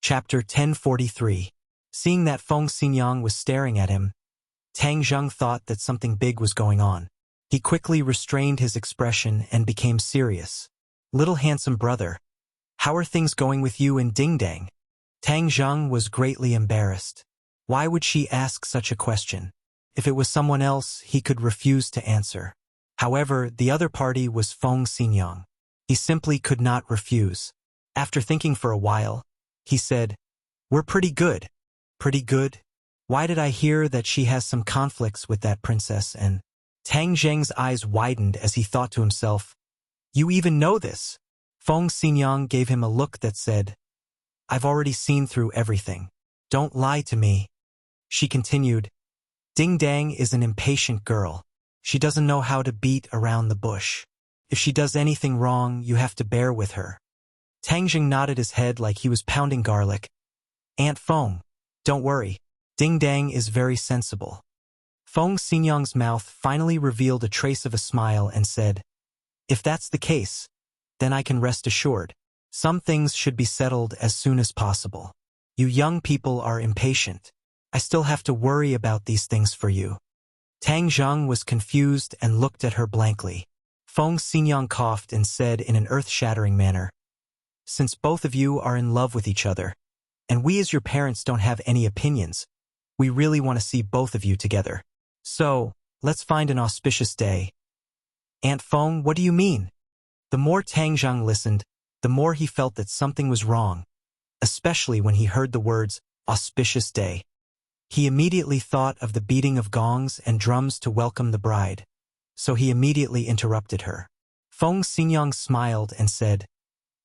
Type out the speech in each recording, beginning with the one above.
Chapter 1043. Seeing that Feng Xinyang was staring at him, Tang Zheng thought that something big was going on. He quickly restrained his expression and became serious. "Little handsome brother, how are things going with you and Ding Dang?" Tang Zheng was greatly embarrassed. Why would she ask such a question? If it was someone else, he could refuse to answer. However, the other party was Feng Xinyang. He simply could not refuse. After thinking for a while, he said, "We're pretty good." "Pretty good? Why did I hear that she has some conflicts with that princess?" And Tang Zheng's eyes widened as he thought to himself, "You even know this?" Feng Xinyang gave him a look that said, "I've already seen through everything. Don't lie to me." She continued, "Ding Dang is an impatient girl. She doesn't know how to beat around the bush. If she does anything wrong, you have to bear with her." Tang Zheng nodded his head like he was pounding garlic. "Aunt Feng, don't worry. Ding Dang is very sensible." Feng Xinyang's mouth finally revealed a trace of a smile and said, "If that's the case, then I can rest assured. Some things should be settled as soon as possible. You young people are impatient. I still have to worry about these things for you." Tang Zheng was confused and looked at her blankly. Feng Xinyang coughed and said in an earth-shattering manner, "Since both of you are in love with each other, and we as your parents don't have any opinions, we really want to see both of you together. So, let's find an auspicious day." "Aunt Feng, what do you mean?" The more Tang Zheng listened, the more he felt that something was wrong, especially when he heard the words, "auspicious day." He immediately thought of the beating of gongs and drums to welcome the bride, so he immediately interrupted her. Feng Xinyang smiled and said,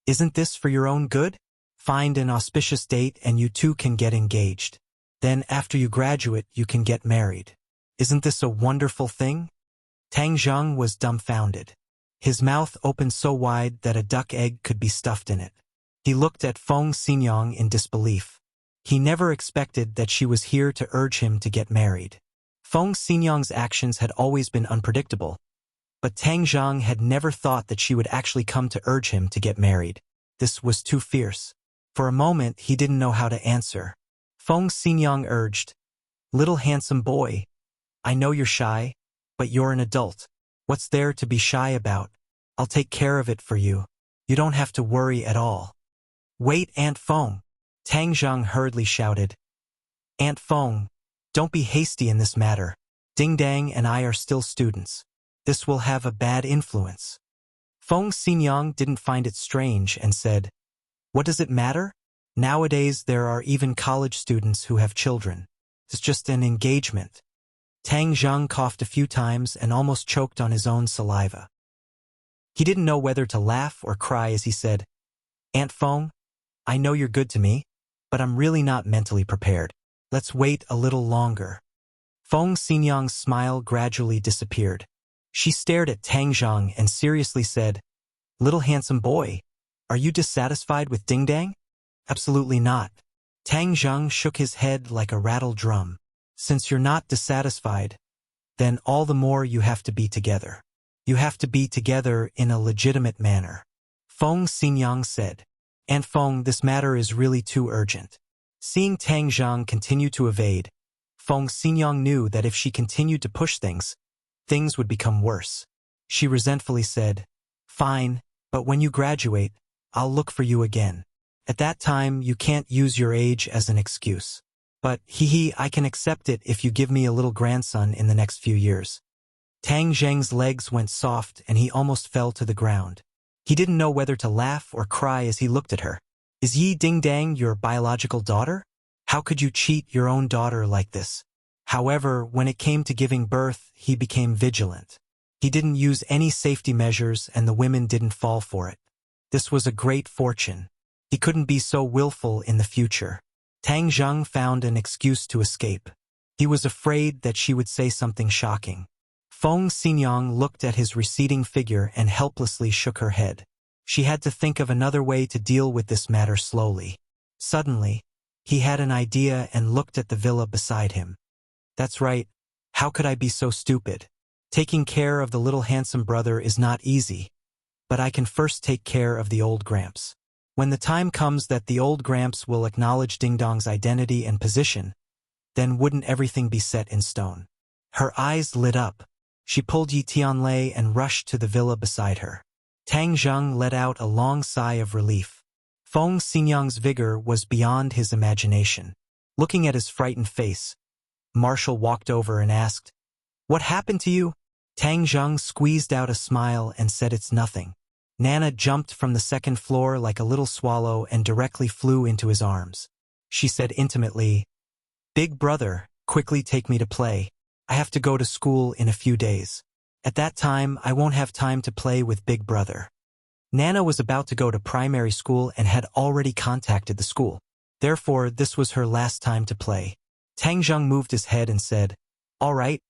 "Isn't this for your own good? Find an auspicious date and you two can get engaged. Then after you graduate, you can get married. Isn't this a wonderful thing?" Tang Zheng was dumbfounded. His mouth opened so wide that a duck egg could be stuffed in it. He looked at Feng Xinyang in disbelief. He never expected that she was here to urge him to get married. Feng Xinyang's actions had always been unpredictable, but Tang Zheng had never thought that she would actually come to urge him to get married. This was too fierce. For a moment, he didn't know how to answer. Feng Xinyang urged, "Little handsome boy, I know you're shy, but you're an adult. What's there to be shy about? I'll take care of it for you. You don't have to worry at all." "Wait, Aunt Feng!" Tang Zheng hurriedly shouted. "Aunt Feng, don't be hasty in this matter. Ding Dang and I are still students. This will have a bad influence." Feng Xinyang didn't find it strange and said, "What does it matter? Nowadays there are even college students who have children. It's just an engagement." Tang Zheng coughed a few times and almost choked on his own saliva. He didn't know whether to laugh or cry as he said, "Aunt Feng, I know you're good to me, but I'm really not mentally prepared. Let's wait a little longer." Feng Xinyang's smile gradually disappeared. She stared at Tang Zheng and seriously said, "Little handsome boy, are you dissatisfied with Ding Dang?" "Absolutely not." Tang Zheng shook his head like a rattled drum. "Since you're not dissatisfied, then all the more you have to be together. You have to be together in a legitimate manner." Feng Xinyang said, "Aunt Feng, this matter is really too urgent." Seeing Tang Zheng continue to evade, Feng Xinyang knew that if she continued to push things would become worse. She resentfully said, "Fine, but when you graduate, I'll look for you again. At that time, you can't use your age as an excuse. But, I can accept it if you give me a little grandson in the next few years." Tang Zheng's legs went soft and he almost fell to the ground. He didn't know whether to laugh or cry as he looked at her. "Is Yi Ding Dang your biological daughter? How could you cheat your own daughter like this?" However, when it came to giving birth, he became vigilant. He didn't use any safety measures and the women didn't fall for it. This was a great fortune. He couldn't be so willful in the future. Tang Zheng found an excuse to escape. He was afraid that she would say something shocking. Feng Xinyang looked at his receding figure and helplessly shook her head. She had to think of another way to deal with this matter slowly. Suddenly, he had an idea and looked at the villa beside him. "That's right. How could I be so stupid? Taking care of the little handsome brother is not easy, but I can first take care of the old Gramps." When the time comes that the old Gramps will acknowledge Ding Dong's identity and position, then wouldn't everything be set in stone? Her eyes lit up. She pulled Yi Tianlei and rushed to the villa beside her. Tang Zheng let out a long sigh of relief. Feng Xinyang's vigor was beyond his imagination. Looking at his frightened face, Marshall walked over and asked, "What happened to you?" Tang Zheng squeezed out a smile and said, "It's nothing." Nana jumped from the second floor like a little swallow and directly flew into his arms. She said intimately, "Big brother, quickly take me to play. I have to go to school in a few days. At that time, I won't have time to play with Big brother." Nana was about to go to primary school and had already contacted the school. Therefore, this was her last time to play. Tang Zheng moved his head and said, "All right,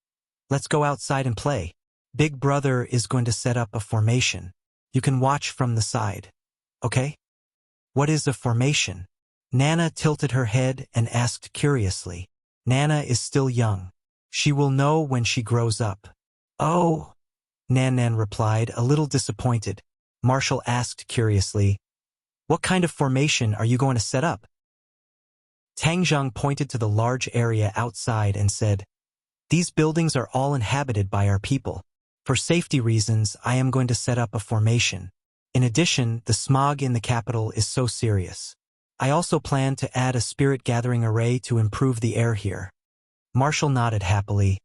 let's go outside and play. Big brother is going to set up a formation. You can watch from the side. Okay?" "What is a formation?" Nana tilted her head and asked curiously. Nana is still young. She will know when she grows up. "Oh," Nan replied, a little disappointed. Marshall asked curiously, "What kind of formation are you going to set up?" Tang Zheng pointed to the large area outside and said, "These buildings are all inhabited by our people. For safety reasons, I am going to set up a formation. In addition, the smog in the capital is so serious. I also plan to add a spirit gathering array to improve the air here." Marshall nodded happily.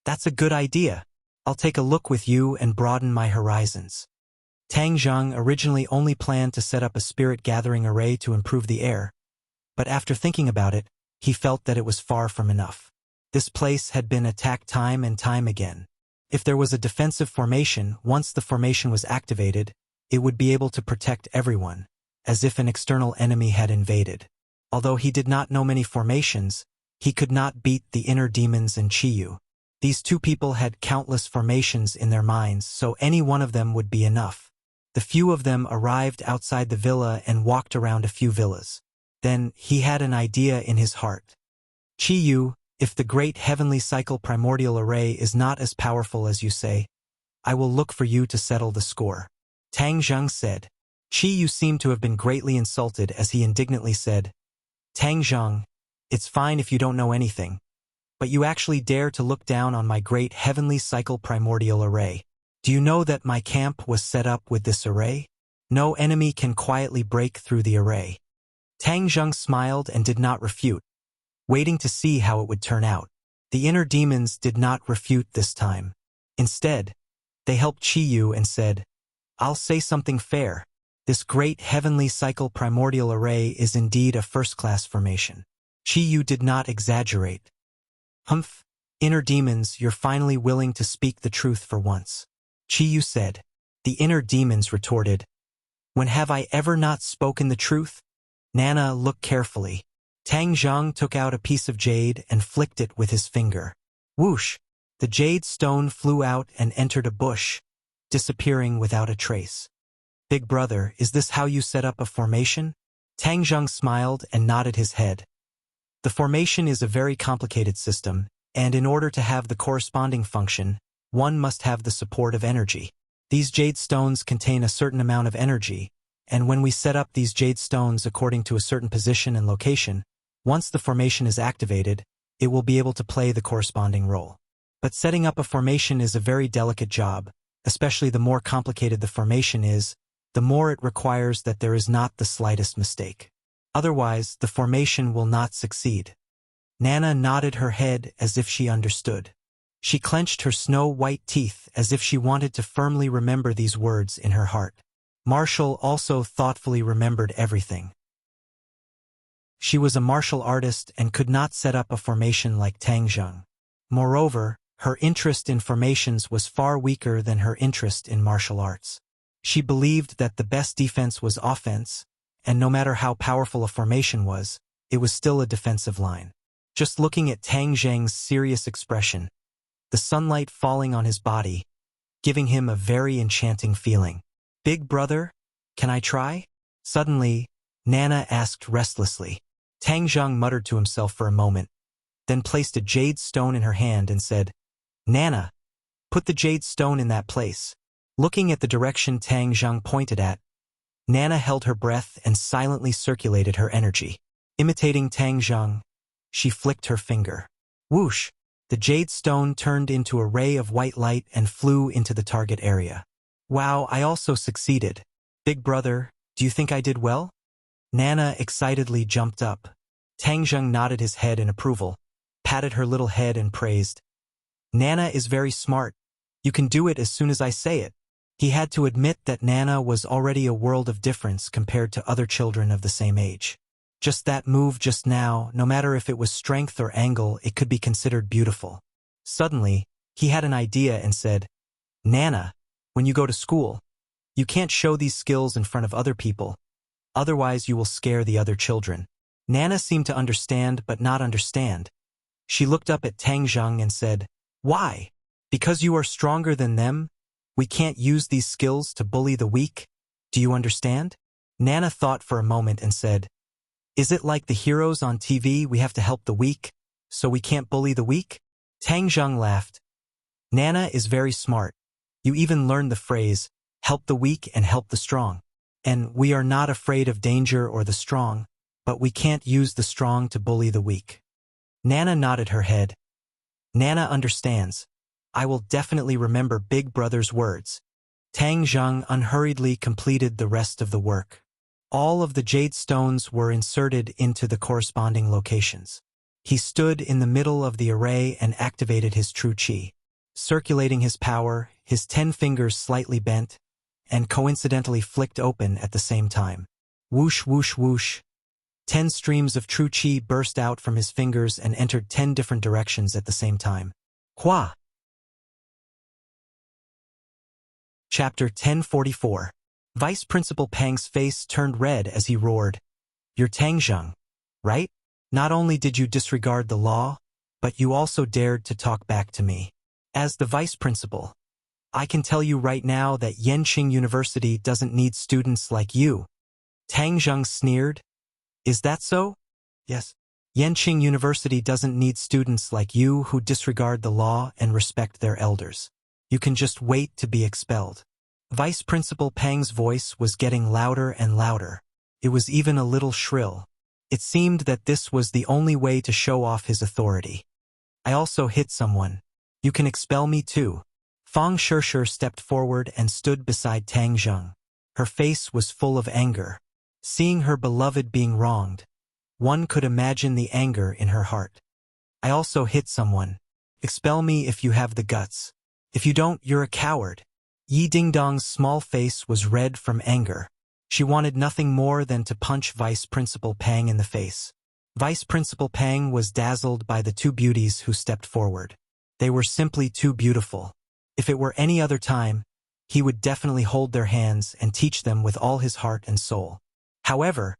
"That's a good idea. I'll take a look with you and broaden my horizons." Tang Zheng originally only planned to set up a spirit gathering array to improve the air, but after thinking about it, he felt that it was far from enough. This place had been attacked time and time again. If there was a defensive formation, once the formation was activated, it would be able to protect everyone, as if an external enemy had invaded. Although he did not know many formations, he could not beat the inner demons and Chiyu. These two people had countless formations in their minds, so any one of them would be enough. The few of them arrived outside the villa and walked around a few villas. Then he had an idea in his heart. "Chiyu, if the great heavenly cycle primordial array is not as powerful as you say, I will look for you to settle the score." Tang Zheng said. Chiyu seemed to have been greatly insulted as he indignantly said, "Tang Zheng, it's fine if you don't know anything, but you actually dare to look down on my great heavenly cycle primordial array. Do you know that my camp was set up with this array? No enemy can quietly break through the array." Tang Zheng smiled and did not refute, waiting to see how it would turn out. The inner demons did not refute this time. Instead, they helped Chiyu and said, "I'll say something fair. This great heavenly cycle primordial array is indeed a first-class formation." Chiyu did not exaggerate. "Humph, inner demons, you're finally willing to speak the truth for once," Chiyu said. The inner demons retorted, "When have I ever not spoken the truth?" Nana looked carefully. Tang Zheng took out a piece of jade and flicked it with his finger. Whoosh! The jade stone flew out and entered a bush, disappearing without a trace. "Big brother, is this how you set up a formation?" Tang Zheng smiled and nodded his head. "The formation is a very complicated system, and in order to have the corresponding function, one must have the support of energy. These jade stones contain a certain amount of energy, and when we set up these jade stones according to a certain position and location, once the formation is activated, it will be able to play the corresponding role. But setting up a formation is a very delicate job, especially the more complicated the formation is, the more it requires that there is not the slightest mistake. Otherwise, the formation will not succeed." Nana nodded her head as if she understood. She clenched her snow-white teeth as if she wanted to firmly remember these words in her heart. Marshall also thoughtfully remembered everything. She was a martial artist and could not set up a formation like Tang Zheng. Moreover, her interest in formations was far weaker than her interest in martial arts. She believed that the best defense was offense, and no matter how powerful a formation was, it was still a defensive line. Just looking at Tang Zheng's serious expression, the sunlight falling on his body, giving him a very enchanting feeling. "Big brother, can I try?" Suddenly, Nana asked restlessly. Tang Zheng muttered to himself for a moment, then placed a jade stone in her hand and said, "Nana, put the jade stone in that place." Looking at the direction Tang Zheng pointed at, Nana held her breath and silently circulated her energy. Imitating Tang Zheng, she flicked her finger. Whoosh! The jade stone turned into a ray of white light and flew into the target area. Wow, I also succeeded. Big brother, do you think I did well? Nana excitedly jumped up. Tang Zheng nodded his head in approval, patted her little head and praised. Nana is very smart. You can do it as soon as I say it. He had to admit that Nana was already a world of difference compared to other children of the same age. Just that move just now, no matter if it was strength or angle, it could be considered beautiful. Suddenly, he had an idea and said, Nana, when you go to school, you can't show these skills in front of other people, otherwise you will scare the other children. Nana seemed to understand but not understand. She looked up at Tang Zheng and said, Why? Because you are stronger than them? We can't use these skills to bully the weak? Do you understand? Nana thought for a moment and said, Is it like the heroes on TV we have to help the weak, so we can't bully the weak? Tang Zheng laughed. Nana is very smart. You even learned the phrase, help the weak and help the strong. And we are not afraid of danger or the strong, but we can't use the strong to bully the weak. Nana nodded her head. Nana understands. I will definitely remember Big Brother's words. Tang Zheng unhurriedly completed the rest of the work. All of the jade stones were inserted into the corresponding locations. He stood in the middle of the array and activated his true chi. Circulating his power, his 10 fingers slightly bent, and coincidentally flicked open at the same time. Whoosh, whoosh, whoosh. 10 streams of true chi burst out from his fingers and entered 10 different directions at the same time. Hua! Chapter 1044. Vice Principal Pang's face turned red as he roared. You're Tang Zheng, right? Not only did you disregard the law, but you also dared to talk back to me. As the vice principal, I can tell you right now that Yenqing University doesn't need students like you. Tang Zheng sneered. Is that so? Yes. Yenqing University doesn't need students like you who disregard the law and respect their elders. You can just wait to be expelled. Vice Principal Pang's voice was getting louder and louder. It was even a little shrill. It seemed that this was the only way to show off his authority. I also hit someone. You can expel me too. Fang Shishir stepped forward and stood beside Tang Zheng. Her face was full of anger. Seeing her beloved being wronged, one could imagine the anger in her heart. I also hit someone. Expel me if you have the guts. If you don't, you're a coward. Yi Dingdong's small face was red from anger. She wanted nothing more than to punch Vice Principal Pang in the face. Vice Principal Pang was dazzled by the two beauties who stepped forward. They were simply too beautiful. If it were any other time, he would definitely hold their hands and teach them with all his heart and soul. However,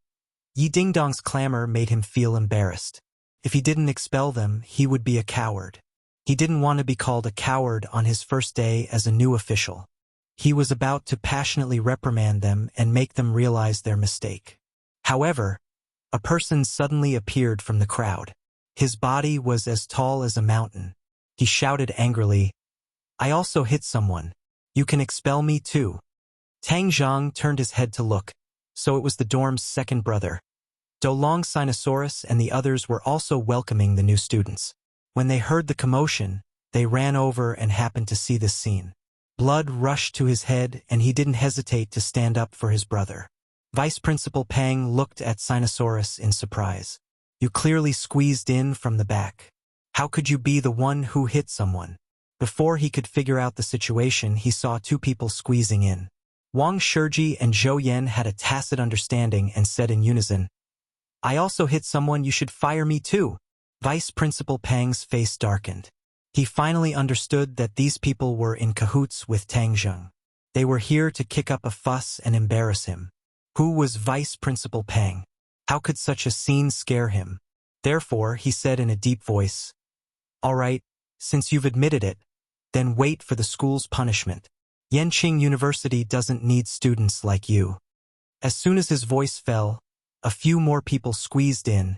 Yi Dingdong's clamor made him feel embarrassed. If he didn't expel them, he would be a coward. He didn't want to be called a coward on his first day as a new official. He was about to passionately reprimand them and make them realize their mistake. However, a person suddenly appeared from the crowd. His body was as tall as a mountain. He shouted angrily, I also hit someone. You can expel me too. Tang Zheng turned his head to look, so it was the dorm's second brother. Dolong Sinosaurus and the others were also welcoming the new students. When they heard the commotion, they ran over and happened to see this scene. Blood rushed to his head and he didn't hesitate to stand up for his brother. Vice Principal Pang looked at Sinosaurus in surprise. You clearly squeezed in from the back. How could you be the one who hit someone? Before he could figure out the situation, he saw two people squeezing in. Wang Shiji and Zhou Yan had a tacit understanding and said in unison, I also hit someone, you should fire me too. Vice Principal Pang's face darkened. He finally understood that these people were in cahoots with Tang Zheng. They were here to kick up a fuss and embarrass him. Who was Vice Principal Pang? How could such a scene scare him? Therefore, he said in a deep voice, All right, since you've admitted it, then wait for the school's punishment. Yenqing University doesn't need students like you. As soon as his voice fell, a few more people squeezed in,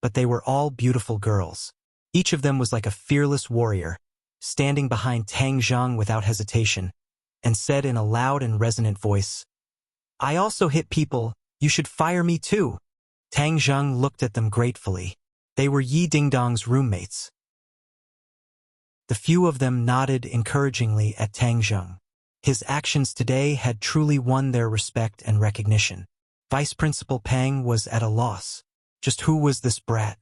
but they were all beautiful girls. Each of them was like a fearless warrior, standing behind Tang Zheng without hesitation, and said in a loud and resonant voice, I also hit people, you should fire me too. Tang Zheng looked at them gratefully. They were Yi Dingdong's roommates. The few of them nodded encouragingly at Tang Zheng. His actions today had truly won their respect and recognition. Vice Principal Pang was at a loss. Just who was this brat?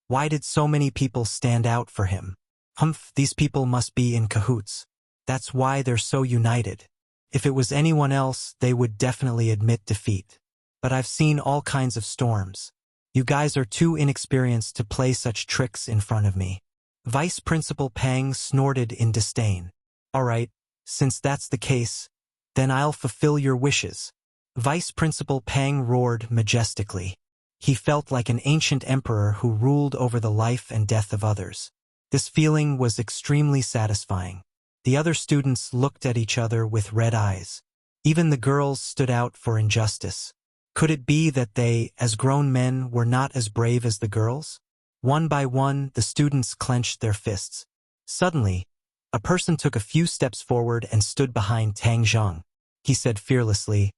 Why did so many people stand out for him? Humph, these people must be in cahoots. That's why they're so united. If it was anyone else, they would definitely admit defeat. But I've seen all kinds of storms. You guys are too inexperienced to play such tricks in front of me. Vice Principal Pang snorted in disdain. All right, since that's the case, then I'll fulfill your wishes. Vice Principal Pang roared majestically. He felt like an ancient emperor who ruled over the life and death of others. This feeling was extremely satisfying. The other students looked at each other with red eyes. Even the girls stood out for injustice. Could it be that they, as grown men, were not as brave as the girls? One by one, the students clenched their fists. Suddenly, a person took a few steps forward and stood behind Tang Zheng. He said fearlessly,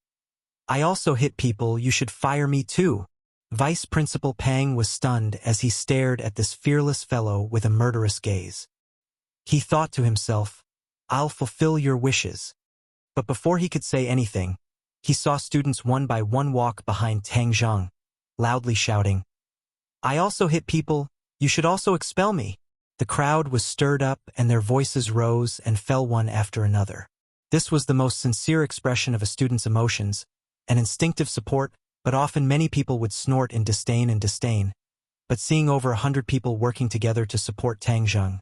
I also hit people, you should fire me too. Vice Principal Pang was stunned as he stared at this fearless fellow with a murderous gaze. He thought to himself, I'll fulfill your wishes. But before he could say anything, he saw students one by one walk behind Tang Zheng, loudly shouting, I also hit people, you should also expel me. The crowd was stirred up and their voices rose and fell one after another. This was the most sincere expression of a student's emotions, an instinctive support, but often many people would snort in disdain. But seeing over 100 people working together to support Tang Zheng,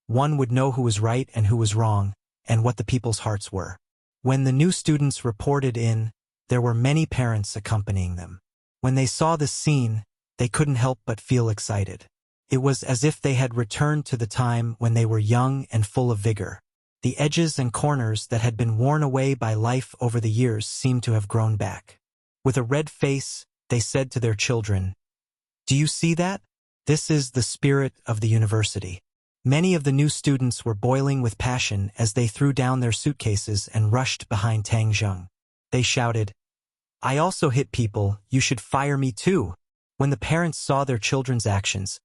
one would know who was right and who was wrong, and what the people's hearts were. When the new students reported in, there were many parents accompanying them. When they saw this scene, they couldn't help but feel excited. It was as if they had returned to the time when they were young and full of vigor. The edges and corners that had been worn away by life over the years seemed to have grown back. With a red face, they said to their children, Do you see that? This is the spirit of the university. Many of the new students were boiling with passion as they threw down their suitcases and rushed behind Tang Zheng. They shouted, I also hit people, you should fire me too. When the parents saw their children's actions,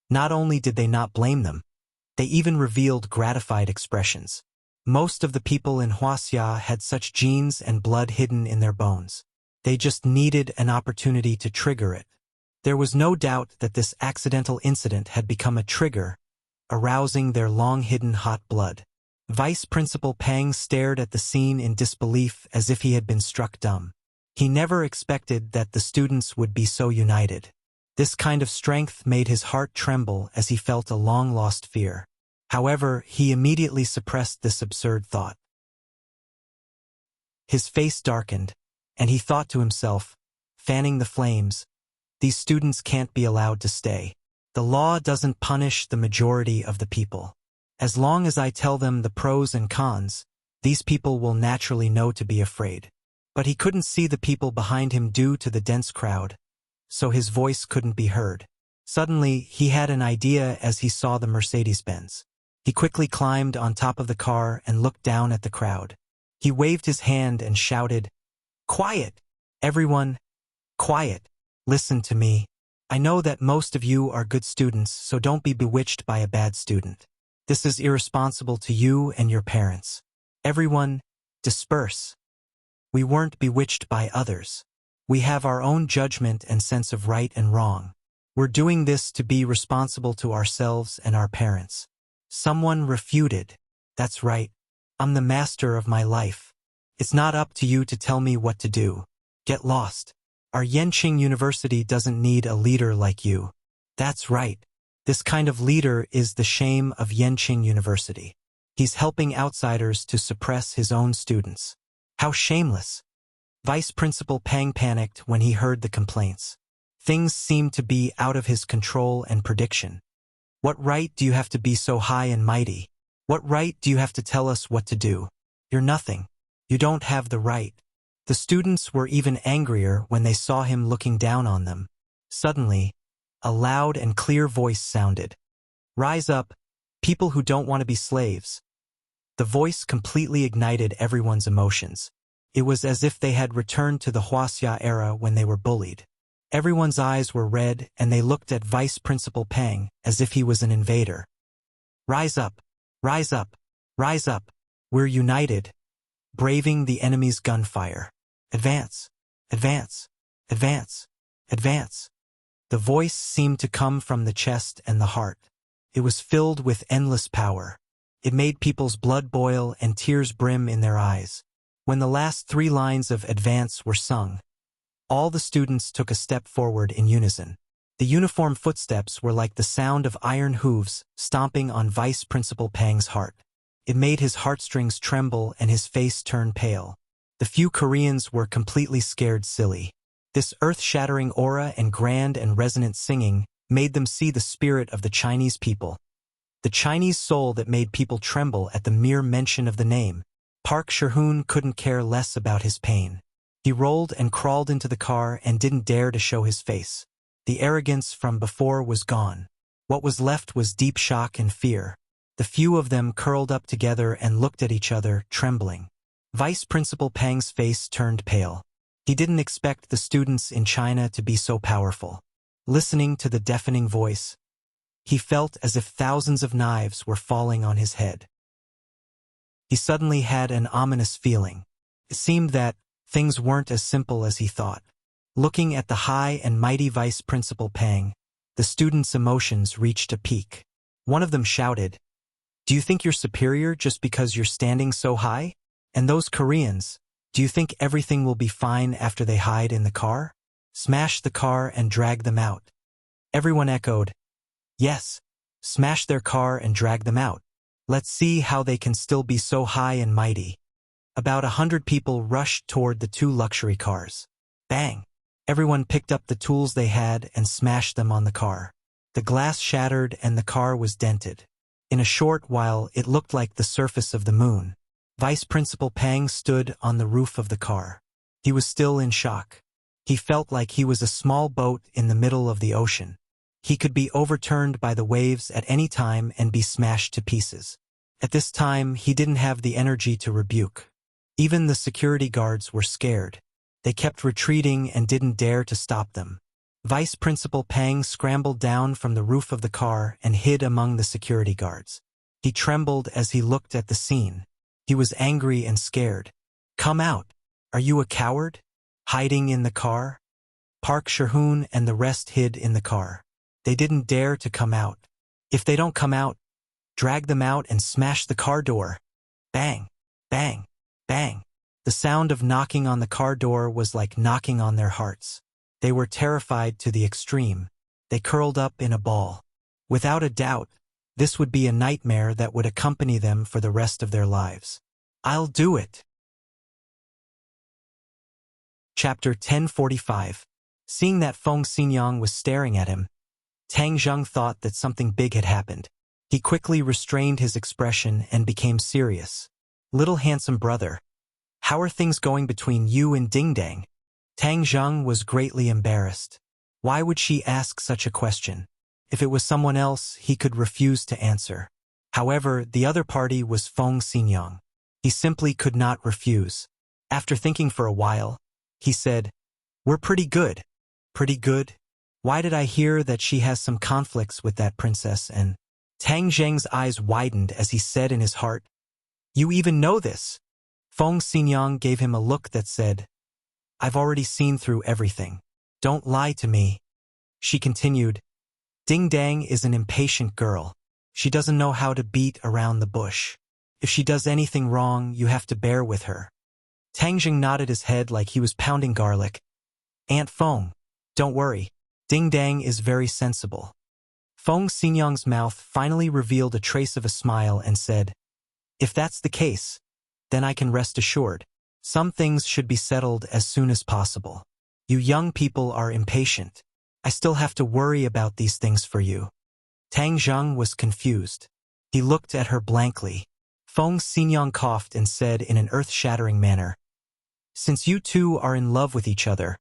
not only did they not blame them, they even revealed gratified expressions. Most of the people in Huaxia had such genes and blood hidden in their bones. They just needed an opportunity to trigger it. There was no doubt that this accidental incident had become a trigger, arousing their long-hidden hot blood. Vice Principal Pang stared at the scene in disbelief as if he had been struck dumb. He never expected that the students would be so united. This kind of strength made his heart tremble as he felt a long-lost fear. However, he immediately suppressed this absurd thought. His face darkened, and he thought to himself, fanning the flames, these students can't be allowed to stay. The law doesn't punish the majority of the people. As long as I tell them the pros and cons, these people will naturally know to be afraid. But he couldn't see the people behind him due to the dense crowd, so his voice couldn't be heard. Suddenly, he had an idea as he saw the Mercedes-Benz. He quickly climbed on top of the car and looked down at the crowd. He waved his hand and shouted, Quiet! Everyone, quiet! Listen to me. I know that most of you are good students, so don't be bewitched by a bad student. This is irresponsible to you and your parents. Everyone, disperse. We weren't bewitched by others. We have our own judgment and sense of right and wrong. We're doing this to be responsible to ourselves and our parents. Someone refuted. That's right. I'm the master of my life. It's not up to you to tell me what to do. Get lost. Our Yenqing University doesn't need a leader like you. That's right. This kind of leader is the shame of Yenqing University. He's helping outsiders to suppress his own students. How shameless. Vice Principal Pang panicked when he heard the complaints. Things seemed to be out of his control and prediction. What right do you have to be so high and mighty? What right do you have to tell us what to do? You're nothing. You don't have the right. The students were even angrier when they saw him looking down on them. Suddenly, a loud and clear voice sounded. Rise up, people who don't want to be slaves. The voice completely ignited everyone's emotions. It was as if they had returned to the Huaxia era when they were bullied. Everyone's eyes were red, and they looked at Vice Principal Pang as if he was an invader. Rise up! Rise up! Rise up! We're united, braving the enemy's gunfire. Advance! Advance! Advance! Advance! The voice seemed to come from the chest and the heart. It was filled with endless power. It made people's blood boil and tears brim in their eyes. When the last 3 lines of Advance were sung, all the students took a step forward in unison. The uniform footsteps were like the sound of iron hooves stomping on Vice Principal Pang's heart. It made his heartstrings tremble and his face turn pale. The few Koreans were completely scared silly. This earth-shattering aura and grand and resonant singing made them see the spirit of the Chinese people. The Chinese soul that made people tremble at the mere mention of the name. Park Shi-hoon couldn't care less about his pain. He rolled and crawled into the car and didn't dare to show his face. The arrogance from before was gone. What was left was deep shock and fear. The few of them curled up together and looked at each other, trembling. Vice Principal Pang's face turned pale. He didn't expect the students in China to be so powerful. Listening to the deafening voice, he felt as if thousands of knives were falling on his head. He suddenly had an ominous feeling. It seemed that things weren't as simple as he thought. Looking at the high and mighty Vice Principal Pang, the students' emotions reached a peak. One of them shouted, "Do you think you're superior just because you're standing so high? And those Koreans, do you think everything will be fine after they hide in the car? Smash the car and drag them out." Everyone echoed, "Yes, smash their car and drag them out. Let's see how they can still be so high and mighty." About 100 people rushed toward the 2 luxury cars. Bang! Everyone picked up the tools they had and smashed them on the car. The glass shattered and the car was dented. In a short while it looked like the surface of the moon. Vice Principal Pang stood on the roof of the car. He was still in shock. He felt like he was a small boat in the middle of the ocean. He could be overturned by the waves at any time and be smashed to pieces. At this time, he didn't have the energy to rebuke. Even the security guards were scared. They kept retreating and didn't dare to stop them. Vice Principal Pang scrambled down from the roof of the car and hid among the security guards. He trembled as he looked at the scene. He was angry and scared. "Come out! Are you a coward? Hiding in the car?" Park Shi-hoon and the rest hid in the car. They didn't dare to come out. "If they don't come out, drag them out and smash the car door." Bang! Bang! Bang! The sound of knocking on the car door was like knocking on their hearts. They were terrified to the extreme. They curled up in a ball. Without a doubt, this would be a nightmare that would accompany them for the rest of their lives. "I'll do it." Chapter 1045. Seeing that Feng Xinyang was staring at him, Tang Zheng thought that something big had happened. He quickly restrained his expression and became serious. "Little handsome brother, how are things going between you and Ding Dang?" Tang Zheng was greatly embarrassed. Why would she ask such a question? If it was someone else, he could refuse to answer. However, the other party was Feng Xinyang. He simply could not refuse. After thinking for a while, he said, "We're pretty good." "Pretty good? Why did I hear that she has some conflicts with that princess?" And Tang Zheng's eyes widened as he said in his heart, "You even know this?" Feng Xinyang gave him a look that said, "I've already seen through everything. Don't lie to me." She continued, "Ding Dang is an impatient girl. She doesn't know how to beat around the bush. If she does anything wrong, you have to bear with her." Tang Zheng nodded his head like he was pounding garlic. "Aunt Feng, don't worry. Ding Dang is very sensible." Feng Xinyang's mouth finally revealed a trace of a smile and said, "If that's the case, then I can rest assured. Some things should be settled as soon as possible. You young people are impatient. I still have to worry about these things for you." Tang Zheng was confused. He looked at her blankly. Feng Xinyang coughed and said in an earth-shattering manner, "Since you two are in love with each other,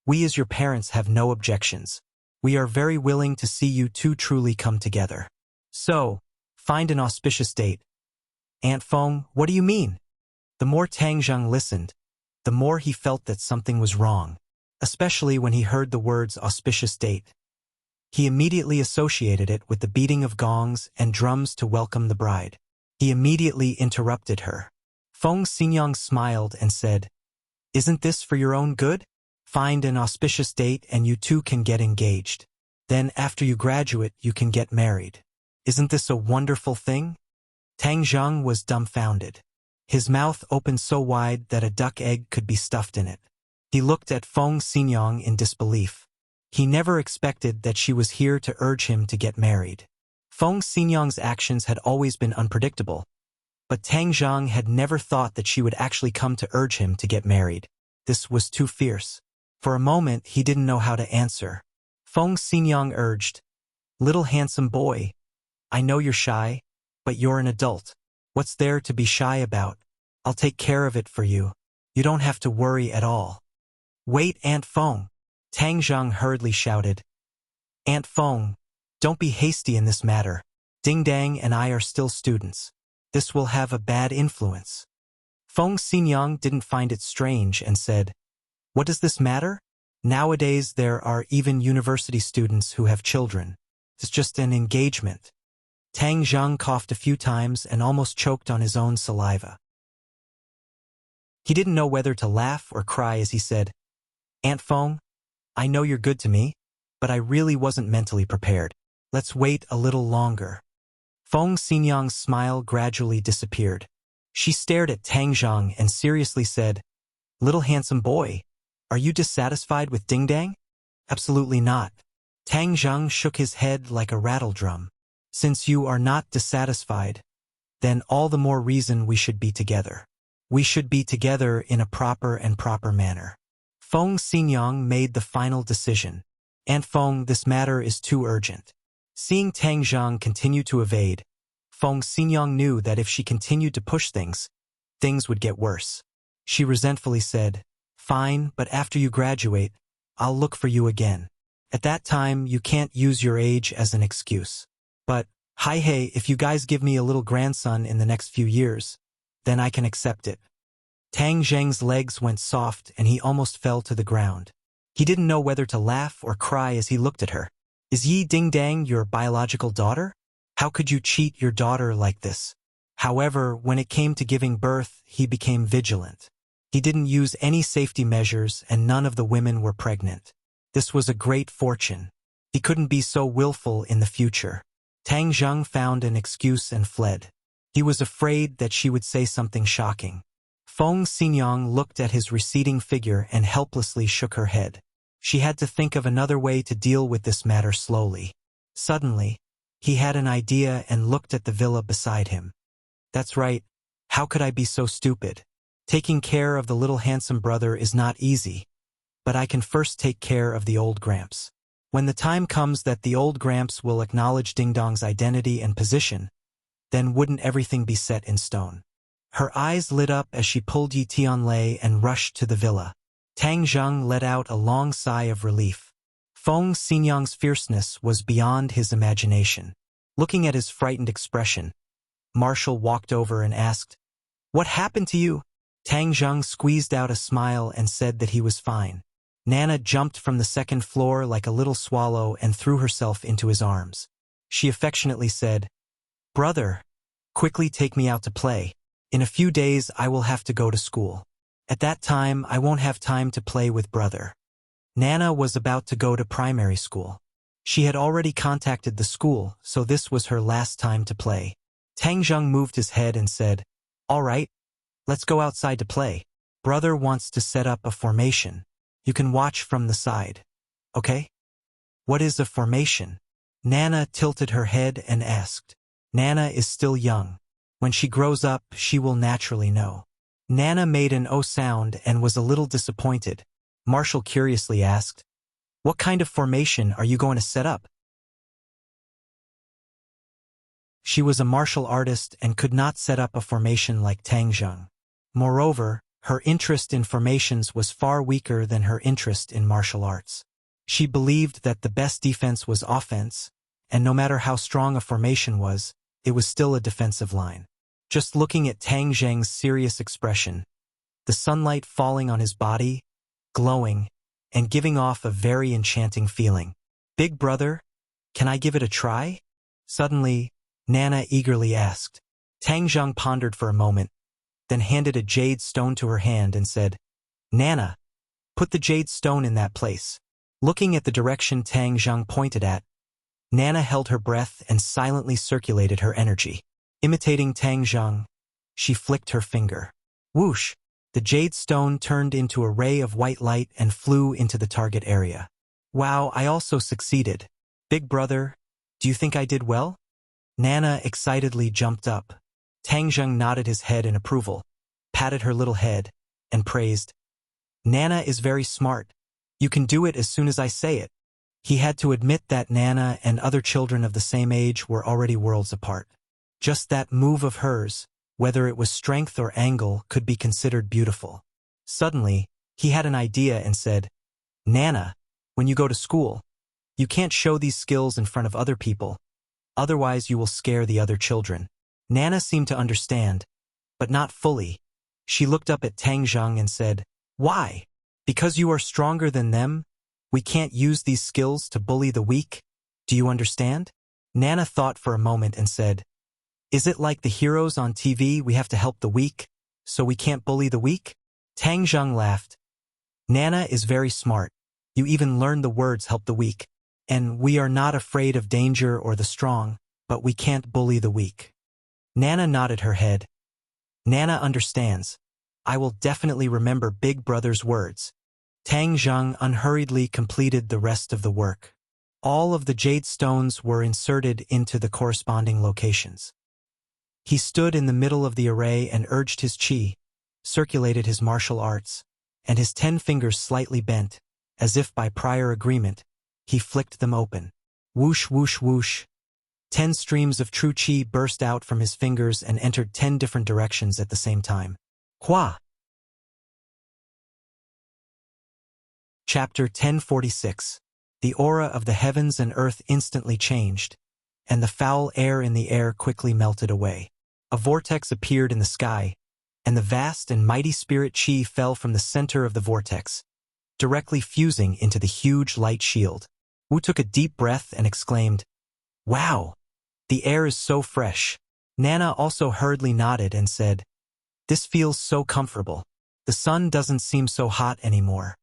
we as your parents have no objections. We are very willing to see you two truly come together. So, find an auspicious date." "Aunt Feng, what do you mean?" The more Tang Zheng listened, the more he felt that something was wrong, especially when he heard the words auspicious date. He immediately associated it with the beating of gongs and drums to welcome the bride. He immediately interrupted her. Feng Xinyang smiled and said, "Isn't this for your own good? Find an auspicious date and you two can get engaged. Then after you graduate, you can get married. Isn't this a wonderful thing?" Tang Zheng was dumbfounded. His mouth opened so wide that a duck egg could be stuffed in it. He looked at Feng Xinyang in disbelief. He never expected that she was here to urge him to get married. Feng Xinyang's actions had always been unpredictable, but Tang Zheng had never thought that she would actually come to urge him to get married. This was too fierce. For a moment, he didn't know how to answer. Feng Xinyang urged, "Little handsome boy, I know you're shy, but you're an adult. What's there to be shy about? I'll take care of it for you. You don't have to worry at all." "Wait, Aunt Feng!" Tang Zheng hurriedly shouted. "Aunt Feng, don't be hasty in this matter. Ding Dang and I are still students. This will have a bad influence." Feng Xinyang didn't find it strange and said, "What does this matter? Nowadays there are even university students who have children. It's just an engagement." Tang Zheng coughed a few times and almost choked on his own saliva. He didn't know whether to laugh or cry as he said, "Aunt Feng, I know you're good to me, but I really wasn't mentally prepared. Let's wait a little longer." Feng Xinyang's smile gradually disappeared. She stared at Tang Zheng and seriously said, "Little handsome boy, are you dissatisfied with Ding Dang?" "Absolutely not." Tang Zheng shook his head like a rattledrum. "Since you are not dissatisfied, then all the more reason we should be together. We should be together in a proper manner." Feng Xinyang made the final decision. "Aunt Feng, this matter is too urgent." Seeing Tang Zheng continue to evade, Feng Xinyang knew that if she continued to push things would get worse. She resentfully said, "Fine, but after you graduate, I'll look for you again. At that time, you can't use your age as an excuse. But, hey, if you guys give me a little grandson in the next few years, then I can accept it." Tang Zheng's legs went soft and he almost fell to the ground. He didn't know whether to laugh or cry as he looked at her. "Is Yi Ding Dang your biological daughter? How could you cheat your daughter like this?" However, when it came to giving birth, he became vigilant. He didn't use any safety measures and none of the women were pregnant. This was a great fortune. He couldn't be so willful in the future. Tang Zheng found an excuse and fled. He was afraid that she would say something shocking. Feng Xinyang looked at his receding figure and helplessly shook her head. She had to think of another way to deal with this matter slowly. Suddenly, he had an idea and looked at the villa beside him. "That's right. How could I be so stupid? Taking care of the little handsome brother is not easy. But I can first take care of the old Gramps. When the time comes that the old Gramps will acknowledge Ding Dong's identity and position, then wouldn't everything be set in stone?" Her eyes lit up as she pulled Yi Tianlei and rushed to the villa. Tang Zheng let out a long sigh of relief. Feng Xinyang's fierceness was beyond his imagination. Looking at his frightened expression, Marshall walked over and asked, "What happened to you?" Tang Zheng squeezed out a smile and said that he was fine. Nana jumped from the second floor like a little swallow and threw herself into his arms. She affectionately said, "Brother, quickly take me out to play. In a few days I will have to go to school. At that time I won't have time to play with brother." Nana was about to go to primary school. She had already contacted the school, so this was her last time to play. Tang Zheng moved his head and said, "All right, let's go outside to play. Brother wants to set up a formation. You can watch from the side. Okay?" "What is a formation?" Nana tilted her head and asked. "Nana is still young. When she grows up, she will naturally know." Nana made an "oh" sound and was a little disappointed. Marshall curiously asked, "What kind of formation are you going to set up?" She was a martial artist and could not set up a formation like Tang Zheng. Moreover, her interest in formations was far weaker than her interest in martial arts. She believed that the best defense was offense, and no matter how strong a formation was, it was still a defensive line. Just looking at Tang Zheng's serious expression, the sunlight falling on his body, glowing, and giving off a very enchanting feeling. "Big brother, can I give it a try?" Suddenly, Nana eagerly asked. Tang Zheng pondered for a moment, then handed a jade stone to her hand and said, "Nana, put the jade stone in that place." Looking at the direction Tang Zheng pointed at, Nana held her breath and silently circulated her energy. Imitating Tang Zheng, she flicked her finger. Whoosh! The jade stone turned into a ray of white light and flew into the target area. "Wow, I also succeeded. Big brother, do you think I did well?" Nana excitedly jumped up. Tang Zheng nodded his head in approval, patted her little head, and praised, "Nana is very smart. You can do it as soon as I say it." He had to admit that Nana and other children of the same age were already worlds apart. Just that move of hers, whether it was strength or angle, could be considered beautiful. Suddenly, he had an idea and said, "Nana, when you go to school, you can't show these skills in front of other people, otherwise you will scare the other children." Nana seemed to understand, but not fully. She looked up at Tang Zheng and said, "Why? Because you are stronger than them? We can't use these skills to bully the weak? Do you understand?" Nana thought for a moment and said, "Is it like the heroes on TV, we have to help the weak, so we can't bully the weak?" Tang Zheng laughed. "Nana is very smart. You even learned the words help the weak. And we are not afraid of danger or the strong, but we can't bully the weak." Nana nodded her head. "Nana understands. I will definitely remember Big Brother's words." Tang Zheng unhurriedly completed the rest of the work. All of the jade stones were inserted into the corresponding locations. He stood in the middle of the array and urged his chi, circulated his martial arts, and his 10 fingers slightly bent, as if by prior agreement, he flicked them open. Whoosh, whoosh, whoosh. 10 streams of true chi burst out from his fingers and entered 10 different directions at the same time. Hua! Chapter 1046. The aura of the heavens and earth instantly changed, and the foul air in the air quickly melted away. A vortex appeared in the sky, and the vast and mighty spirit chi fell from the center of the vortex, directly fusing into the huge light shield. Wu took a deep breath and exclaimed, "Wow! The air is so fresh." Nana also hurriedly nodded and said, "This feels so comfortable. The sun doesn't seem so hot anymore."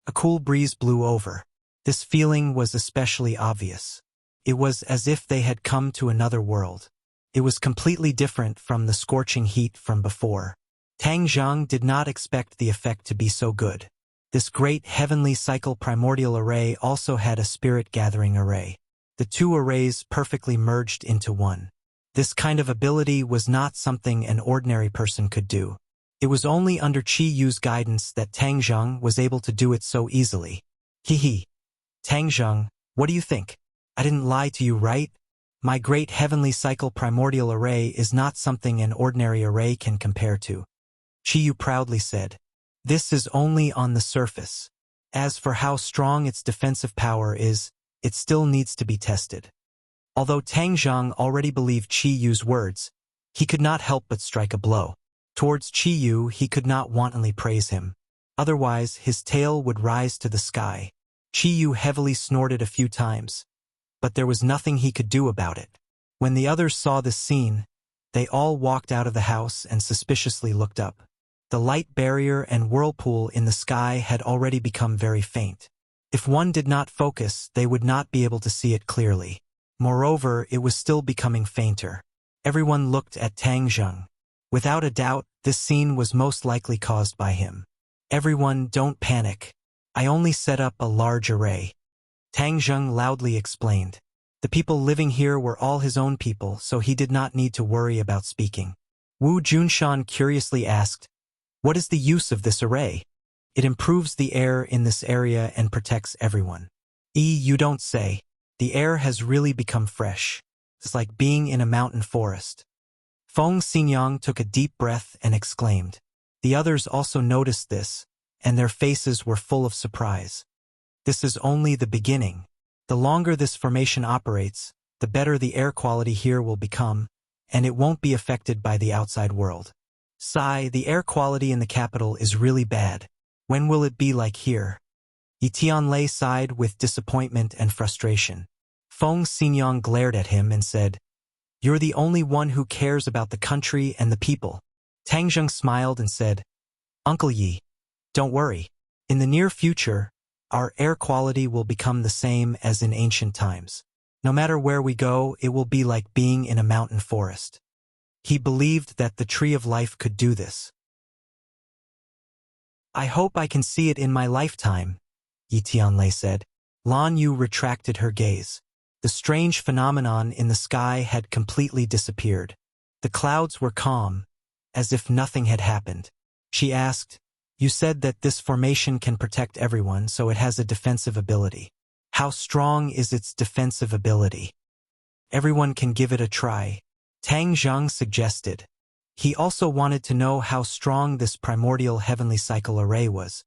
A cool breeze blew over. This feeling was especially obvious. It was as if they had come to another world. It was completely different from the scorching heat from before. Tang Zheng did not expect the effect to be so good. This great heavenly cycle primordial array also had a spirit gathering array. The two arrays perfectly merged into one. This kind of ability was not something an ordinary person could do. It was only under Qi Yu's guidance that Tang Zheng was able to do it so easily. Hee. Tang Zheng, what do you think? I didn't lie to you, right? My great heavenly cycle primordial array is not something an ordinary array can compare to. Qi Yu proudly said. This is only on the surface. As for how strong its defensive power is, it still needs to be tested. Although Tang Zheng already believed Qi Yu's words, he could not help but strike a blow. Towards Qi Yu, he could not wantonly praise him. Otherwise, his tail would rise to the sky. Qi Yu heavily snorted a few times, but there was nothing he could do about it. When the others saw this scene, they all walked out of the house and suspiciously looked up. The light barrier and whirlpool in the sky had already become very faint. If one did not focus, they would not be able to see it clearly. Moreover, it was still becoming fainter. Everyone looked at Tang Zheng. Without a doubt, this scene was most likely caused by him. Everyone, don't panic. I only set up a large array. Tang Zheng loudly explained. The people living here were all his own people, so he did not need to worry about speaking. Wu Junshan curiously asked, "What is the use of this array?" "It improves the air in this area and protects everyone." You don't say. The air has really become fresh. It's like being in a mountain forest. Feng Xinyang took a deep breath and exclaimed. The others also noticed this, and their faces were full of surprise. This is only the beginning. The longer this formation operates, the better the air quality here will become, and it won't be affected by the outside world. Sigh, the air quality in the capital is really bad. When will it be like here? Tianlei sighed with disappointment and frustration. Feng Xinyang glared at him and said, "You're the only one who cares about the country and the people." Tang Zheng smiled and said, "Uncle Yi, don't worry. In the near future, our air quality will become the same as in ancient times. No matter where we go, it will be like being in a mountain forest." He believed that the Tree of Life could do this. "I hope I can see it in my lifetime," Yi Tianlei said. Lan Yu retracted her gaze. The strange phenomenon in the sky had completely disappeared. The clouds were calm, as if nothing had happened. She asked, "You said that this formation can protect everyone, so it has a defensive ability. How strong is its defensive ability?" "Everyone can give it a try," Tang Zheng suggested. He also wanted to know how strong this primordial heavenly cycle array was.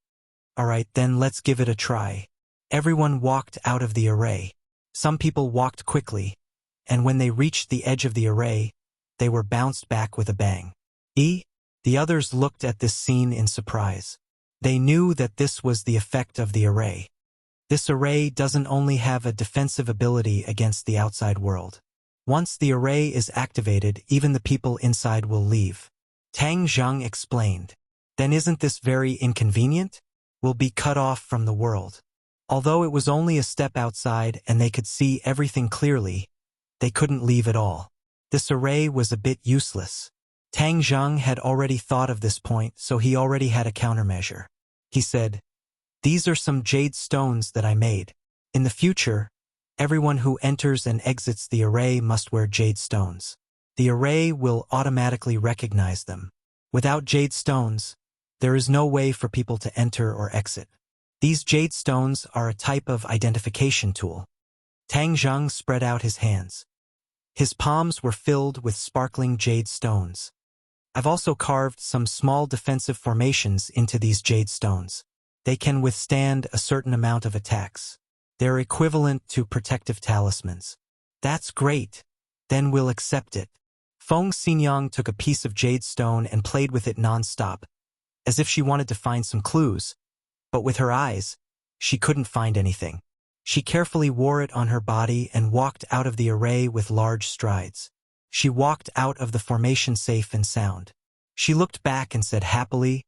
"All right, then let's give it a try." Everyone walked out of the array. Some people walked quickly, and when they reached the edge of the array, they were bounced back with a bang. The others looked at this scene in surprise. They knew that this was the effect of the array. This array doesn't only have a defensive ability against the outside world. Once the array is activated, even the people inside will leave. Tang Zheng explained. "Then isn't this very inconvenient? We'll be cut off from the world." Although it was only a step outside and they could see everything clearly, they couldn't leave at all. This array was a bit useless. Tang Zheng had already thought of this point, so he already had a countermeasure. He said, "These are some jade stones that I made. In the future, everyone who enters and exits the array must wear jade stones. The array will automatically recognize them. Without jade stones, there is no way for people to enter or exit. These jade stones are a type of identification tool." Tang Zheng spread out his hands. His palms were filled with sparkling jade stones. "I've also carved some small defensive formations into these jade stones. They can withstand a certain amount of attacks. They're equivalent to protective talismans." "That's great. Then we'll accept it." Feng Xinyang took a piece of jade stone and played with it non-stop, as if she wanted to find some clues. But with her eyes, she couldn't find anything. She carefully wore it on her body and walked out of the array with large strides. She walked out of the formation safe and sound. She looked back and said happily,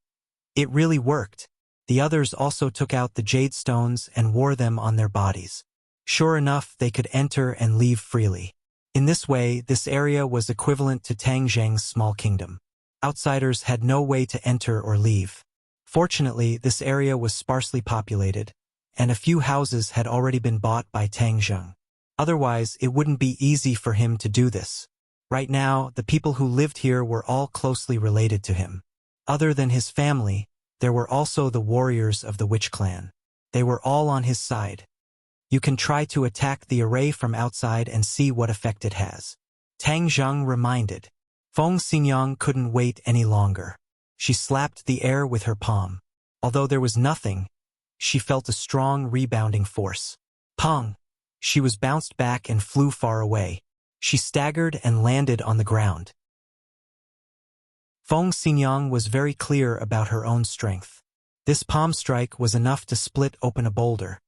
"It really worked." The others also took out the jade stones and wore them on their bodies. Sure enough, they could enter and leave freely. In this way, this area was equivalent to Tang Zheng's small kingdom. Outsiders had no way to enter or leave. Fortunately, this area was sparsely populated, and a few houses had already been bought by Tang Zheng. Otherwise, it wouldn't be easy for him to do this. Right now, the people who lived here were all closely related to him. Other than his family, there were also the warriors of the Witch Clan. They were all on his side. "You can try to attack the array from outside and see what effect it has," Tang Zheng reminded. Feng Xinyang couldn't wait any longer. She slapped the air with her palm. Although there was nothing, she felt a strong rebounding force. Pong! She was bounced back and flew far away. She staggered and landed on the ground. Feng Xinyang was very clear about her own strength. This palm strike was enough to split open a boulder,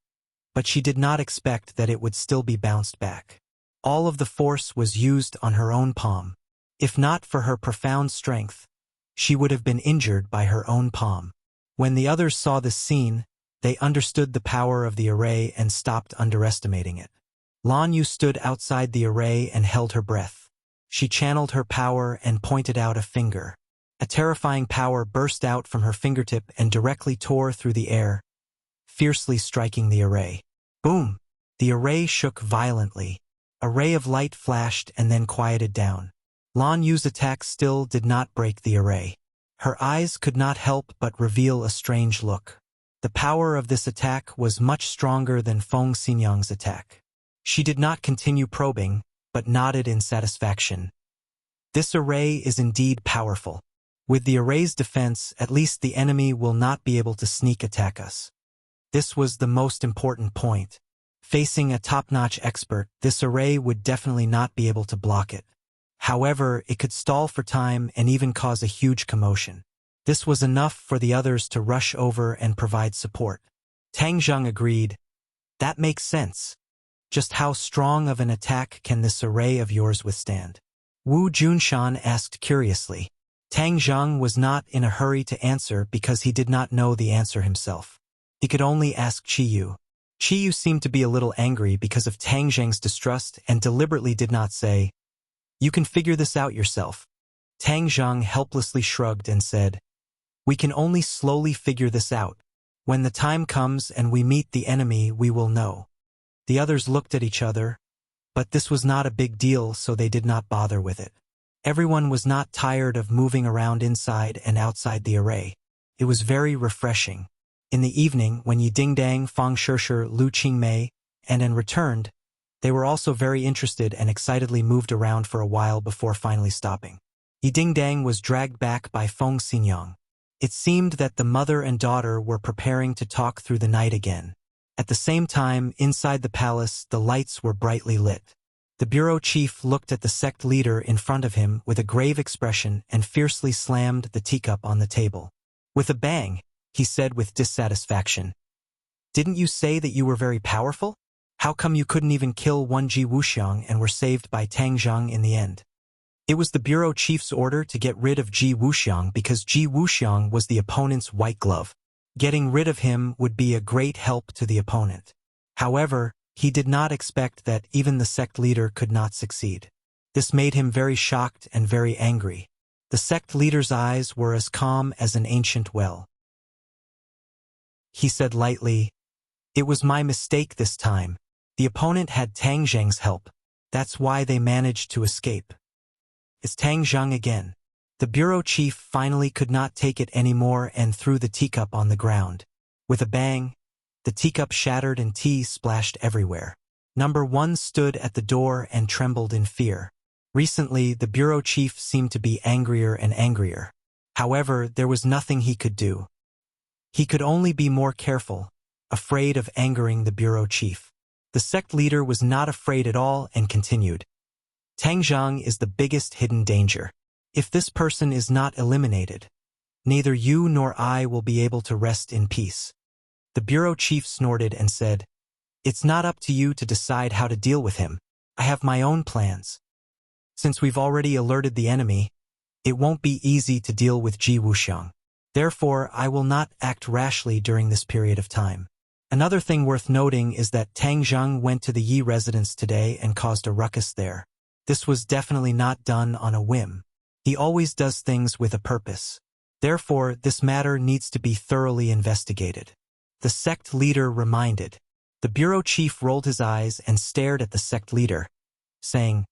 but she did not expect that it would still be bounced back. All of the force was used on her own palm. If not for her profound strength, she would have been injured by her own palm. When the others saw this scene, they understood the power of the array and stopped underestimating it. Lan Yu stood outside the array and held her breath. She channeled her power and pointed out a finger. A terrifying power burst out from her fingertip and directly tore through the air, fiercely striking the array. Boom! The array shook violently. A ray of light flashed and then quieted down. Lan Yu's attack still did not break the array. Her eyes could not help but reveal a strange look. The power of this attack was much stronger than Feng Xinyang's attack. She did not continue probing, but nodded in satisfaction. This array is indeed powerful. With the array's defense, at least the enemy will not be able to sneak attack us. This was the most important point. Facing a top-notch expert, this array would definitely not be able to block it. However, it could stall for time and even cause a huge commotion. This was enough for the others to rush over and provide support. Tang Zheng agreed. That makes sense. Just how strong of an attack can this array of yours withstand? Wu Junshan asked curiously. Tang Zheng was not in a hurry to answer because he did not know the answer himself. He could only ask Qiyu. Qiyu seemed to be a little angry because of Tang Zheng's distrust and deliberately did not say, "You can figure this out yourself." Tang Zheng helplessly shrugged and said, "We can only slowly figure this out. When the time comes and we meet the enemy, we will know." The others looked at each other, but this was not a big deal, so they did not bother with it. Everyone was not tired of moving around inside and outside the array. It was very refreshing. In the evening, when Yi Dingdang, Fang Shishir, Lu Qingmei, and An returned, they were also very interested and excitedly moved around for a while before finally stopping. Yi Dingdang was dragged back by Feng Xinyang. It seemed that the mother and daughter were preparing to talk through the night again. At the same time, inside the palace, the lights were brightly lit. The bureau chief looked at the sect leader in front of him with a grave expression and fiercely slammed the teacup on the table. With a bang, he said with dissatisfaction, "Didn't you say that you were very powerful? How come you couldn't even kill one Ji Wuxiang and were saved by Tang Zheng in the end?" It was the bureau chief's order to get rid of Ji Wuxiang because Ji Wuxiang was the opponent's white glove. Getting rid of him would be a great help to the opponent. However, he did not expect that even the sect leader could not succeed. This made him very shocked and very angry. The sect leader's eyes were as calm as an ancient well. He said lightly, "It was my mistake this time. The opponent had Tang Zheng's help. That's why they managed to escape." "It's Tang Zheng again." The bureau chief finally could not take it anymore and threw the teacup on the ground. With a bang, the teacup shattered and tea splashed everywhere. Number 1 stood at the door and trembled in fear. Recently, the bureau chief seemed to be angrier and angrier. However, there was nothing he could do. He could only be more careful, afraid of angering the bureau chief. The sect leader was not afraid at all and continued, "Tang Zheng is the biggest hidden danger. If this person is not eliminated, neither you nor I will be able to rest in peace." The bureau chief snorted and said, "It's not up to you to decide how to deal with him. I have my own plans. Since we've already alerted the enemy, it won't be easy to deal with Ji Wuxiang. Therefore, I will not act rashly during this period of time." Another thing worth noting is that Tang Zheng went to the Yi residence today and caused a ruckus there. This was definitely not done on a whim. He always does things with a purpose. Therefore, this matter needs to be thoroughly investigated. The sect leader reminded. The bureau chief rolled his eyes and stared at the sect leader, saying,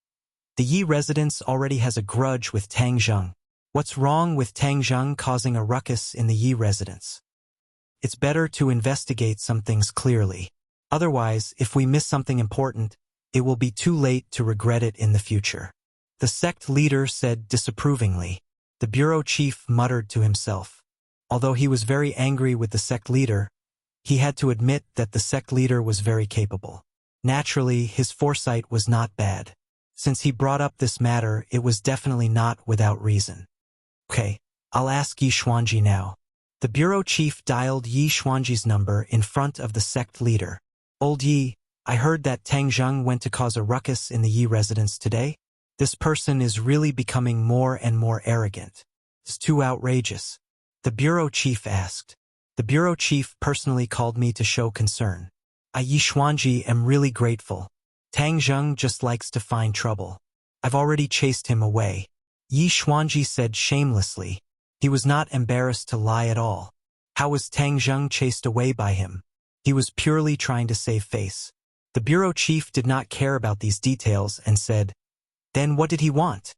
"The Yi residence already has a grudge with Tang Zheng. What's wrong with Tang Zheng causing a ruckus in the Yi residence? It's better to investigate some things clearly. Otherwise, if we miss something important, it will be too late to regret it in the future." The sect leader said disapprovingly. The bureau chief muttered to himself. Although he was very angry with the sect leader, he had to admit that the sect leader was very capable. Naturally, his foresight was not bad. Since he brought up this matter, it was definitely not without reason. "Okay, I'll ask Yi Xuanji now." The bureau chief dialed Yi Xuanji's number in front of the sect leader. "Old Yi, I heard that Tang Zheng went to cause a ruckus in the Yi residence today. This person is really becoming more and more arrogant. It's too outrageous." The bureau chief asked. "The bureau chief personally called me to show concern. I, Yi Xuanji, am really grateful. Tang Zheng just likes to find trouble. I've already chased him away." Yi Xuanji said shamelessly. He was not embarrassed to lie at all. How was Tang Zheng chased away by him? He was purely trying to save face. The bureau chief did not care about these details and said, "Then what did he want?"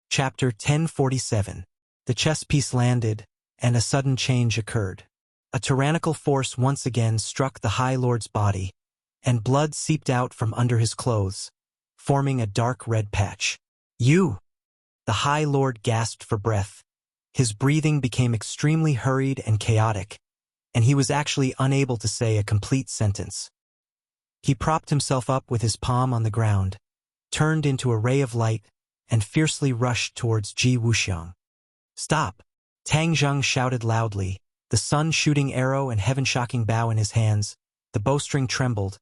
Chapter 1047. The chess piece landed, and a sudden change occurred. A tyrannical force once again struck the High Lord's body, and blood seeped out from under his clothes, forming a dark red patch. "You!" The High Lord gasped for breath. His breathing became extremely hurried and chaotic, and he was actually unable to say a complete sentence. He propped himself up with his palm on the ground, turned into a ray of light, and fiercely rushed towards Ji Wuxiang. "Stop!" Tang Zheng shouted loudly, the sun-shooting arrow and heaven-shocking bow in his hands. The bowstring trembled.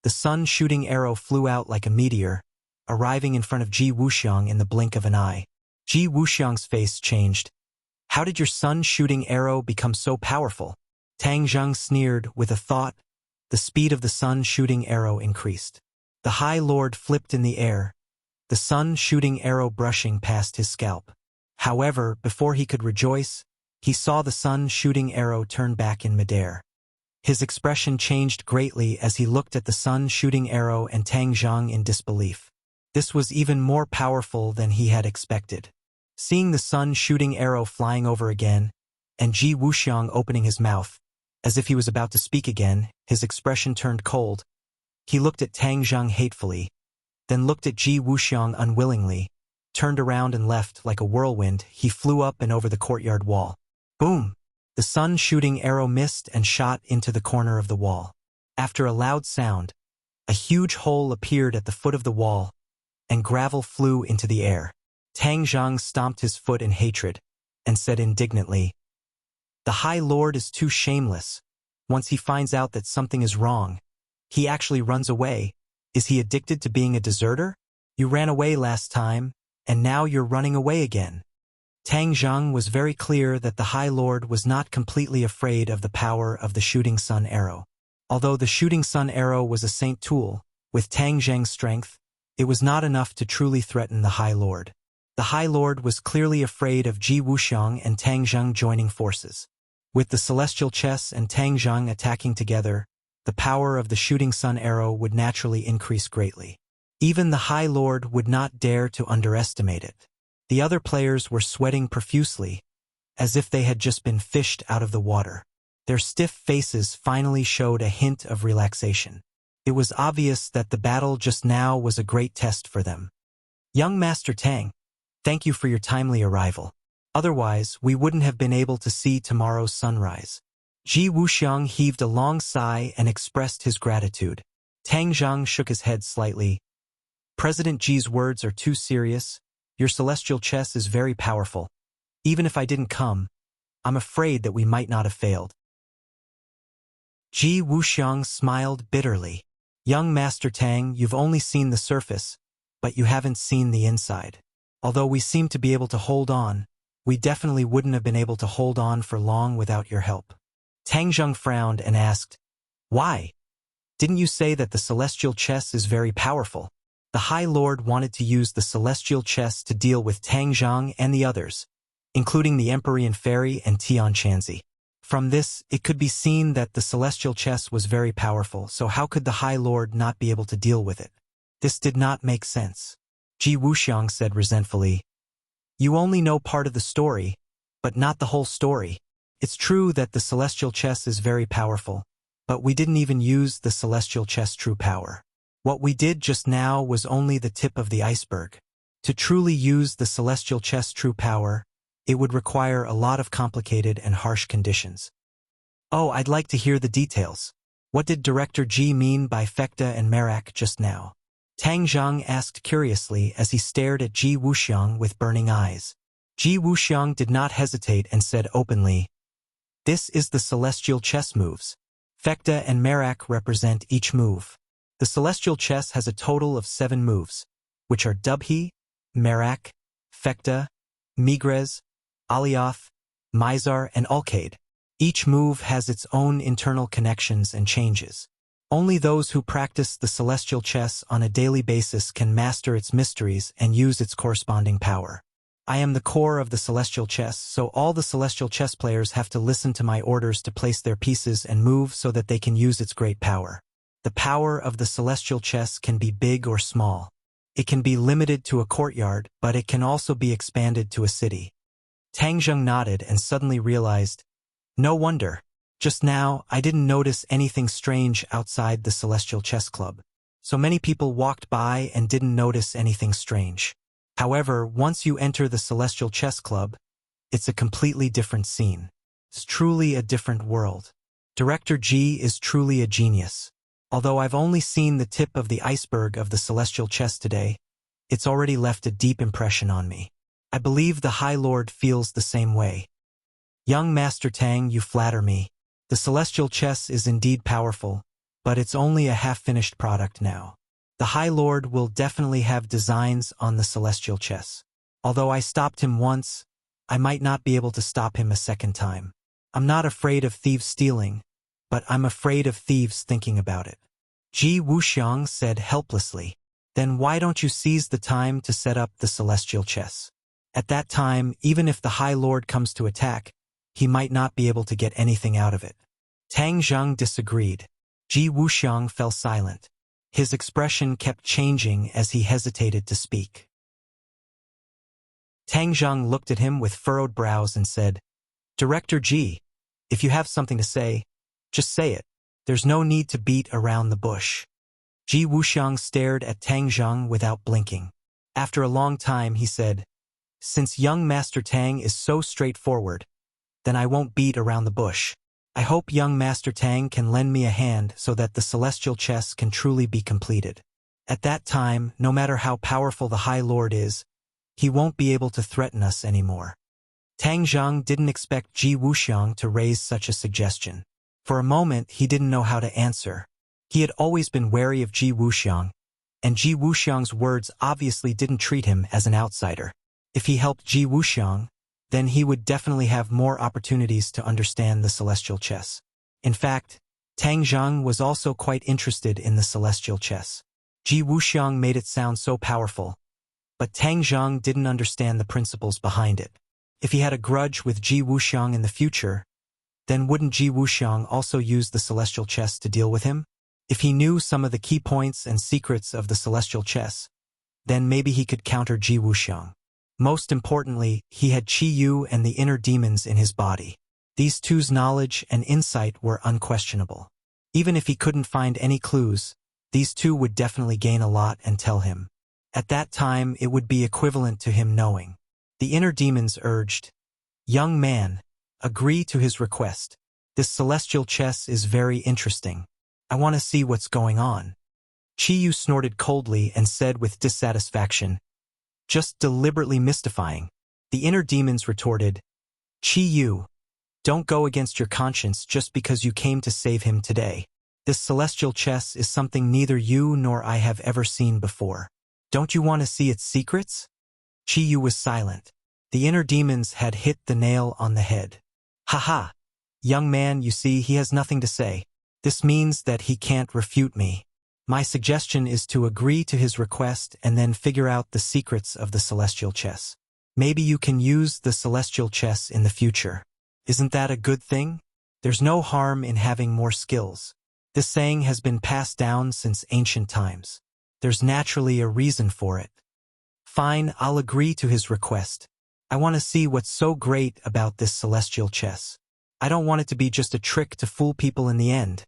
The sun-shooting arrow flew out like a meteor, arriving in front of Ji Wuxiang in the blink of an eye. Ji Wuxiang's face changed. "How did your sun-shooting arrow become so powerful?" Tang Zheng sneered with a thought. The speed of the sun-shooting arrow increased. The High Lord flipped in the air, the sun-shooting arrow brushing past his scalp. However, before he could rejoice, he saw the sun-shooting arrow turn back in midair. His expression changed greatly as he looked at the sun-shooting arrow and Tang Zheng in disbelief. This was even more powerful than he had expected. Seeing the sun-shooting arrow flying over again, and Ji Wuxiang opening his mouth, as if he was about to speak again, his expression turned cold. He looked at Tang Zheng hatefully, then looked at Ji Wuxiang unwillingly, turned around and left like a whirlwind. He flew up and over the courtyard wall. Boom! The sun-shooting arrow missed and shot into the corner of the wall. After a loud sound, a huge hole appeared at the foot of the wall, and gravel flew into the air. Tang Zheng stomped his foot in hatred, and said indignantly, "The High Lord is too shameless. Once he finds out that something is wrong, he actually runs away. Is he addicted to being a deserter? You ran away last time, and now you're running away again." Tang Zheng was very clear that the High Lord was not completely afraid of the power of the shooting sun arrow. Although the shooting sun arrow was a saint tool, with Tang Zheng's strength, it was not enough to truly threaten the High Lord. The High Lord was clearly afraid of Ji Wuxiang and Tang Zheng joining forces. With the celestial chess and Tang Zheng attacking together, the power of the shooting sun arrow would naturally increase greatly. Even the High Lord would not dare to underestimate it. The other players were sweating profusely, as if they had just been fished out of the water. Their stiff faces finally showed a hint of relaxation. It was obvious that the battle just now was a great test for them. "Young Master Tang, thank you for your timely arrival. Otherwise, we wouldn't have been able to see tomorrow's sunrise." Ji Wuxiang heaved a long sigh and expressed his gratitude. Tang Zheng shook his head slightly. "President Ji's words are too serious. Your celestial chess is very powerful. Even if I didn't come, I'm afraid that we might not have failed." Ji Wuxiang smiled bitterly. "Young Master Tang, you've only seen the surface, but you haven't seen the inside. Although we seem to be able to hold on, we definitely wouldn't have been able to hold on for long without your help." Tang Zheng frowned and asked, "Why? Didn't you say that the celestial chess is very powerful?" The High Lord wanted to use the celestial chess to deal with Tang Zheng and the others, including the Empyrean Fairy and Tian Chanzi. From this, it could be seen that the celestial chess was very powerful, so how could the High Lord not be able to deal with it? This did not make sense. Ji Wuxiang said resentfully, "You only know part of the story, but not the whole story. It's true that the celestial chess is very powerful, but we didn't even use the celestial chess true power. What we did just now was only the tip of the iceberg. To truly use the celestial chess true power, it would require a lot of complicated and harsh conditions." "Oh, I'd like to hear the details. What did Director Ji mean by Fekta and Merak just now?" Tang Zheng asked curiously as he stared at Ji Wuxiang with burning eyes. Ji Wuxiang did not hesitate and said openly, "This is the celestial chess moves. Fekta and Merak represent each move. The celestial chess has a total of 7 moves, which are Dubhi, Merak, Fekta, Migres, Alioth, Mizar, and Alkaid. Each move has its own internal connections and changes. Only those who practice the celestial chess on a daily basis can master its mysteries and use its corresponding power. I am the core of the celestial chess, so all the celestial chess players have to listen to my orders to place their pieces and move so that they can use its great power. The power of the celestial chess can be big or small. It can be limited to a courtyard, but it can also be expanded to a city." Tang Zheng nodded and suddenly realized, "No wonder. Just now, I didn't notice anything strange outside the Celestial Chess Club. So many people walked by and didn't notice anything strange. However, once you enter the Celestial Chess Club, it's a completely different scene. It's truly a different world. Director Ji is truly a genius. Although I've only seen the tip of the iceberg of the celestial chess today, it's already left a deep impression on me. I believe the High Lord feels the same way. Young Master Tang, you flatter me. The celestial chess is indeed powerful, but it's only a half-finished product now. The High Lord will definitely have designs on the celestial chess. Although I stopped him once, I might not be able to stop him a second time. I'm not afraid of thieves stealing, but I'm afraid of thieves thinking about it. Ji Wuxiang said helplessly. Then why don't you seize the time to set up the celestial chess? At that time, even if the High Lord comes to attack, he might not be able to get anything out of it. Tang Zheng disagreed. Ji Wuxiang fell silent. His expression kept changing as he hesitated to speak. Tang Zheng looked at him with furrowed brows and said, Director Ji, if you have something to say, just say it. There's no need to beat around the bush. Ji Wuxiang stared at Tang Zheng without blinking. After a long time he said, Since young Master Tang is so straightforward, then I won't beat around the bush. I hope young Master Tang can lend me a hand so that the celestial chess can truly be completed. At that time, no matter how powerful the High Lord is, he won't be able to threaten us anymore. Tang Zheng didn't expect Ji Wuxiang to raise such a suggestion. For a moment, he didn't know how to answer. He had always been wary of Ji Wuxiang, and Ji Wuxiang's words obviously didn't treat him as an outsider. If he helped Ji Wuxiang, then he would definitely have more opportunities to understand the celestial chess. In fact, Tang Zheng was also quite interested in the celestial chess. Ji Wuxiang made it sound so powerful, but Tang Zheng didn't understand the principles behind it. If he had a grudge with Ji Wuxiang in the future, then wouldn't Ji Wuxiang also use the celestial chess to deal with him? If he knew some of the key points and secrets of the celestial chess, then maybe he could counter Ji Wuxiang. Most importantly, he had Qi Yu and the inner demons in his body. These two's knowledge and insight were unquestionable. Even if he couldn't find any clues, these two would definitely gain a lot and tell him. At that time, it would be equivalent to him knowing. The inner demons urged, Young man, agree to his request. This celestial chess is very interesting. I want to see what's going on. Qi Yu snorted coldly and said with dissatisfaction, Just deliberately mystifying. The inner demons retorted, Qi Yu, don't go against your conscience just because you came to save him today. This celestial chess is something neither you nor I have ever seen before. Don't you want to see its secrets? Qi Yu was silent. The inner demons had hit the nail on the head. Ha! Young man, you see, he has nothing to say. This means that he can't refute me. My suggestion is to agree to his request and then figure out the secrets of the celestial chess. Maybe you can use the celestial chess in the future. Isn't that a good thing? There's no harm in having more skills. This saying has been passed down since ancient times. There's naturally a reason for it. Fine, I'll agree to his request. I want to see what's so great about this celestial chess. I don't want it to be just a trick to fool people in the end,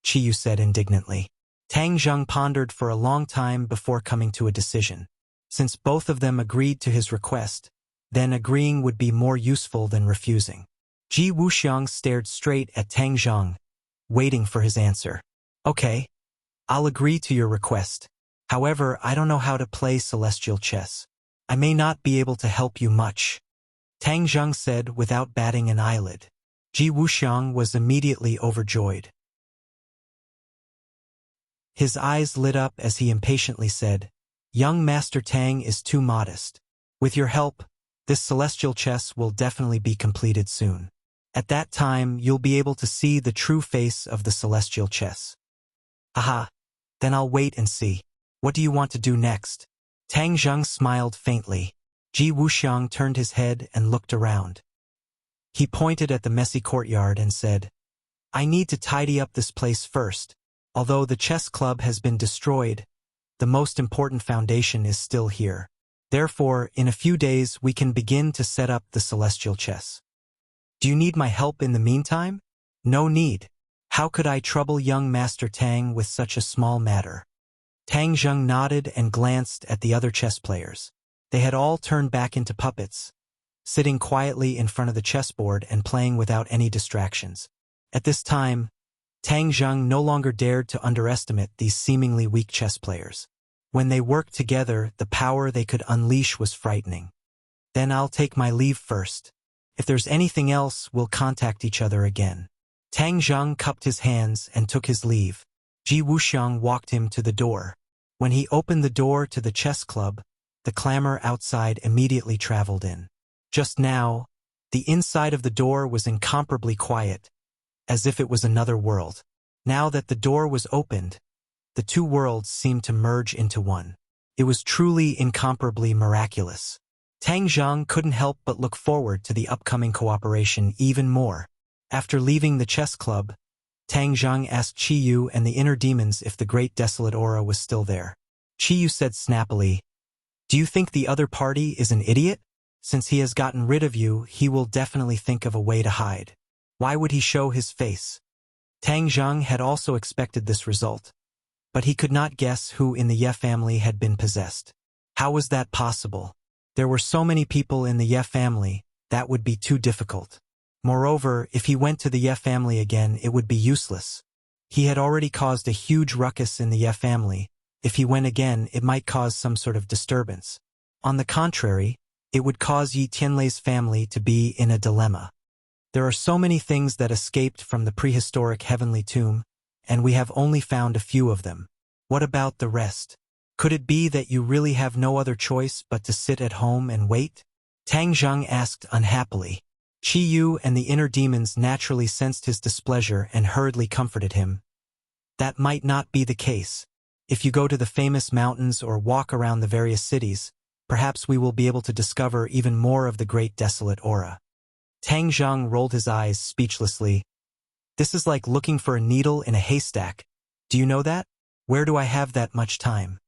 Qi Yu said indignantly. Tang Zheng pondered for a long time before coming to a decision. Since both of them agreed to his request, then agreeing would be more useful than refusing. Ji Wuxiang stared straight at Tang Zheng, waiting for his answer. Okay, I'll agree to your request. However, I don't know how to play celestial chess. I may not be able to help you much, Tang Zheng said without batting an eyelid. Ji Wuxiang was immediately overjoyed. His eyes lit up as he impatiently said, Young Master Tang is too modest. With your help, this celestial chess will definitely be completed soon. At that time, you'll be able to see the true face of the celestial chess. Aha, then I'll wait and see. What do you want to do next? Tang Zheng smiled faintly. Ji Wuxiang turned his head and looked around. He pointed at the messy courtyard and said, I need to tidy up this place first. Although the chess club has been destroyed, the most important foundation is still here. Therefore, in a few days we can begin to set up the celestial chess. Do you need my help in the meantime? No need. How could I trouble young Master Tang with such a small matter? Tang Zheng nodded and glanced at the other chess players. They had all turned back into puppets, sitting quietly in front of the chessboard and playing without any distractions. At this time, Tang Zheng no longer dared to underestimate these seemingly weak chess players. When they worked together, the power they could unleash was frightening. Then I'll take my leave first. If there's anything else, we'll contact each other again. Tang Zheng cupped his hands and took his leave. Ji Wuxiang walked him to the door. When he opened the door to the chess club, the clamor outside immediately traveled in. Just now, the inside of the door was incomparably quiet, as if it was another world. Now that the door was opened, the two worlds seemed to merge into one. It was truly incomparably miraculous. Tang Zheng couldn't help but look forward to the upcoming cooperation even more. After leaving the chess club, Tang Zheng asked Qiyu and the inner demons if the great desolate aura was still there. Qiyu said snappily, "Do you think the other party is an idiot? Since he has gotten rid of you, he will definitely think of a way to hide. Why would he show his face?" Tang Zheng had also expected this result, but he could not guess who in the Ye family had been possessed. How was that possible? There were so many people in the Ye family, that would be too difficult. Moreover, if he went to the Ye family again, it would be useless. He had already caused a huge ruckus in the Ye family. If he went again, it might cause some sort of disturbance. On the contrary, it would cause Yi Tianlei's family to be in a dilemma. There are so many things that escaped from the prehistoric heavenly tomb, and we have only found a few of them. What about the rest? Could it be that you really have no other choice but to sit at home and wait? Tang Zheng asked unhappily. Qiyu and the inner demons naturally sensed his displeasure and hurriedly comforted him. That might not be the case. If you go to the famous mountains or walk around the various cities, perhaps we will be able to discover even more of the great desolate aura. Tang Zheng rolled his eyes speechlessly. This is like looking for a needle in a haystack. Do you know that? Where do I have that much time?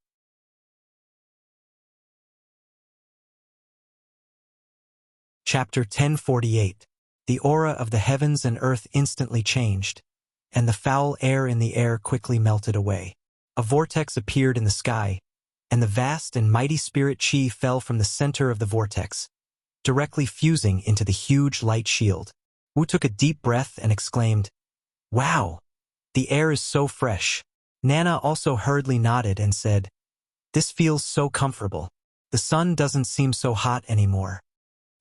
Chapter 1048. The aura of the heavens and earth instantly changed, and the foul air in the air quickly melted away. A vortex appeared in the sky, and the vast and mighty spirit Qi fell from the center of the vortex, directly fusing into the huge light shield. Wu took a deep breath and exclaimed, "Wow! The air is so fresh." Nana also hurriedly nodded and said, "This feels so comfortable. The sun doesn't seem so hot anymore."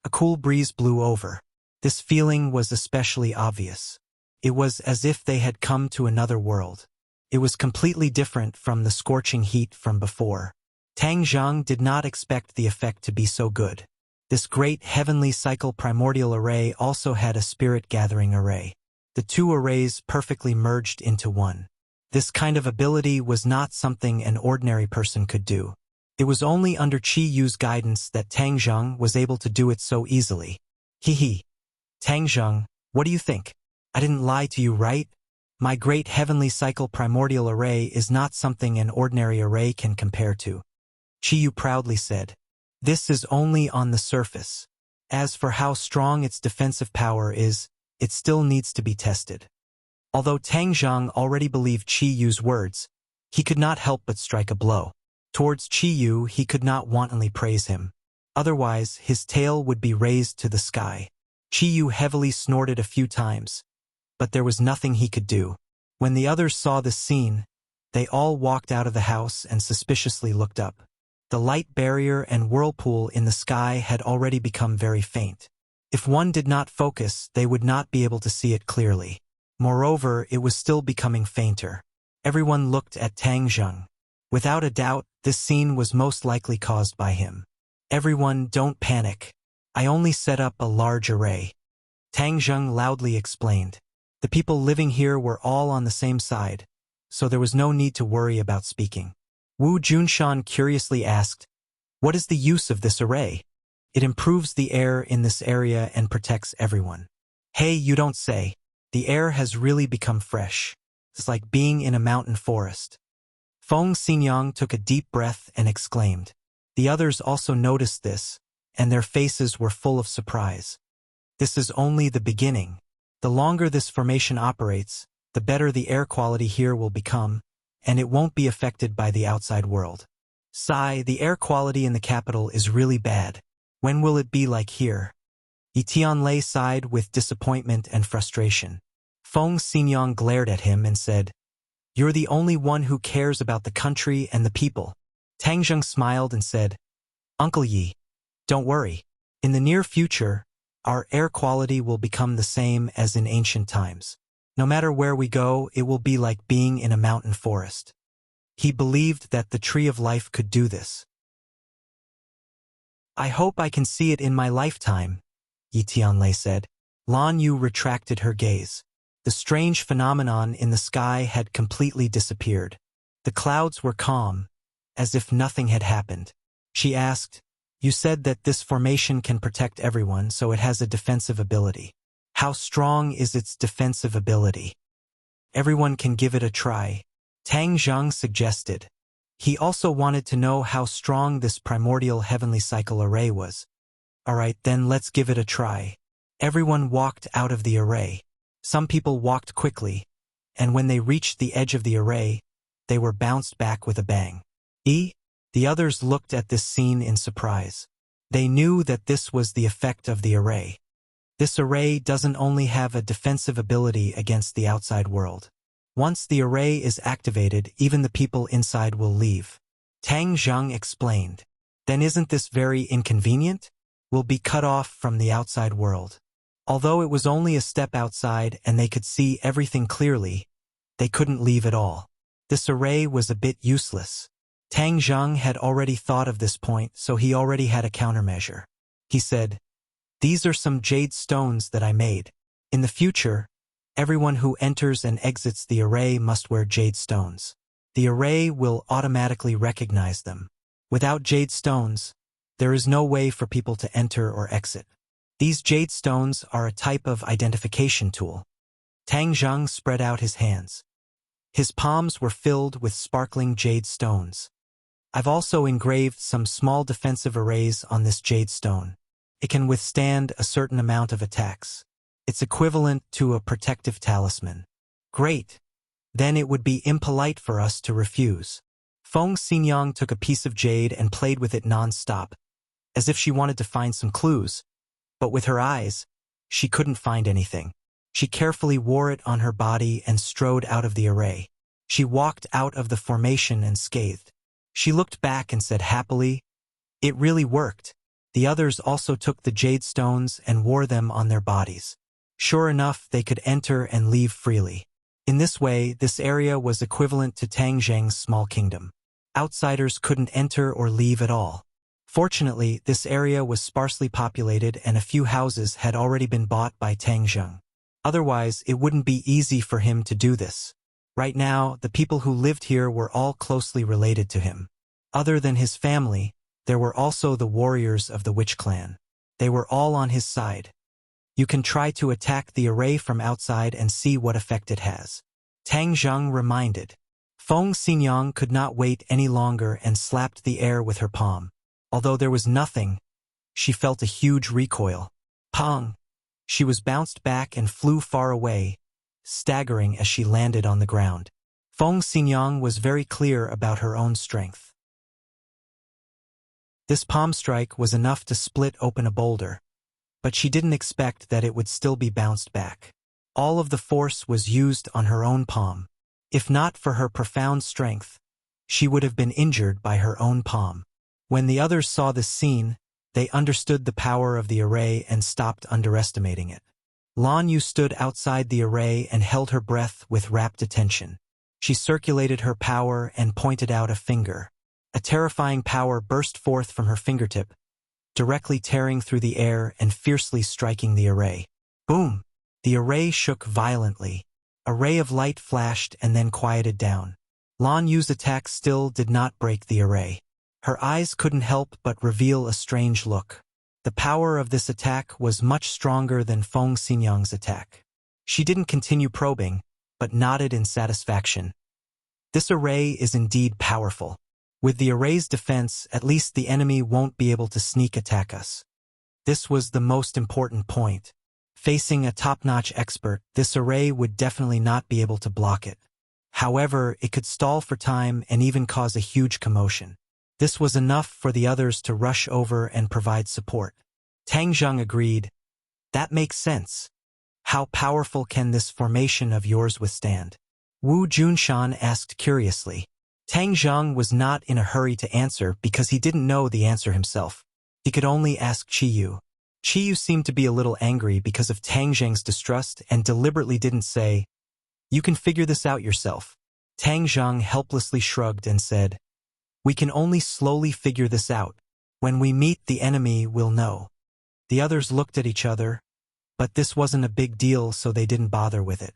A cool breeze blew over. This feeling was especially obvious. It was as if they had come to another world. It was completely different from the scorching heat from before. Tang Zheng did not expect the effect to be so good. This great heavenly cycle primordial array also had a spirit-gathering array. The two arrays perfectly merged into one. This kind of ability was not something an ordinary person could do. It was only under Qiyu's guidance that Tang Zheng was able to do it so easily. Hee. Tang Zheng, what do you think? I didn't lie to you, right? My great heavenly cycle primordial array is not something an ordinary array can compare to. Qiyu proudly said. This is only on the surface. As for how strong its defensive power is, it still needs to be tested. Although Tang Zheng already believed Qiyu's words, he could not help but strike a blow. Towards Qiyu, he could not wantonly praise him. Otherwise, his tail would be raised to the sky. Qiyu heavily snorted a few times, but there was nothing he could do. When the others saw this scene, they all walked out of the house and suspiciously looked up. The light barrier and whirlpool in the sky had already become very faint. If one did not focus, they would not be able to see it clearly. Moreover, it was still becoming fainter. Everyone looked at Tang Zheng. Without a doubt, this scene was most likely caused by him. Everyone, don't panic. I only set up a large array. Tang Zheng loudly explained. The people living here were all on the same side, so there was no need to worry about speaking. Wu Junshan curiously asked, "What is the use of this array?" "It improves the air in this area and protects everyone." "Hey, you don't say. The air has really become fresh. It's like being in a mountain forest." Feng Xinyang took a deep breath and exclaimed. The others also noticed this, and their faces were full of surprise. This is only the beginning. The longer this formation operates, the better the air quality here will become, and it won't be affected by the outside world. Sigh, the air quality in the capital is really bad. When will it be like here? Yi Tianlei sighed with disappointment and frustration. Feng Xinyang glared at him and said, "You're the only one who cares about the country and the people." Tang Zheng smiled and said, "Uncle Yi, don't worry. In the near future, our air quality will become the same as in ancient times. No matter where we go, it will be like being in a mountain forest." He believed that the Tree of Life could do this. "I hope I can see it in my lifetime," Yi Tianlei said. Lan Yu retracted her gaze. The strange phenomenon in the sky had completely disappeared. The clouds were calm, as if nothing had happened. She asked, "You said that this formation can protect everyone, so it has a defensive ability. How strong is its defensive ability?" "Everyone can give it a try," Tang Zheng suggested. He also wanted to know how strong this primordial heavenly cycle array was. "All right, then let's give it a try." Everyone walked out of the array. Some people walked quickly, and when they reached the edge of the array, they were bounced back with a bang. The others looked at this scene in surprise. They knew that this was the effect of the array. This array doesn't only have a defensive ability against the outside world. Once the array is activated, even the people inside will leave. Tang Zheng explained. "Then isn't this very inconvenient? We'll be cut off from the outside world." Although it was only a step outside and they could see everything clearly, they couldn't leave at all. This array was a bit useless. Tang Zheng had already thought of this point, so he already had a countermeasure. He said, "These are some jade stones that I made. In the future, everyone who enters and exits the array must wear jade stones. The array will automatically recognize them. Without jade stones, there is no way for people to enter or exit. These jade stones are a type of identification tool." Tang Zheng spread out his hands. His palms were filled with sparkling jade stones. "I've also engraved some small defensive arrays on this jade stone. It can withstand a certain amount of attacks. It's equivalent to a protective talisman." "Great. Then it would be impolite for us to refuse." Feng Xinyang took a piece of jade and played with it non-stop, as if she wanted to find some clues. But with her eyes, she couldn't find anything. She carefully wore it on her body and strode out of the array. She walked out of the formation unscathed. She looked back and said happily, "It really worked." The others also took the jade stones and wore them on their bodies. Sure enough, they could enter and leave freely. In this way, this area was equivalent to Tang Zheng's small kingdom. Outsiders couldn't enter or leave at all. Fortunately, this area was sparsely populated and a few houses had already been bought by Tang Zheng. Otherwise, it wouldn't be easy for him to do this. Right now, the people who lived here were all closely related to him. Other than his family, there were also the warriors of the Witch Clan. They were all on his side. "You can try to attack the array from outside and see what effect it has," Tang Zheng reminded. Feng Xinyang could not wait any longer and slapped the air with her palm. Although there was nothing, she felt a huge recoil. Pong! She was bounced back and flew far away, staggering as she landed on the ground. Feng Xinyang was very clear about her own strength. This palm strike was enough to split open a boulder, but she didn't expect that it would still be bounced back. All of the force was used on her own palm. If not for her profound strength, she would have been injured by her own palm. When the others saw this scene, they understood the power of the array and stopped underestimating it. Lan Yu stood outside the array and held her breath with rapt attention. She circulated her power and pointed out a finger. A terrifying power burst forth from her fingertip, directly tearing through the air and fiercely striking the array. Boom! The array shook violently. A ray of light flashed and then quieted down. Lan Yu's attack still did not break the array. Her eyes couldn't help but reveal a strange look. The power of this attack was much stronger than Feng Xinyang's attack. She didn't continue probing, but nodded in satisfaction. This array is indeed powerful. With the array's defense, at least the enemy won't be able to sneak attack us. This was the most important point. Facing a top-notch expert, this array would definitely not be able to block it. However, it could stall for time and even cause a huge commotion. This was enough for the others to rush over and provide support. Tang Zheng agreed. That makes sense. How powerful can this formation of yours withstand? Wu Junshan asked curiously. Tang Zheng was not in a hurry to answer because he didn't know the answer himself. He could only ask Qiyu. Qiyu seemed to be a little angry because of Tang Zheng's distrust and deliberately didn't say, "You can figure this out yourself." Tang Zheng helplessly shrugged and said, "We can only slowly figure this out. When we meet the enemy, we'll know." The others looked at each other, but this wasn't a big deal, so they didn't bother with it.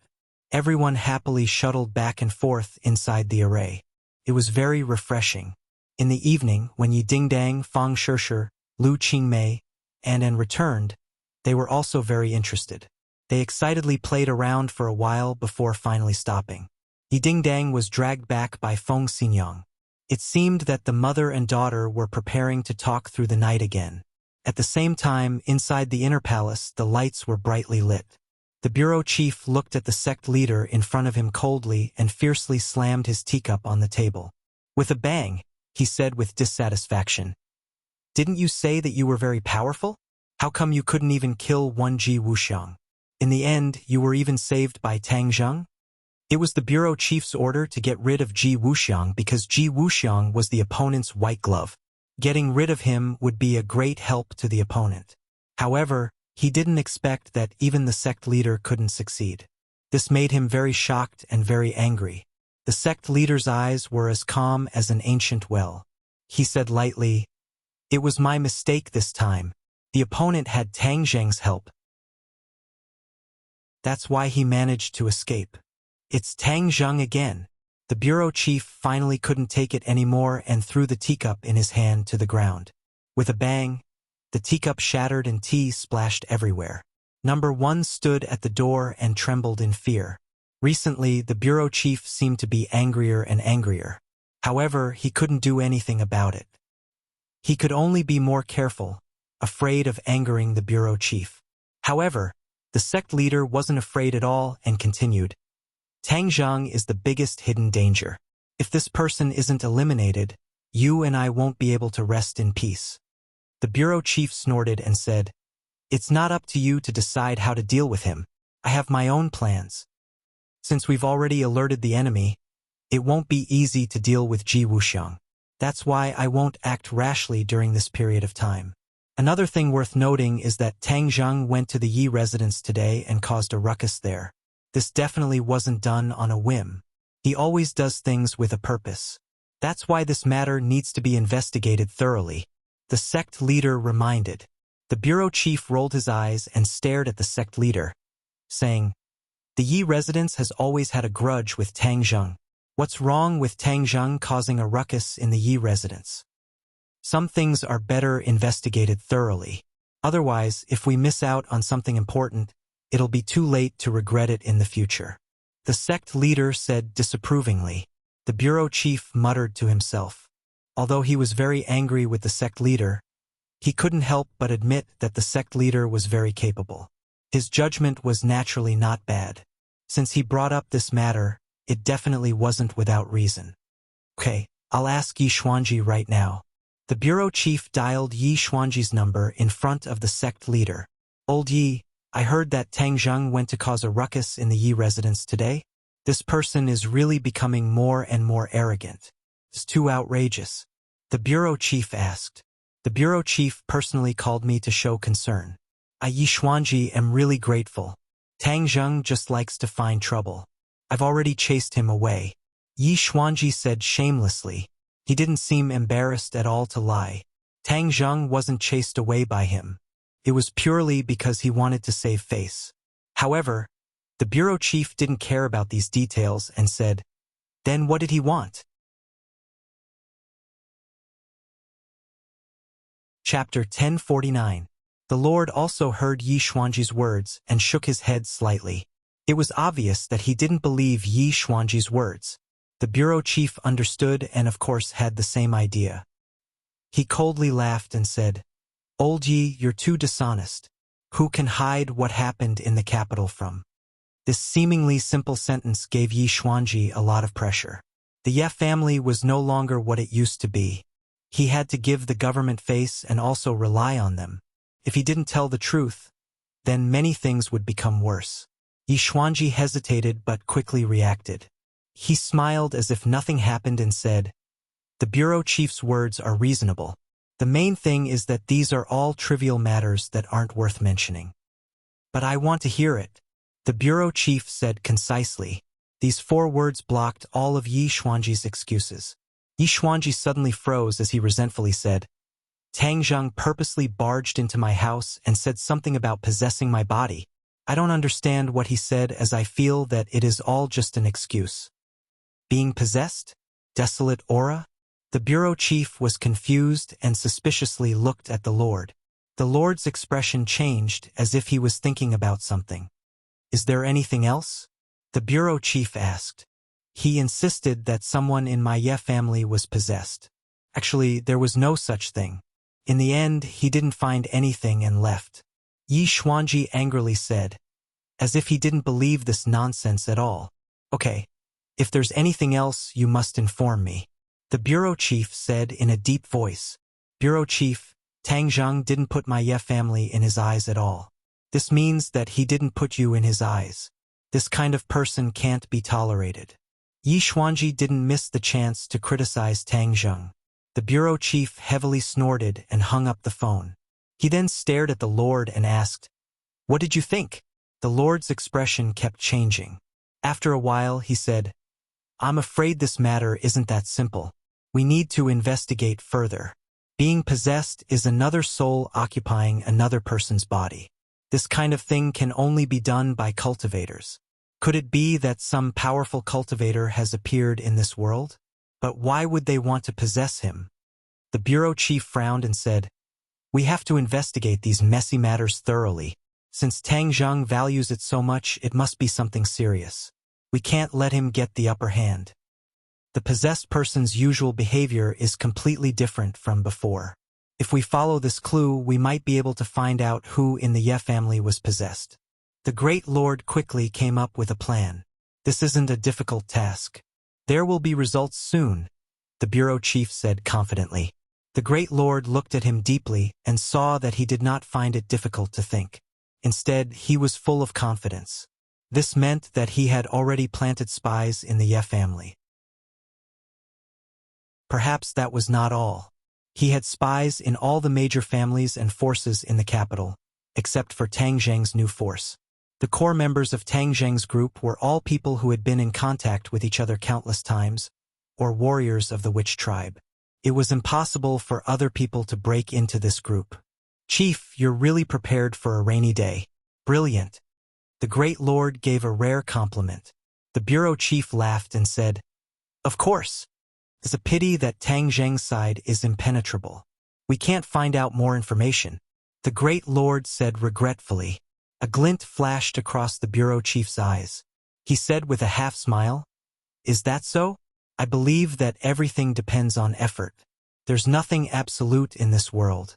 Everyone happily shuttled back and forth inside the array. It was very refreshing. In the evening, when Yi Dingdang, Fang Shishir, Lu Qingmei, and An returned, they were also very interested. They excitedly played around for a while before finally stopping. Yi Dingdang was dragged back by Feng Xinyang. It seemed that the mother and daughter were preparing to talk through the night again. At the same time, inside the inner palace, the lights were brightly lit. The bureau chief looked at the sect leader in front of him coldly and fiercely slammed his teacup on the table. With a bang, he said with dissatisfaction, "Didn't you say that you were very powerful? How come you couldn't even kill one Ji Wuxiang? In the end, you were even saved by Tang Zheng?" It was the bureau chief's order to get rid of Ji Wuxiang because Ji Wuxiang was the opponent's white glove. Getting rid of him would be a great help to the opponent. However, he didn't expect that even the sect leader couldn't succeed. This made him very shocked and very angry. The sect leader's eyes were as calm as an ancient well. He said lightly, "It was my mistake this time. The opponent had Tang Zheng's help. That's why he managed to escape." "It's Tang Zheng again." The bureau chief finally couldn't take it anymore and threw the teacup in his hand to the ground. With a bang, the teacup shattered and tea splashed everywhere. Number 1 stood at the door and trembled in fear. Recently, the bureau chief seemed to be angrier and angrier. However, he couldn't do anything about it. He could only be more careful, afraid of angering the bureau chief. However, the sect leader wasn't afraid at all and continued, "Tang Zheng is the biggest hidden danger. If this person isn't eliminated, you and I won't be able to rest in peace." The bureau chief snorted and said, "It's not up to you to decide how to deal with him. I have my own plans. Since we've already alerted the enemy, it won't be easy to deal with Ji Wuxiang. That's why I won't act rashly during this period of time." Another thing worth noting is that Tang Zheng went to the Yi residence today and caused a ruckus there. This definitely wasn't done on a whim. He always does things with a purpose. That's why this matter needs to be investigated thoroughly. The sect leader reminded. The bureau chief rolled his eyes and stared at the sect leader, saying, "The Yi residence has always had a grudge with Tang Zheng. What's wrong with Tang Zheng causing a ruckus in the Yi residence? Some things are better investigated thoroughly. Otherwise, if we miss out on something important, it'll be too late to regret it in the future." The sect leader said disapprovingly. The bureau chief muttered to himself. Although he was very angry with the sect leader, he couldn't help but admit that the sect leader was very capable. His judgment was naturally not bad. Since he brought up this matter, it definitely wasn't without reason. "Okay, I'll ask Yi Xuanji right now." The bureau chief dialed Yi Xuanji's number in front of the sect leader. "Old Yi, I heard that Tang Zheng went to cause a ruckus in the Yi residence today. This person is really becoming more and more arrogant. It's too outrageous." The bureau chief asked. "The bureau chief personally called me to show concern. I, Yi Xuanji, am really grateful. Tang Zheng just likes to find trouble. I've already chased him away." Yi Xuanji said shamelessly. He didn't seem embarrassed at all to lie. Tang Zheng wasn't chased away by him. It was purely because he wanted to save face. However, the bureau chief didn't care about these details and said, "Then what did he want?" Chapter 1049. The Lord also heard Yi Xuanji's words and shook his head slightly. It was obvious that he didn't believe Yi Xuanji's words. The bureau chief understood and of course had the same idea. He coldly laughed and said, "Old Yi, you're too dishonest. Who can hide what happened in the capital from?" This seemingly simple sentence gave Yi Xuanji a lot of pressure. The Ye family was no longer what it used to be. He had to give the government face and also rely on them. If he didn't tell the truth, then many things would become worse. Yi Xuanji hesitated but quickly reacted. He smiled as if nothing happened and said, "The bureau chief's words are reasonable. The main thing is that these are all trivial matters that aren't worth mentioning." "But I want to hear it," the bureau chief said concisely. These 4 words blocked all of Yi Xuanji's excuses. Yi Xuanji suddenly froze as he resentfully said, "Tang Zheng purposely barged into my house and said something about possessing my body. I don't understand what he said, as I feel that it is all just an excuse." Being possessed? Desolate aura? The bureau chief was confused and suspiciously looked at the Lord. The Lord's expression changed as if he was thinking about something. "Is there anything else?" the bureau chief asked. "He insisted that someone in my Ye family was possessed. Actually, there was no such thing. In the end, he didn't find anything and left." Yi Xuanji angrily said, as if he didn't believe this nonsense at all. "Okay, if there's anything else, you must inform me," the bureau chief said in a deep voice. "Bureau chief, Tang Zheng didn't put my Ye family in his eyes at all. This means that he didn't put you in his eyes. This kind of person can't be tolerated." Yi Xuanji didn't miss the chance to criticize Tang Zheng. The bureau chief heavily snorted and hung up the phone. He then stared at the Lord and asked, "What did you think?" The Lord's expression kept changing. After a while, he said, "I'm afraid this matter isn't that simple. We need to investigate further. Being possessed is another soul occupying another person's body. This kind of thing can only be done by cultivators. Could it be that some powerful cultivator has appeared in this world? But why would they want to possess him?" The bureau chief frowned and said, "We have to investigate these messy matters thoroughly. Since Tang Zheng values it so much, it must be something serious. We can't let him get the upper hand. The possessed person's usual behavior is completely different from before. If we follow this clue, we might be able to find out who in the Ye family was possessed." The great lord quickly came up with a plan. "This isn't a difficult task. There will be results soon," the bureau chief said confidently. The great lord looked at him deeply and saw that he did not find it difficult to think. Instead, he was full of confidence. This meant that he had already planted spies in the Ye family. Perhaps that was not all. He had spies in all the major families and forces in the capital, except for Tang Zheng's new force. The core members of Tang Zheng's group were all people who had been in contact with each other countless times, or warriors of the witch tribe. It was impossible for other people to break into this group. "Chief, you're really prepared for a rainy day. Brilliant." The great lord gave a rare compliment. The bureau chief laughed and said, "Of course. It's a pity that Tang Zheng's side is impenetrable. We can't find out more information," the great lord said regretfully. A glint flashed across the bureau chief's eyes. He said with a half-smile, "Is that so? I believe that everything depends on effort. There's nothing absolute in this world."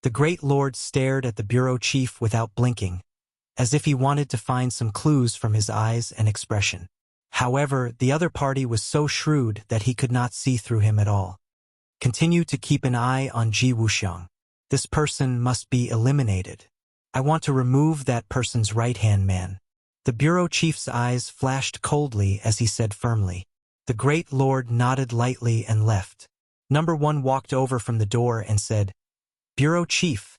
The great lord stared at the bureau chief without blinking, as if he wanted to find some clues from his eyes and expression. However, the other party was so shrewd that he could not see through him at all. "Continue to keep an eye on Ji Wuxiang. This person must be eliminated. I want to remove that person's right-hand man." The bureau chief's eyes flashed coldly as he said firmly. The great lord nodded lightly and left. Number 1 walked over from the door and said, "Bureau chief,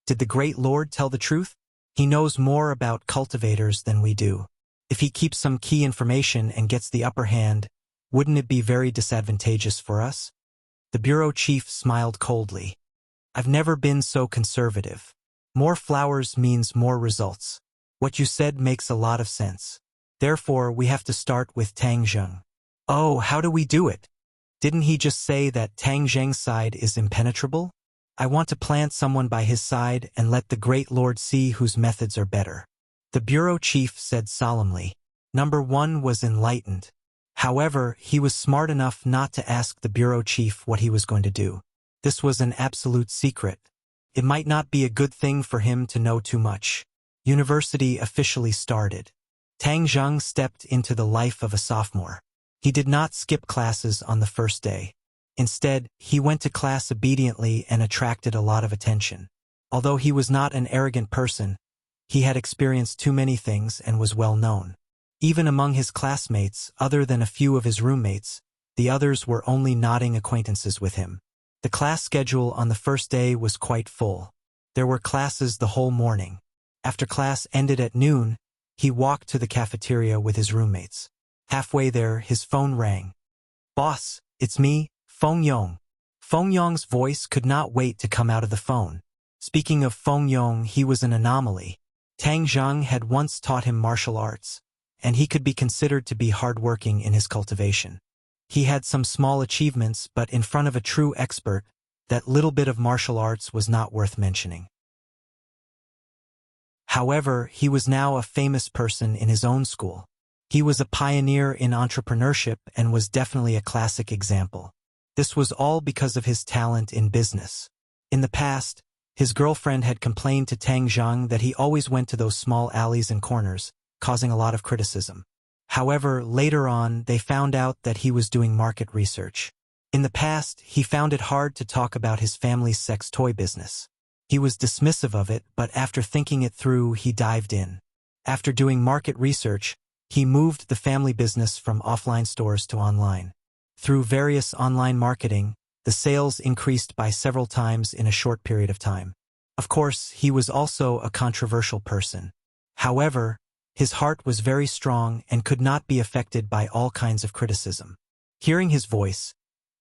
did the great lord tell the truth? He knows more about cultivators than we do. If he keeps some key information and gets the upper hand, wouldn't it be very disadvantageous for us?" The bureau chief smiled coldly. "I've never been so conservative. More flowers means more results. What you said makes a lot of sense. Therefore, we have to start with Tang Zheng." "Oh, how do we do it? Didn't he just say that Tang Zheng's side is impenetrable? I want to plant someone by his side and let the great lord see whose methods are better," the bureau chief said solemnly. Number 1 was enlightened. However, he was smart enough not to ask the bureau chief what he was going to do. This was an absolute secret. It might not be a good thing for him to know too much. University officially started. Tang Zheng stepped into the life of a sophomore. He did not skip classes on the first day. Instead, he went to class obediently and attracted a lot of attention. Although he was not an arrogant person, He had experienced too many things and was well known. Even among his classmates, other than a few of his roommates, the others were only nodding acquaintances with him. The class schedule on the first day was quite full. There were classes the whole morning. After class ended at noon, he walked to the cafeteria with his roommates. Halfway there, his phone rang. "Boss, it's me, Feng Yong." Feng Yong's voice could not wait to come out of the phone. Speaking of Feng Yong, he was an anomaly. Tang Zhang had once taught him martial arts, and he could be considered to be hardworking in his cultivation. He had some small achievements, but in front of a true expert, that little bit of martial arts was not worth mentioning. However, he was now a famous person in his own school. He was a pioneer in entrepreneurship and was definitely a classic example. This was all because of his talent in business. In the past, his girlfriend had complained to Tang Zhang that he always went to those small alleys and corners, causing a lot of criticism. However, later on, they found out that he was doing market research. In the past, he found it hard to talk about his family's sex toy business. He was dismissive of it, but after thinking it through, he dived in. After doing market research, he moved the family business from offline stores to online. Through various online marketing, the sales increased by several times in a short period of time. Of course, he was also a controversial person. However, his heart was very strong and could not be affected by all kinds of criticism. Hearing his voice,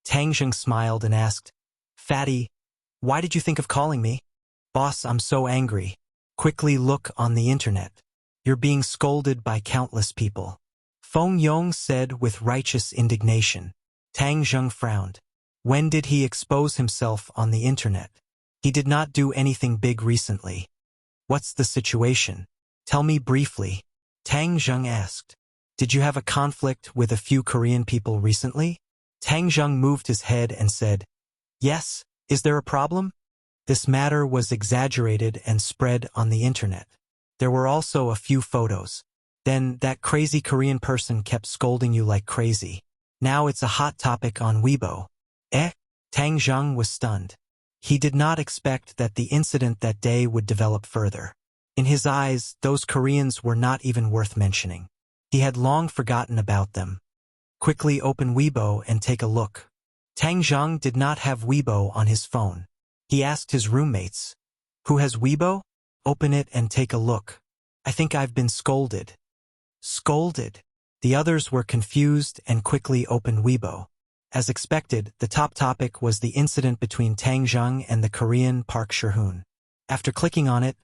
Tang Zheng smiled and asked, "Fatty, why did you think of calling me?" "Boss, I'm so angry." "Quickly look on the internet. You're being scolded by countless people," Feng Yong said with righteous indignation. Tang Zheng frowned. When did he expose himself on the internet? He did not do anything big recently. "What's the situation? Tell me briefly," Tang Zheng asked. "Did you have a conflict with a few Korean people recently?" Tang Zheng moved his head and said, "Yes, is there a problem?" This matter was exaggerated and spread on the internet. There were also a few photos. Then that crazy Korean person kept scolding you like crazy. Now it's a hot topic on Weibo. Eh? Tang Zheng was stunned. He did not expect that the incident that day would develop further. In his eyes, those Koreans were not even worth mentioning. He had long forgotten about them. Quickly open Weibo and take a look. Tang Zheng did not have Weibo on his phone. He asked his roommates, "Who has Weibo? Open it and take a look. I think I've been scolded." Scolded? The others were confused and quickly opened Weibo. As expected, the top topic was the incident between Tang Zheng and the Korean Park Shi-hoon. After clicking on it,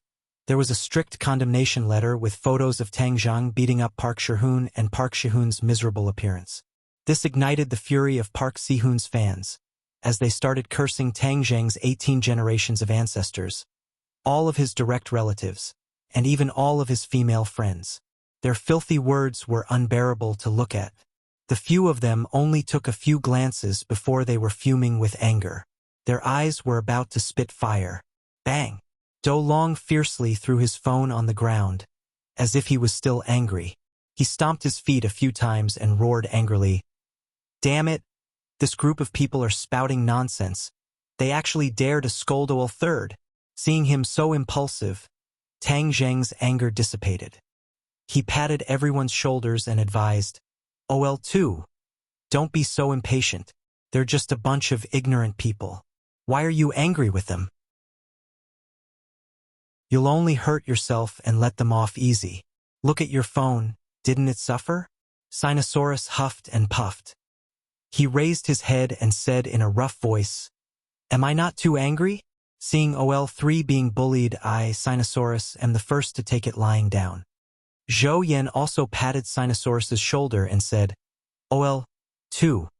there was a strict condemnation letter with photos of Tang Zheng beating up Park Shi-hoon and Park Shi-hoon's miserable appearance. This ignited the fury of Park Si-hoon's fans, as they started cursing Tang Zheng's 18 generations of ancestors, all of his direct relatives, and even all of his female friends. Their filthy words were unbearable to look at. The few of them only took a few glances before they were fuming with anger. Their eyes were about to spit fire. Bang! Do Long fiercely threw his phone on the ground, as if he was still angry. He stomped his feet a few times and roared angrily, "Damn it! This group of people are spouting nonsense. They actually dare to scold OL third." Seeing him so impulsive, Tang Zheng's anger dissipated. He patted everyone's shoulders and advised, "OL2, don't be so impatient. They're just a bunch of ignorant people. Why are you angry with them? You'll only hurt yourself and let them off easy. Look at your phone, didn't it suffer?" Sinosaurus huffed and puffed. He raised his head and said in a rough voice, "Am I not too angry?" Seeing OL3 being bullied, I, Sinosaurus, am the first to take it lying down. Zhou Yan also patted Sinosaurus's shoulder and said, "OL2,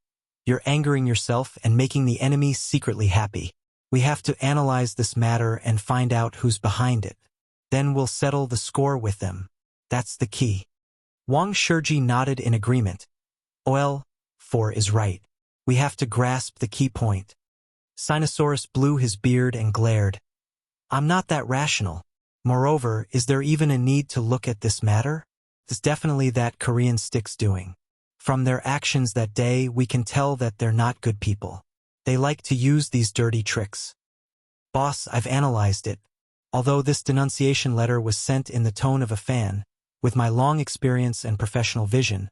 you're angering yourself and making the enemy secretly happy. We have to analyze this matter and find out who's behind it. Then we'll settle the score with them. That's the key." Wang Shiji nodded in agreement. OL4 is right. We have to grasp the key point. Sinosaurus blew his beard and glared. "I'm not that rational. Moreover, is there even a need to look at this matter? It's definitely that Korean stick's doing. From their actions that day, we can tell that they're not good people. They like to use these dirty tricks." "Boss, I've analyzed it. Although this denunciation letter was sent in the tone of a fan, with my long experience and professional vision,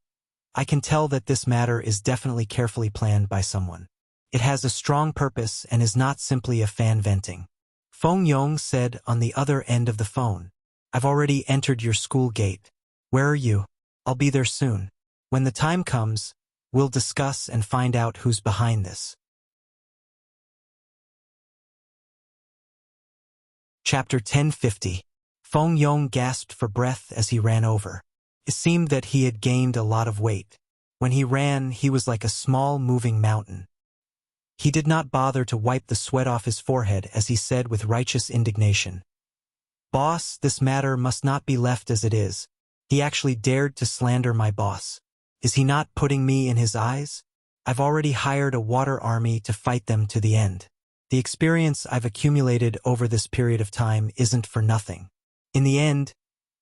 I can tell that this matter is definitely carefully planned by someone. It has a strong purpose and is not simply a fan venting. Feng Yong said on the other end of the phone, "I've already entered your school gate. Where are you? I'll be there soon. When the time comes, we'll discuss and find out who's behind this." Chapter 1050. Feng Yong gasped for breath as he ran over. It seemed that he had gained a lot of weight. When he ran, he was like a small moving mountain. He did not bother to wipe the sweat off his forehead as he said with righteous indignation, "Boss, this matter must not be left as it is. He actually dared to slander my boss. Is he not putting me in his eyes? I've already hired a water army to fight them to the end. The experience I've accumulated over this period of time isn't for nothing. In the end,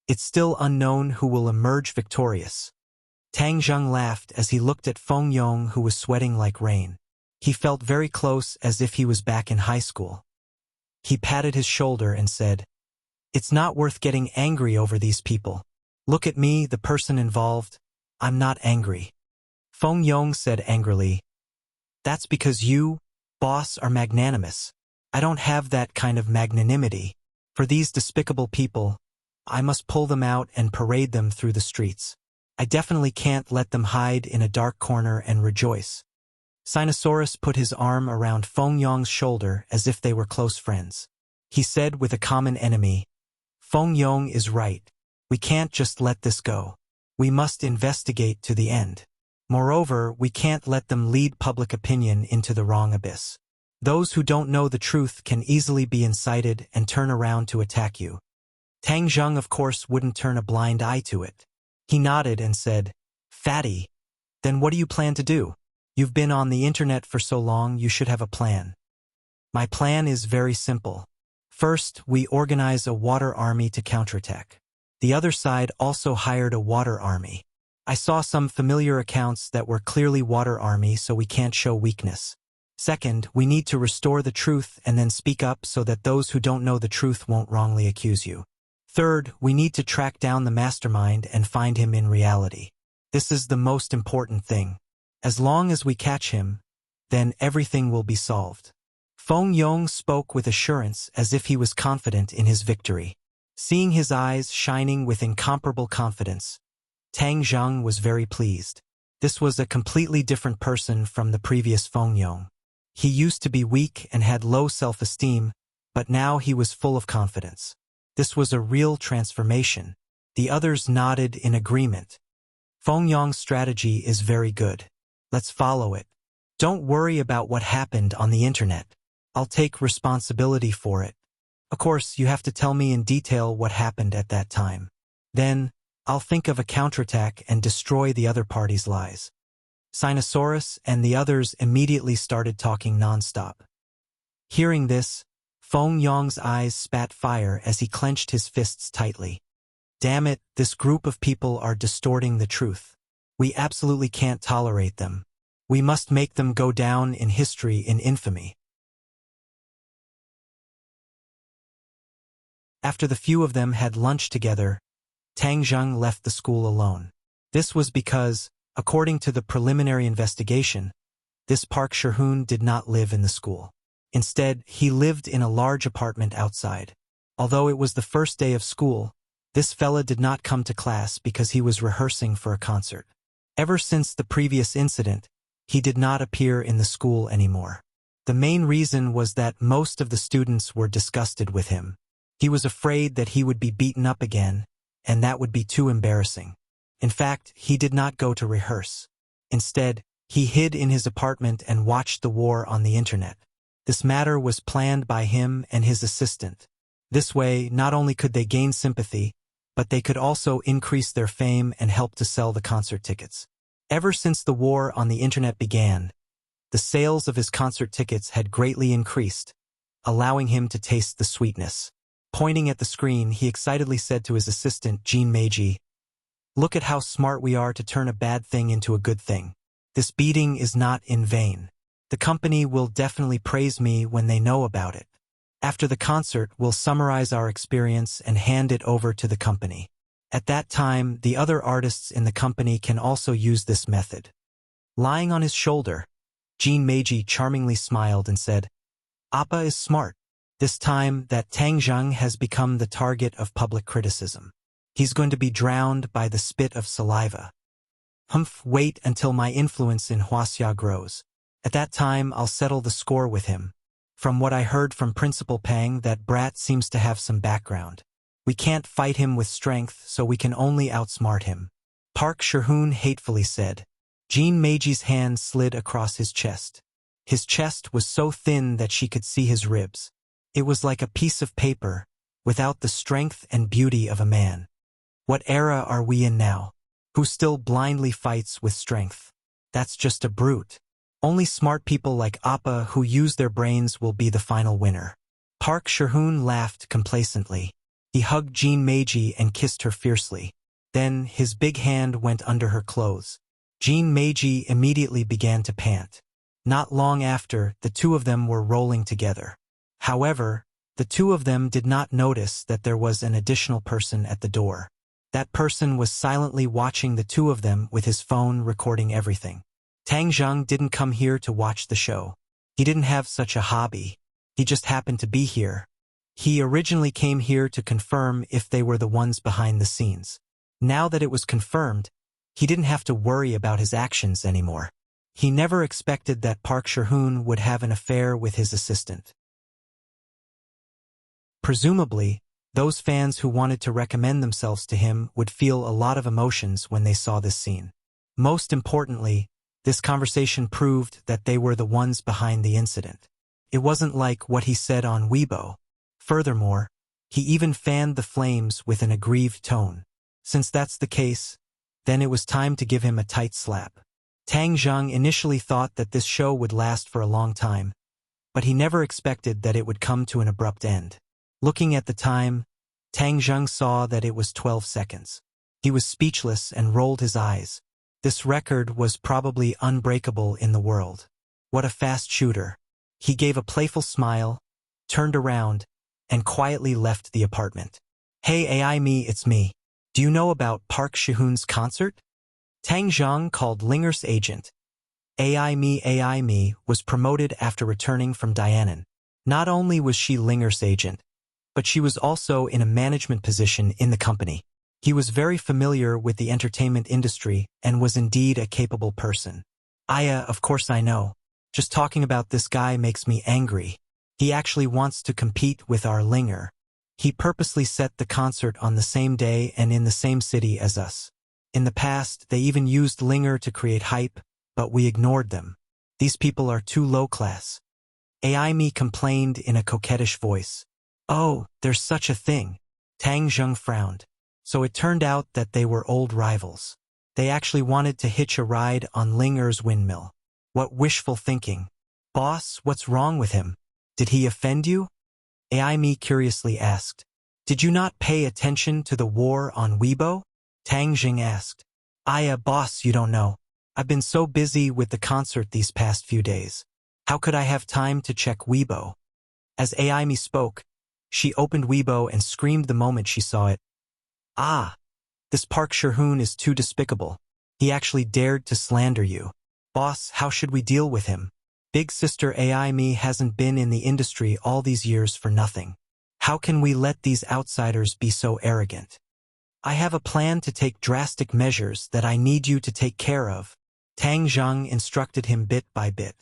it's still unknown who will emerge victorious." Tang Zheng laughed as he looked at Feng Yong, who was sweating like rain. He felt very close, as if he was back in high school. He patted his shoulder and said, "It's not worth getting angry over these people. Look at me, the person involved. I'm not angry." Feng Yong said angrily, "That's because you, boss, are magnanimous. I don't have that kind of magnanimity. For these despicable people, I must pull them out and parade them through the streets. I definitely can't let them hide in a dark corner and rejoice." Sinosaurus put his arm around Feng Yong's shoulder as if they were close friends. He said with a common enemy, "Feng Yong is right. We can't just let this go. We must investigate to the end. Moreover, we can't let them lead public opinion into the wrong abyss. Those who don't know the truth can easily be incited and turn around to attack you." Tang Zheng, of course, wouldn't turn a blind eye to it. He nodded and said, "Fatty, then what do you plan to do? You've been on the internet for so long, you should have a plan." "My plan is very simple. First, we organize a water army to counterattack. The other side also hired a water army. I saw some familiar accounts that were clearly water army, so we can't show weakness. Second, we need to restore the truth and then speak up so that those who don't know the truth won't wrongly accuse you. Third, we need to track down the mastermind and find him in reality. This is the most important thing. As long as we catch him, then everything will be solved." Feng Yong spoke with assurance as if he was confident in his victory. Seeing his eyes shining with incomparable confidence, Tang Zheng was very pleased. This was a completely different person from the previous Feng Yong. He used to be weak and had low self-esteem, but now he was full of confidence. This was a real transformation. The others nodded in agreement. Feng Yong's strategy is very good. Let's follow it. Don't worry about what happened on the internet. I'll take responsibility for it. Of course, you have to tell me in detail what happened at that time. Then, I'll think of a counterattack and destroy the other party's lies." Sinosaurus and the others immediately started talking non-stop. Hearing this, Feng Yong's eyes spat fire as he clenched his fists tightly. Damn it, this group of people are distorting the truth. We absolutely can't tolerate them. We must make them go down in history in infamy. After the few of them had lunch together, Tang Zheng left the school alone. This was because, according to the preliminary investigation, this Park Sherhoon did not live in the school. Instead, he lived in a large apartment outside. Although it was the first day of school, this fella did not come to class because he was rehearsing for a concert. Ever since the previous incident, he did not appear in the school anymore. The main reason was that most of the students were disgusted with him. He was afraid that he would be beaten up again, and that would be too embarrassing. In fact, he did not go to rehearse. Instead, he hid in his apartment and watched the war on the internet. This matter was planned by him and his assistant. This way, not only could they gain sympathy, but they could also increase their fame and help to sell the concert tickets. Ever since the war on the internet began, the sales of his concert tickets had greatly increased, allowing him to taste the sweetness. Pointing at the screen, he excitedly said to his assistant, Jean Meiji, "Look at how smart we are to turn a bad thing into a good thing. This beating is not in vain. The company will definitely praise me when they know about it." After the concert, we'll summarize our experience and hand it over to the company. At that time, the other artists in the company can also use this method. Lying on his shoulder, Jean Meiji charmingly smiled and said, Appa is smart. This time that Tang Zheng has become the target of public criticism. He's going to be drowned by the spit of saliva. Humph, wait until my influence in Huaxia grows. At that time, I'll settle the score with him. From what I heard from Principal Pang, that brat seems to have some background. We can't fight him with strength, so we can only outsmart him. Park Shi-hoon hatefully said. Jean Meiji's hand slid across his chest. His chest was so thin that she could see his ribs. It was like a piece of paper, without the strength and beauty of a man. What era are we in now? Who still blindly fights with strength? That's just a brute. Only smart people like Appa who use their brains will be the final winner. Park Shi-hoon laughed complacently. He hugged Jean Meiji and kissed her fiercely. Then his big hand went under her clothes. Jean Meiji immediately began to pant. Not long after, the two of them were rolling together. However, the two of them did not notice that there was an additional person at the door. That person was silently watching the two of them with his phone recording everything. Tang Zheng didn't come here to watch the show. He didn't have such a hobby. He just happened to be here. He originally came here to confirm if they were the ones behind the scenes. Now that it was confirmed, he didn't have to worry about his actions anymore. He never expected that Park Shi-hoon would have an affair with his assistant. Presumably, those fans who wanted to recommend themselves to him would feel a lot of emotions when they saw this scene. Most importantly, this conversation proved that they were the ones behind the incident. It wasn't like what he said on Weibo. Furthermore, he even fanned the flames with an aggrieved tone. Since that's the case, then it was time to give him a tight slap. Tang Zheng initially thought that this show would last for a long time, but he never expected that it would come to an abrupt end. Looking at the time, Tang Zheng saw that it was 12 seconds. He was speechless and rolled his eyes. This record was probably unbreakable in the world. What a fast shooter. He gave a playful smile, turned around, and quietly left the apartment. Hey AI me, it's me. Do you know about Park Shi-hoon's concert? Tang Zheng called Linger's agent. AI me was promoted after returning from Dianan. Not only was she Linger's agent, but she was also in a management position in the company. He was very familiar with the entertainment industry and was indeed a capable person. Aya, of course I know. Just talking about this guy makes me angry. He actually wants to compete with our Linger. He purposely set the concert on the same day and in the same city as us. In the past, they even used Linger to create hype, but we ignored them. These people are too low class. Aimi complained in a coquettish voice. Oh, there's such a thing. Tang Zheng frowned. So it turned out that they were old rivals. They actually wanted to hitch a ride on Linger's windmill. What wishful thinking. Boss, what's wrong with him? Did he offend you? Aimi curiously asked. Did you not pay attention to the war on Weibo? Tang Zheng asked. Aya, boss, you don't know. I've been so busy with the concert these past few days. How could I have time to check Weibo? As Aimi spoke, she opened Weibo and screamed the moment she saw it. Ah, this Park Shi-hoon is too despicable. He actually dared to slander you. Boss, how should we deal with him? Big sister Aimi hasn't been in the industry all these years for nothing. How can we let these outsiders be so arrogant? I have a plan to take drastic measures that I need you to take care of. Tang Zheng instructed him bit by bit.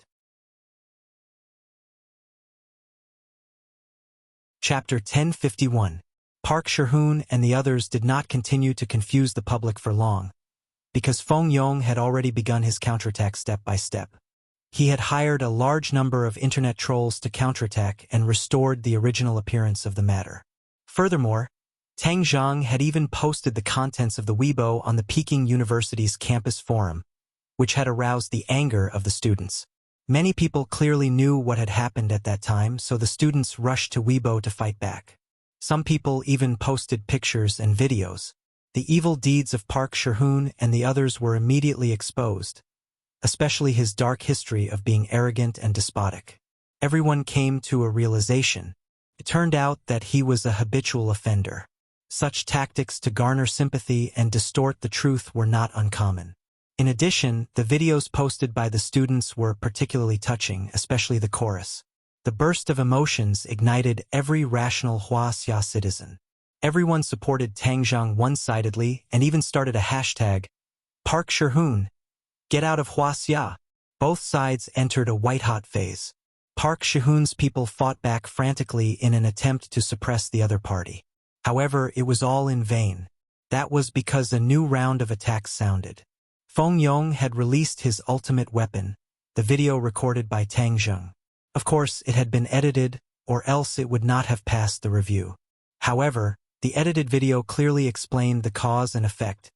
Chapter 1051. Park Shi-hoon and the others did not continue to confuse the public for long, because Feng Yong had already begun his counterattack step by step. He had hired a large number of internet trolls to counterattack and restored the original appearance of the matter. Furthermore, Tang Zheng had even posted the contents of the Weibo on the Peking University's campus forum, which had aroused the anger of the students. Many people clearly knew what had happened at that time, so the students rushed to Weibo to fight back. Some people even posted pictures and videos. The evil deeds of Park Shi-hoon and the others were immediately exposed, especially his dark history of being arrogant and despotic. Everyone came to a realization. It turned out that he was a habitual offender. Such tactics to garner sympathy and distort the truth were not uncommon. In addition, the videos posted by the students were particularly touching, especially the chorus. The burst of emotions ignited every rational Huaxia citizen. Everyone supported Tang Zhang one-sidedly and even started a hashtag, Park Shihun, get out of Huaxia. Both sides entered a white-hot phase. Park Shihun's people fought back frantically in an attempt to suppress the other party. However, it was all in vain. That was because a new round of attacks sounded. Feng Yong had released his ultimate weapon, the video recorded by Tang Zhang. Of course, it had been edited, or else it would not have passed the review. However, the edited video clearly explained the cause and effect,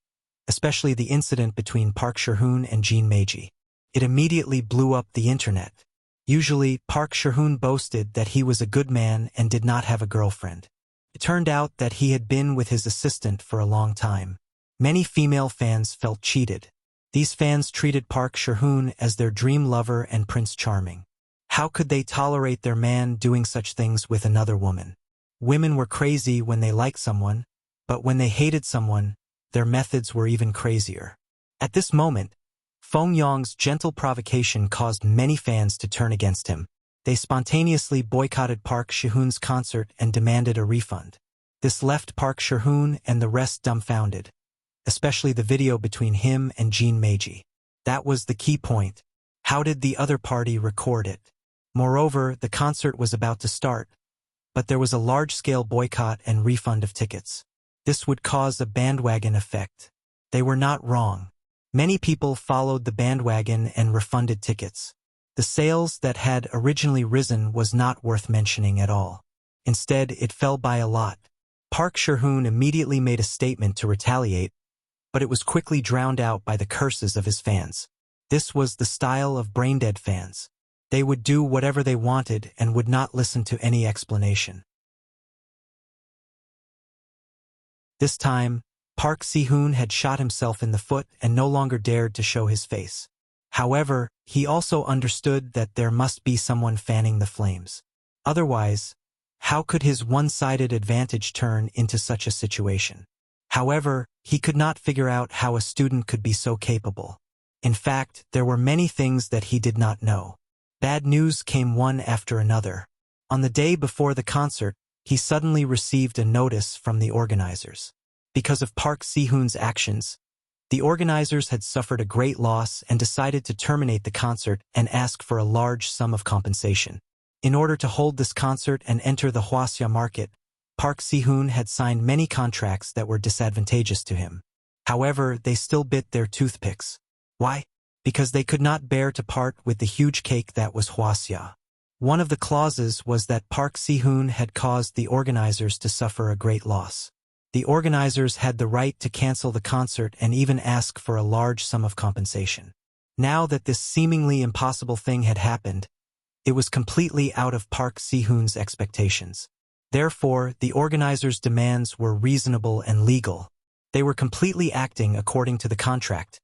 especially the incident between Park Shihun and Jean Meiji. It immediately blew up the internet. Usually, Park Shihun boasted that he was a good man and did not have a girlfriend. It turned out that he had been with his assistant for a long time. Many female fans felt cheated. These fans treated Park Shihun as their dream lover and Prince Charming. How could they tolerate their man doing such things with another woman? Women were crazy when they liked someone, but when they hated someone, their methods were even crazier. At this moment, Feng Yong's gentle provocation caused many fans to turn against him. They spontaneously boycotted Park Shihun's concert and demanded a refund. This left Park Shihun and the rest dumbfounded, especially the video between him and Jean Meiji. That was the key point. How did the other party record it? Moreover, the concert was about to start, but there was a large-scale boycott and refund of tickets. This would cause a bandwagon effect. They were not wrong. Many people followed the bandwagon and refunded tickets. The sales that had originally risen was not worth mentioning at all. Instead, it fell by a lot. Park Shihun immediately made a statement to retaliate, but it was quickly drowned out by the curses of his fans. This was the style of brain-dead fans. They would do whatever they wanted and would not listen to any explanation. This time, Park Si-hoon had shot himself in the foot and no longer dared to show his face. However, he also understood that there must be someone fanning the flames. Otherwise, how could his one-sided advantage turn into such a situation? However, he could not figure out how a student could be so capable. In fact, there were many things that he did not know. Bad news came one after another. On the day before the concert, he suddenly received a notice from the organizers. Because of Park Si-hoon's actions, the organizers had suffered a great loss and decided to terminate the concert and ask for a large sum of compensation. In order to hold this concert and enter the Huaxia market, Park Si-hoon had signed many contracts that were disadvantageous to him. However, they still bit their toothpicks. Why? Because they could not bear to part with the huge cake that was Huaxia. One of the clauses was that Park Si-hoon had caused the organizers to suffer a great loss. The organizers had the right to cancel the concert and even ask for a large sum of compensation. Now that this seemingly impossible thing had happened, it was completely out of Park Si-hoon's expectations. Therefore, the organizers' demands were reasonable and legal. They were completely acting according to the contract,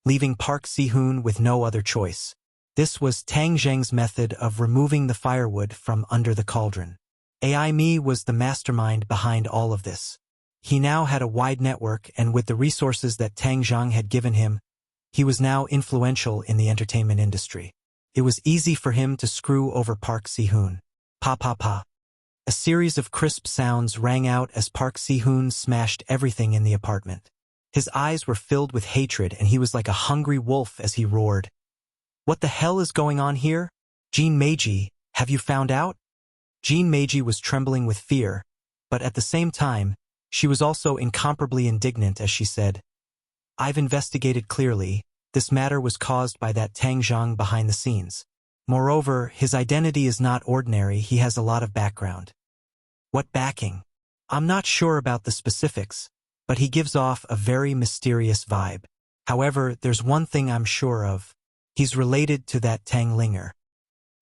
leaving Park Si-hoon with no other choice. This was Tang Zhang's method of removing the firewood from under the cauldron. AI Mi was the mastermind behind all of this. He now had a wide network, and with the resources that Tang Zhang had given him, he was now influential in the entertainment industry. It was easy for him to screw over Park Si-hoon. Pa pa pa. A series of crisp sounds rang out as Park Si-hoon smashed everything in the apartment. His eyes were filled with hatred and he was like a hungry wolf as he roared. What the hell is going on here? Jean Meiji, have you found out? Jean Meiji was trembling with fear, but at the same time, she was also incomparably indignant as she said, I've investigated clearly. This matter was caused by that Tang Zhang behind the scenes. Moreover, his identity is not ordinary, he has a lot of background. What backing? I'm not sure about the specifics, but he gives off a very mysterious vibe. However, there's one thing I'm sure of. He's related to that Tang Linger.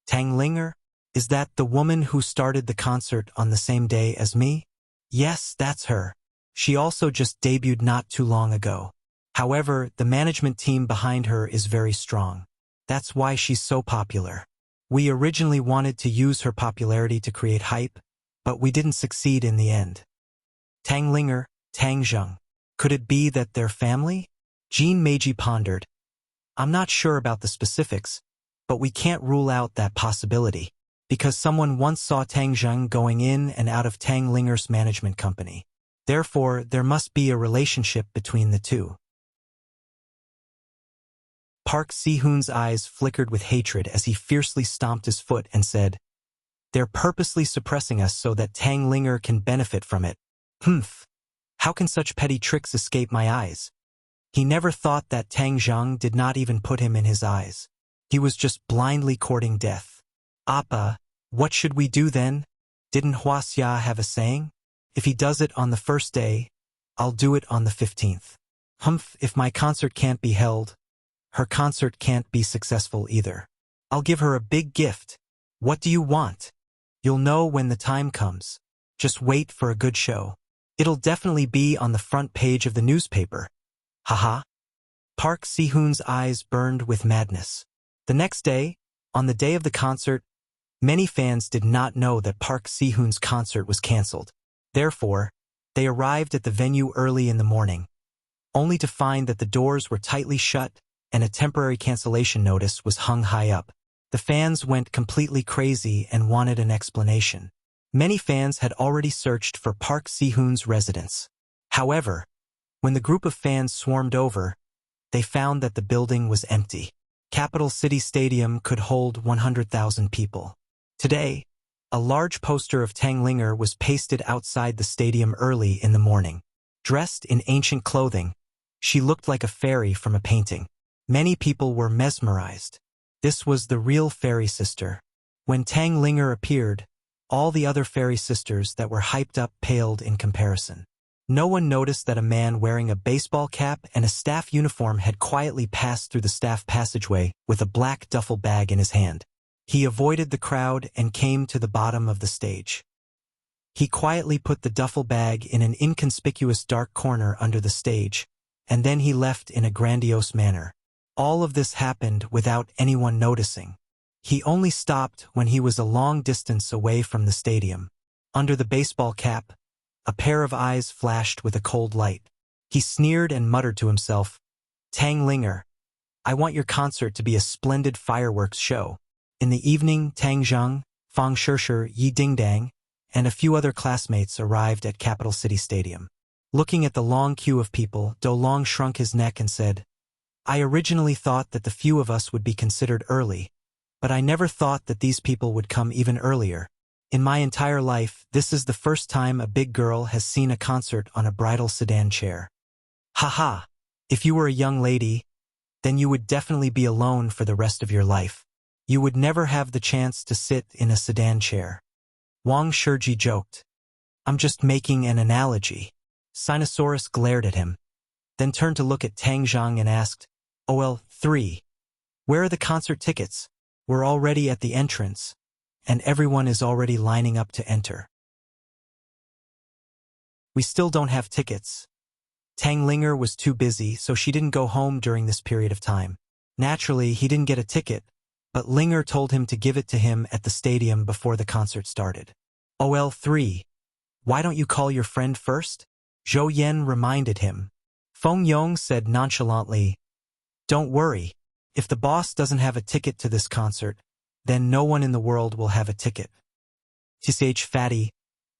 Tang Linger? Is that the woman who started the concert on the same day as me? Yes, that's her. She also just debuted not too long ago. However, the management team behind her is very strong. That's why she's so popular. We originally wanted to use her popularity to create hype, but we didn't succeed in the end. Tang Linger, Tang Zheng. Could it be that they're family? Jean Meiji pondered. I'm not sure about the specifics, but we can't rule out that possibility, because someone once saw Tang Zheng going in and out of Tang Linger's management company. Therefore, there must be a relationship between the two. Park Si-hoon's eyes flickered with hatred as he fiercely stomped his foot and said, "They're purposely suppressing us so that Tang Linger can benefit from it. Humph! How can such petty tricks escape my eyes?" He never thought that Tang Zheng did not even put him in his eyes. He was just blindly courting death. Appa, what should we do then? Didn't Huaxia have a saying? If he does it on the first day, I'll do it on the 15th. Humph, if my concert can't be held, her concert can't be successful either. I'll give her a big gift. What do you want? You'll know when the time comes. Just wait for a good show. It'll definitely be on the front page of the newspaper. Haha. Park Si-hoon's eyes burned with madness. The next day, on the day of the concert, many fans did not know that Park Si-hoon's concert was cancelled. Therefore, they arrived at the venue early in the morning, only to find that the doors were tightly shut and a temporary cancellation notice was hung high up. The fans went completely crazy and wanted an explanation. Many fans had already searched for Park Si-hoon's residence. However, when the group of fans swarmed over, they found that the building was empty. Capital City Stadium could hold 100,000 people. Today, a large poster of Tang Linger was pasted outside the stadium early in the morning. Dressed in ancient clothing, she looked like a fairy from a painting. Many people were mesmerized. This was the real fairy sister. When Tang Linger appeared, all the other fairy sisters that were hyped up paled in comparison. No one noticed that a man wearing a baseball cap and a staff uniform had quietly passed through the staff passageway with a black duffel bag in his hand. He avoided the crowd and came to the bottom of the stage. He quietly put the duffel bag in an inconspicuous dark corner under the stage, and then he left in a grandiose manner. All of this happened without anyone noticing. He only stopped when he was a long distance away from the stadium. Under the baseball cap, a pair of eyes flashed with a cold light. He sneered and muttered to himself, "Tang Linger, I want your concert to be a splendid fireworks show." In the evening, Tang Zheng, Fang Shishir, Yi Dingdang, and a few other classmates arrived at Capital City Stadium. Looking at the long queue of people, Do Long shrunk his neck and said, "I originally thought that the few of us would be considered early, but I never thought that these people would come even earlier. In my entire life, this is the first time a big girl has seen a concert on a bridal sedan chair. Haha, if you were a young lady, then you would definitely be alone for the rest of your life. You would never have the chance to sit in a sedan chair." Wang Shiji joked. "I'm just making an analogy." Sinosaurus glared at him, then turned to look at Tang Zheng and asked, "OL3, where are the concert tickets? We're already at the entrance, and everyone is already lining up to enter." "We still don't have tickets." Tang Linger was too busy, so she didn't go home during this period of time. Naturally, he didn't get a ticket, but Linger told him to give it to him at the stadium before the concert started. "OL3, why don't you call your friend first?" Zhou Yan reminded him. Feng Yong said nonchalantly, "Don't worry. If the boss doesn't have a ticket to this concert, then no one in the world will have a ticket." "Tsh, fatty,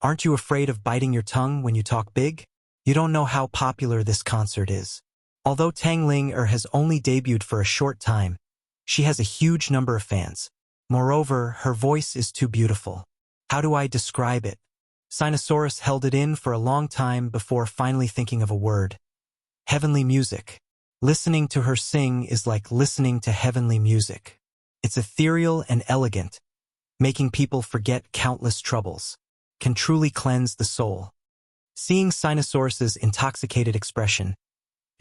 aren't you afraid of biting your tongue when you talk big? You don't know how popular this concert is." Although Tang Linger has only debuted for a short time, she has a huge number of fans. Moreover, her voice is too beautiful. How do I describe it? Sinosaurus held it in for a long time before finally thinking of a word. Heavenly music. Listening to her sing is like listening to heavenly music. It's ethereal and elegant, making people forget countless troubles, can truly cleanse the soul. Seeing Sinosaurus's intoxicated expression,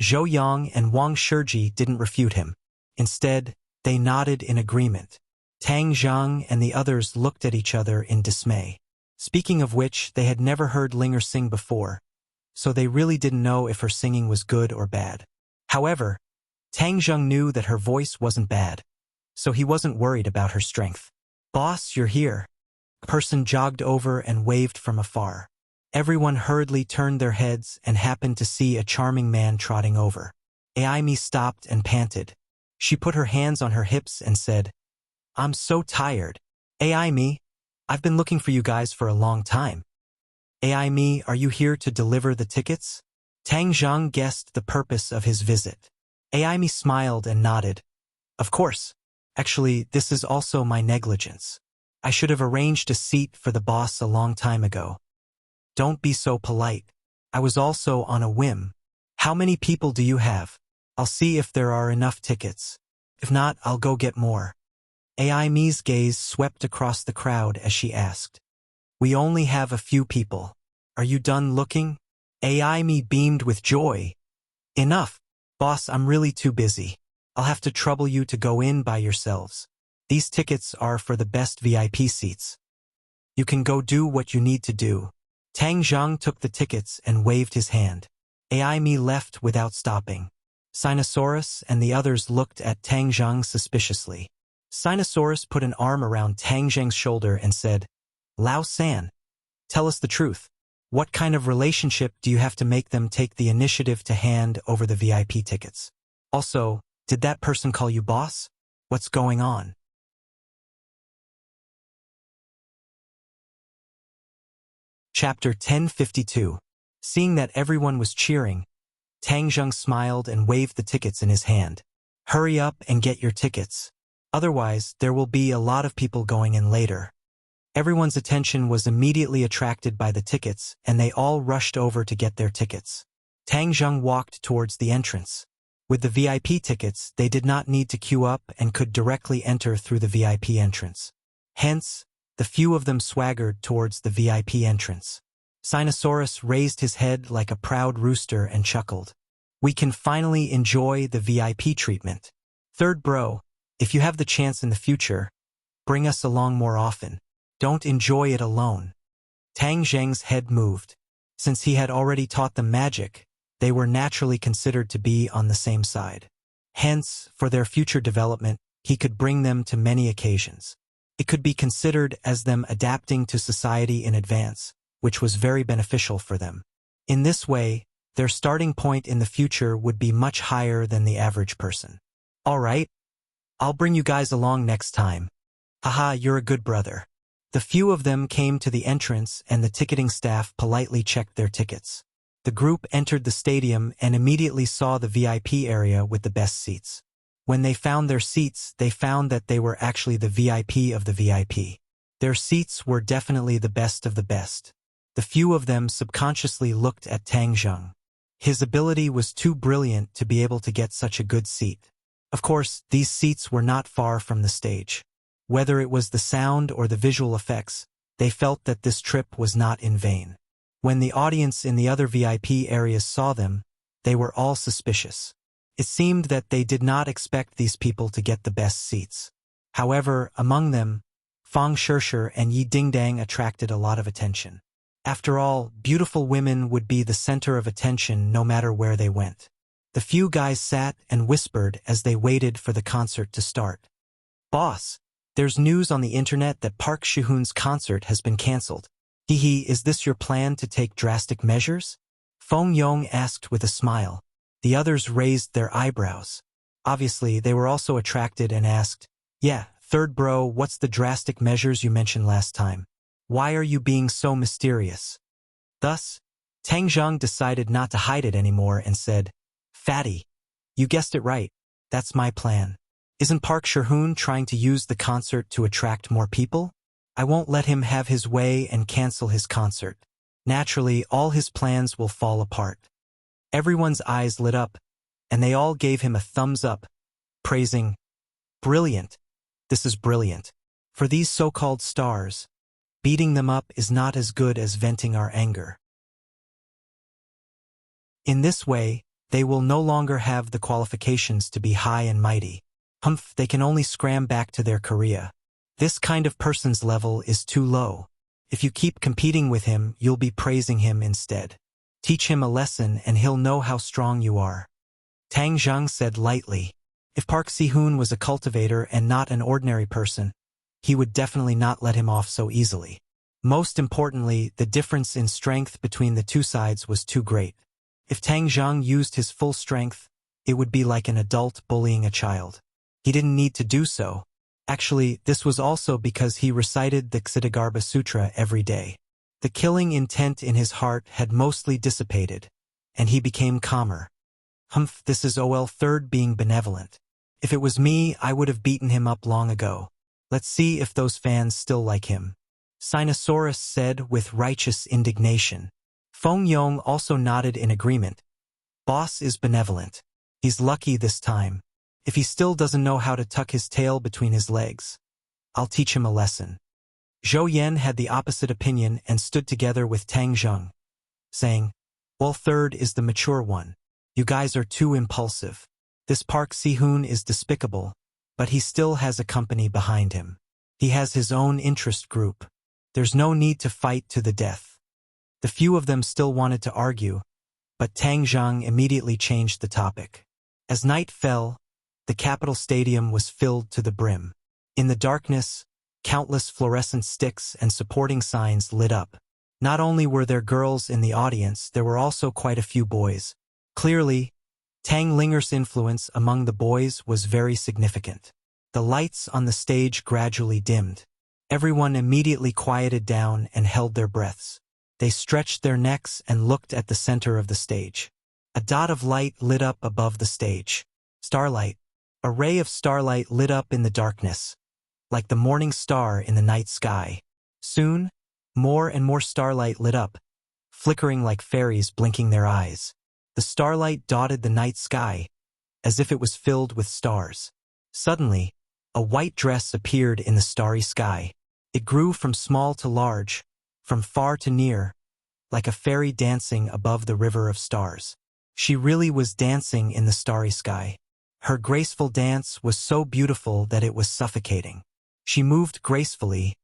Zhou Yang and Wang Shiji didn't refute him. Instead, they nodded in agreement. Tang Zheng and the others looked at each other in dismay. Speaking of which, they had never heard Linger sing before, so they really didn't know if her singing was good or bad. However, Tang Zheng knew that her voice wasn't bad, so he wasn't worried about her strength. "Boss, you're here. A person jogged over and waved from afar. Everyone hurriedly turned their heads and happened to see a charming man trotting over. Aimi stopped and panted. She put her hands on her hips and said, "I'm so tired. Aimi, I've been looking for you guys for a long time. Aimi, are you here to deliver the tickets?" Tang Zhang guessed the purpose of his visit. Aimi smiled and nodded. "Of course. Actually, this is also my negligence. I should have arranged a seat for the boss a long time ago." "Don't be so polite. I was also on a whim. How many people do you have? I'll see if there are enough tickets. If not, I'll go get more." Aimi's gaze swept across the crowd as she asked, "We only have a few people. Are you done looking?" Aimi beamed with joy. "Enough. Boss, I'm really too busy. I'll have to trouble you to go in by yourselves. These tickets are for the best VIP seats. You can go do what you need to do." Tang Zhang took the tickets and waved his hand. Aimi left without stopping. Sinosaurus and the others looked at Tang Zhang suspiciously. Sinosaurus put an arm around Tang Zhang's shoulder and said, "Lao San, tell us the truth. What kind of relationship do you have to make them take the initiative to hand over the VIP tickets? Also, did that person call you boss? What's going on?" Chapter 1052. Seeing that everyone was cheering, Tang Zhang smiled and waved the tickets in his hand. "Hurry up and get your tickets. Otherwise, there will be a lot of people going in later." Everyone's attention was immediately attracted by the tickets, and they all rushed over to get their tickets. Tang Zhang walked towards the entrance. With the VIP tickets, they did not need to queue up and could directly enter through the VIP entrance. Hence, the few of them swaggered towards the VIP entrance. Sinosaurus raised his head like a proud rooster and chuckled. "We can finally enjoy the VIP treatment. Third bro, if you have the chance in the future, bring us along more often. Don't enjoy it alone." Tang Zhang's head moved. Since he had already taught them magic, they were naturally considered to be on the same side. Hence, for their future development, he could bring them to many occasions. It could be considered as them adapting to society in advance, which was very beneficial for them. In this way, their starting point in the future would be much higher than the average person. "All right, I'll bring you guys along next time. Haha, you're a good brother." The few of them came to the entrance and the ticketing staff politely checked their tickets. The group entered the stadium and immediately saw the VIP area with the best seats. When they found their seats, they found that they were actually the VIP of the VIP. Their seats were definitely the best of the best. The few of them subconsciously looked at Tang Zhang. His ability was too brilliant to be able to get such a good seat. Of course, these seats were not far from the stage. Whether it was the sound or the visual effects, they felt that this trip was not in vain. When the audience in the other VIP areas saw them, they were all suspicious. It seemed that they did not expect these people to get the best seats. However, among them, Fang Shishir and Yi Dingdang attracted a lot of attention. After all, beautiful women would be the center of attention no matter where they went. The few guys sat and whispered as they waited for the concert to start. "Boss, there's news on the internet that Park Shi-hoon's concert has been cancelled. Hee, is this your plan to take drastic measures?" Feng Yong asked with a smile. The others raised their eyebrows. Obviously, they were also attracted and asked, "Yeah, third bro, what's the drastic measures you mentioned last time? Why are you being so mysterious?" Thus, Tang Zhang decided not to hide it anymore and said, "Fatty, you guessed it right. That's my plan. Isn't Park Shi-hoon trying to use the concert to attract more people? I won't let him have his way and cancel his concert. Naturally, all his plans will fall apart." Everyone's eyes lit up, and they all gave him a thumbs up, praising, "Brilliant. This is brilliant. For these so-called stars, beating them up is not as good as venting our anger." In this way, they will no longer have the qualifications to be high and mighty. They can only scram back to their Korea. This kind of person's level is too low. If you keep competing with him, you'll be praising him instead. Teach him a lesson and he'll know how strong you are. Tang Zhang said lightly. If Park Si-hoon was a cultivator and not an ordinary person, he would definitely not let him off so easily. Most importantly, the difference in strength between the two sides was too great. If Tang Zhang used his full strength, it would be like an adult bullying a child. He didn't need to do so. Actually, this was also because he recited the Ksiddhagarbha Sutra every day. The killing intent in his heart had mostly dissipated, and he became calmer. Humph, this is OL third being benevolent. If it was me, I would have beaten him up long ago. Let's see if those fans still like him. Sinosaurus said with righteous indignation. Feng Yong also nodded in agreement. Boss is benevolent. He's lucky this time. If he still doesn't know how to tuck his tail between his legs, I'll teach him a lesson. Zhou Yan had the opposite opinion and stood together with Tang Zheng, saying, well, third is the mature one. You guys are too impulsive. This Park Si-hoon is despicable, but he still has a company behind him. He has his own interest group. There's no need to fight to the death. The few of them still wanted to argue, but Tang Zheng immediately changed the topic. As night fell, the capital stadium was filled to the brim. In the darkness, countless fluorescent sticks and supporting signs lit up. Not only were there girls in the audience, there were also quite a few boys. Clearly, Tang Linger's influence among the boys was very significant. The lights on the stage gradually dimmed. Everyone immediately quieted down and held their breaths. They stretched their necks and looked at the center of the stage. A dot of light lit up above the stage. Starlight. A ray of starlight lit up in the darkness, like the morning star in the night sky. Soon, more and more starlight lit up, flickering like fairies blinking their eyes. The starlight dotted the night sky, as if it was filled with stars. Suddenly, a white dress appeared in the starry sky. It grew from small to large, from far to near, like a fairy dancing above the river of stars. She really was dancing in the starry sky. Her graceful dance was so beautiful that it was suffocating. She moved gracefully,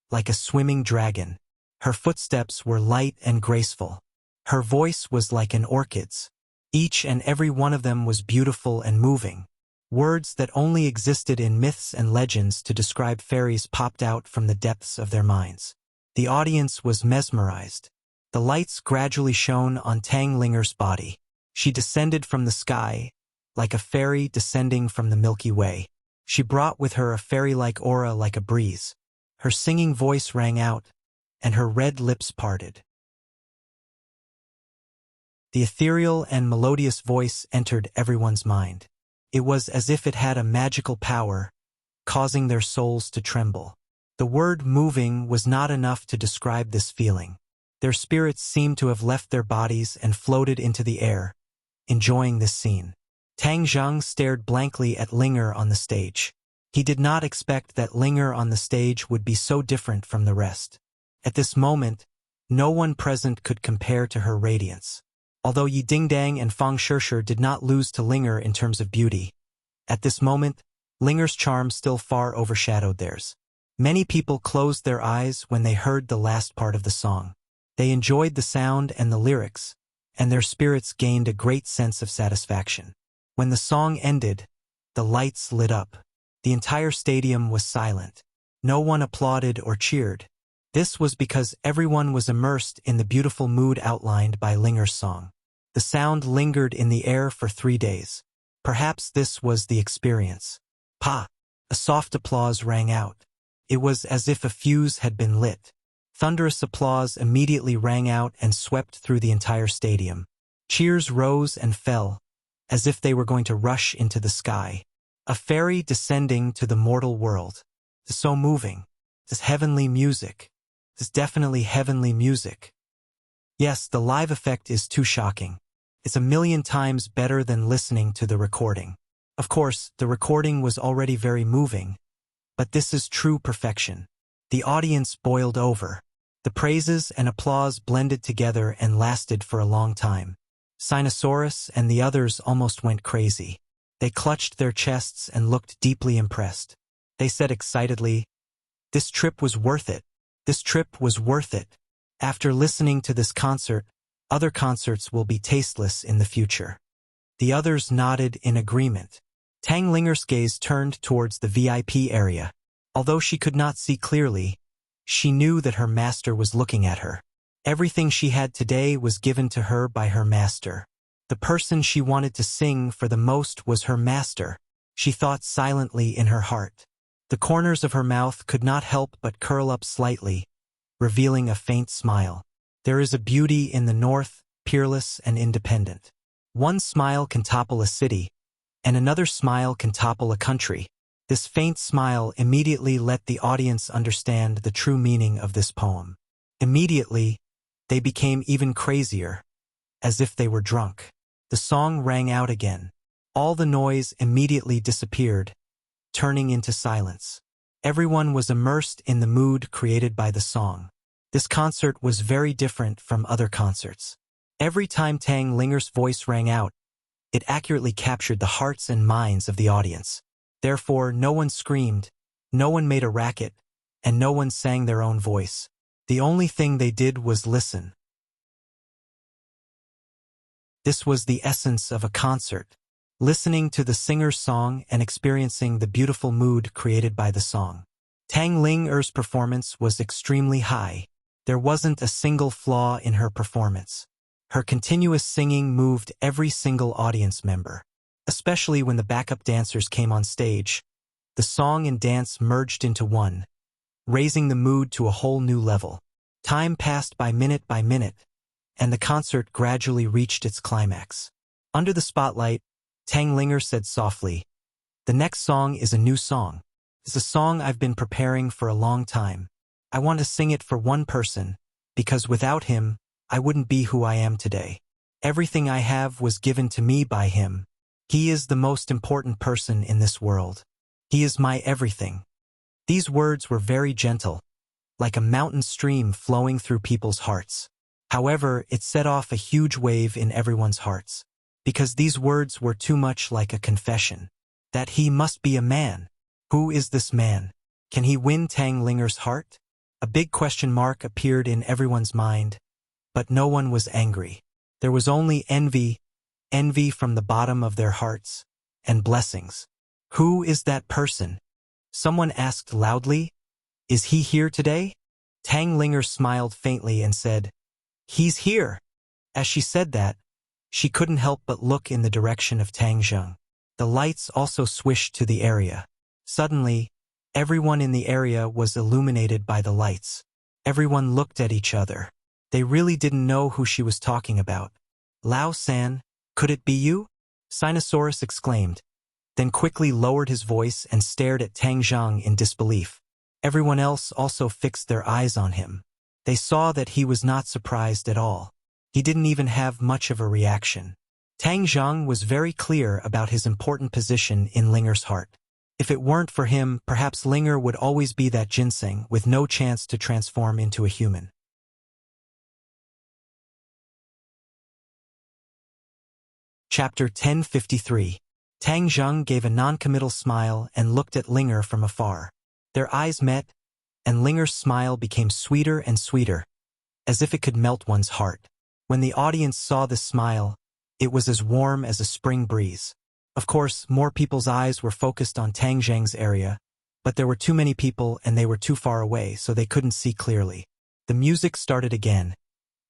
like a swimming dragon. Her footsteps were light and graceful. Her voice was like an orchid's. Each and every one of them was beautiful and moving. Words that only existed in myths and legends to describe fairies popped out from the depths of their minds. The audience was mesmerized. The lights gradually shone on Tang Linger's body. She descended from the sky, like a fairy descending from the Milky Way. She brought with her a fairy-like aura like a breeze. Her singing voice rang out, and her red lips parted. The ethereal and melodious voice entered everyone's mind. It was as if it had a magical power, causing their souls to tremble. The word moving was not enough to describe this feeling. Their spirits seemed to have left their bodies and floated into the air, enjoying this scene. Tang Zheng stared blankly at Linger on the stage. He did not expect that Linger on the stage would be so different from the rest. At this moment, no one present could compare to her radiance. Although Yi Dingdang and Fang Shishir did not lose to Linger in terms of beauty, at this moment, Linger's charm still far overshadowed theirs. Many people closed their eyes when they heard the last part of the song. They enjoyed the sound and the lyrics, and their spirits gained a great sense of satisfaction. When the song ended, the lights lit up. The entire stadium was silent. No one applauded or cheered. This was because everyone was immersed in the beautiful mood outlined by Linger's song. The sound lingered in the air for 3 days. Perhaps this was the experience. Pa! A soft applause rang out. It was as if a fuse had been lit. Thunderous applause immediately rang out and swept through the entire stadium. Cheers rose and fell, as if they were going to rush into the sky. A fairy descending to the mortal world. It's so moving. This heavenly music. This definitely heavenly music. Yes, the live effect is too shocking. It's 1,000,000 times better than listening to the recording. Of course, the recording was already very moving, but this is true perfection. The audience boiled over. The praises and applause blended together and lasted for a long time. Sinosaurus and the others almost went crazy. They clutched their chests and looked deeply impressed. They said excitedly, "This trip was worth it. This trip was worth it. After listening to this concert, other concerts will be tasteless in the future." The others nodded in agreement. Tang Linger's gaze turned towards the VIP area. Although she could not see clearly, she knew that her master was looking at her. Everything she had today was given to her by her master. The person she wanted to sing for the most was her master, she thought silently in her heart. The corners of her mouth could not help but curl up slightly, revealing a faint smile. There is a beauty in the north, peerless and independent. One smile can topple a city, and another smile can topple a country. This faint smile immediately let the audience understand the true meaning of this poem. Immediately, they became even crazier, as if they were drunk. The song rang out again. All the noise immediately disappeared, turning into silence. Everyone was immersed in the mood created by the song. This concert was very different from other concerts. Every time Tang Linger's voice rang out, it accurately captured the hearts and minds of the audience. Therefore, no one screamed, no one made a racket, and no one sang their own voice. The only thing they did was listen. This was the essence of a concert, listening to the singer's song and experiencing the beautiful mood created by the song. Tang Linger's performance was extremely high. There wasn't a single flaw in her performance. Her continuous singing moved every single audience member. Especially when the backup dancers came on stage, the song and dance merged into one, raising the mood to a whole new level. Time passed by minute, and the concert gradually reached its climax. Under the spotlight, Tang Linger said softly, "The next song is a new song. It's a song I've been preparing for a long time. I want to sing it for one person, because without him, I wouldn't be who I am today. Everything I have was given to me by him. He is the most important person in this world. He is my everything." These words were very gentle, like a mountain stream flowing through people's hearts. However, it set off a huge wave in everyone's hearts, because these words were too much like a confession. That he must be a man. Who is this man? Can he win Tang Linger's heart? A big question mark appeared in everyone's mind, but no one was angry. There was only envy from the bottom of their hearts, and blessings. Who is that person? Someone asked loudly. Is he here today? Tang Linger smiled faintly and said, "He's here." As she said that, she couldn't help but look in the direction of Tang Zheng. The lights also swished to the area. Suddenly, everyone in the area was illuminated by the lights. Everyone looked at each other. They really didn't know who she was talking about. "Lao-san, could it be you?" Sinosaurus exclaimed, then quickly lowered his voice and stared at Tang Zheng in disbelief. Everyone else also fixed their eyes on him. They saw that he was not surprised at all. He didn't even have much of a reaction. Tang Zheng was very clear about his important position in Linger's heart. If it weren't for him, perhaps Linger would always be that ginseng with no chance to transform into a human. Chapter 1053. Tang Zheng gave a non-committal smile and looked at Linger from afar. Their eyes met, and Linger's smile became sweeter and sweeter, as if it could melt one's heart. When the audience saw this smile, it was as warm as a spring breeze. Of course, more people's eyes were focused on Tang Zheng's area, but there were too many people and they were too far away, so they couldn't see clearly. The music started again,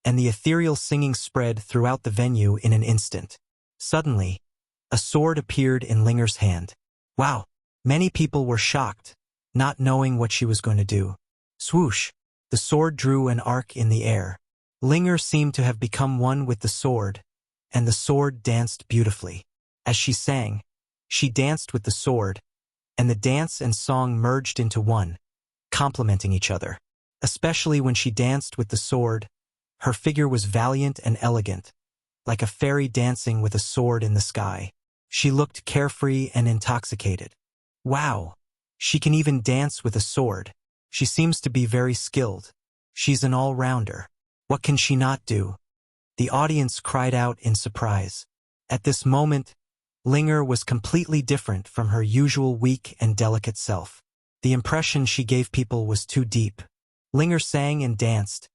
and the ethereal singing spread throughout the venue in an instant. Suddenly, a sword appeared in Linger's hand. Wow! Many people were shocked, not knowing what she was going to do. Swoosh! The sword drew an arc in the air. Linger seemed to have become one with the sword, and the sword danced beautifully. As she sang, she danced with the sword, and the dance and song merged into one, complementing each other. Especially when she danced with the sword, her figure was valiant and elegant, like a fairy dancing with a sword in the sky. She looked carefree and intoxicated. Wow! She can even dance with a sword. She seems to be very skilled. She's an all-rounder. What can she not do? The audience cried out in surprise. At this moment, Linger was completely different from her usual weak and delicate self. The impression she gave people was too deep. Linger sang and danced,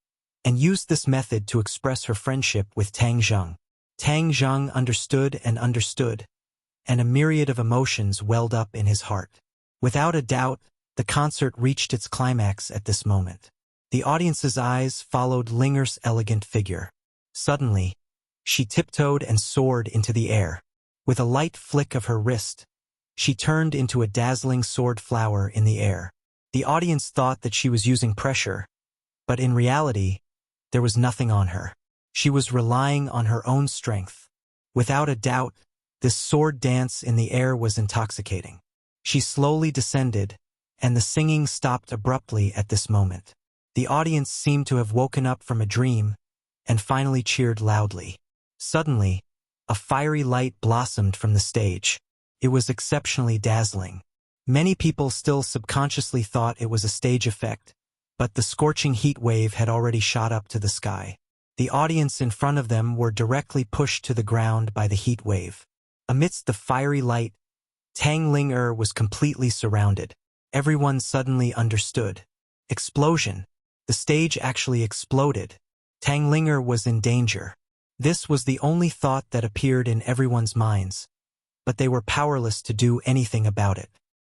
and used this method to express her friendship with Tang Zheng. Tang Zheng understood, and a myriad of emotions welled up in his heart. Without a doubt, The concert reached its climax at this moment. The audience's eyes followed Linger's elegant figure. Suddenly, she tiptoed and soared into the air. With a light flick of her wrist, she turned into a dazzling sword flower in the air. The audience thought that she was using pressure, but in reality, there was nothing on her. She was relying on her own strength. Without a doubt, this sword dance in the air was intoxicating. She slowly descended, and the singing stopped abruptly at this moment. The audience seemed to have woken up from a dream, and finally cheered loudly. Suddenly, a fiery light blossomed from the stage. It was exceptionally dazzling. Many people still subconsciously thought it was a stage effect, but the scorching heat wave had already shot up to the sky. The audience in front of them were directly pushed to the ground by the heat wave. Amidst the fiery light, Tang Linger's was completely surrounded. Everyone suddenly understood. Explosion. The stage actually exploded. Tang Linger's was in danger. This was the only thought that appeared in everyone's minds, but they were powerless to do anything about it.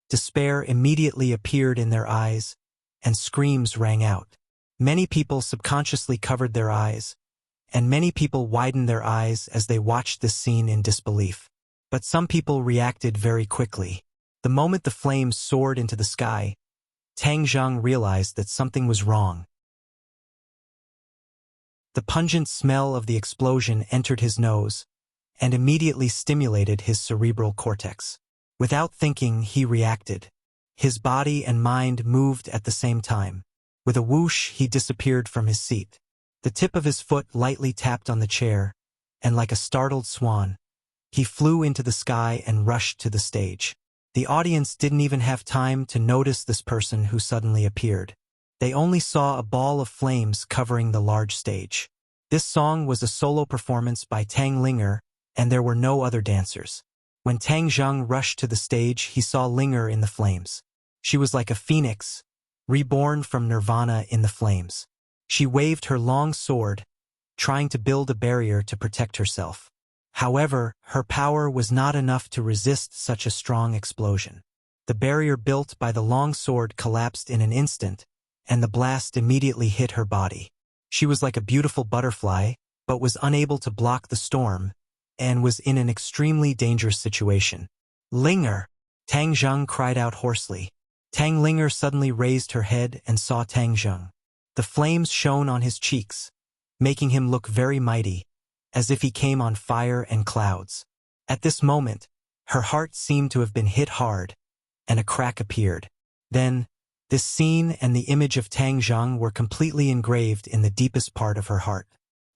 Despair immediately appeared in their eyes, and screams rang out. Many people subconsciously covered their eyes, and many people widened their eyes as they watched this scene in disbelief. But some people reacted very quickly. The moment the flames soared into the sky, Tang Zheng realized that something was wrong. The pungent smell of the explosion entered his nose, and immediately stimulated his cerebral cortex. Without thinking, he reacted. His body and mind moved at the same time. With a whoosh, he disappeared from his seat. The tip of his foot lightly tapped on the chair, and like a startled swan, he flew into the sky and rushed to the stage. The audience didn't even have time to notice this person who suddenly appeared. They only saw a ball of flames covering the large stage. This song was a solo performance by Tang Linger, and there were no other dancers. When Tang Zheng rushed to the stage, he saw Linger in the flames. She was like a phoenix, reborn from nirvana in the flames. She waved her long sword, trying to build a barrier to protect herself. However, her power was not enough to resist such a strong explosion. The barrier built by the long sword collapsed in an instant, and the blast immediately hit her body. She was like a beautiful butterfly, but was unable to block the storm, and was in an extremely dangerous situation. Linger! Tang Zheng cried out hoarsely. Tang Linger suddenly raised her head and saw Tang Zheng. The flames shone on his cheeks, making him look very mighty, as if he came on fire and clouds. At this moment, her heart seemed to have been hit hard, and a crack appeared. Then, this scene and the image of Tang Zheng were completely engraved in the deepest part of her heart.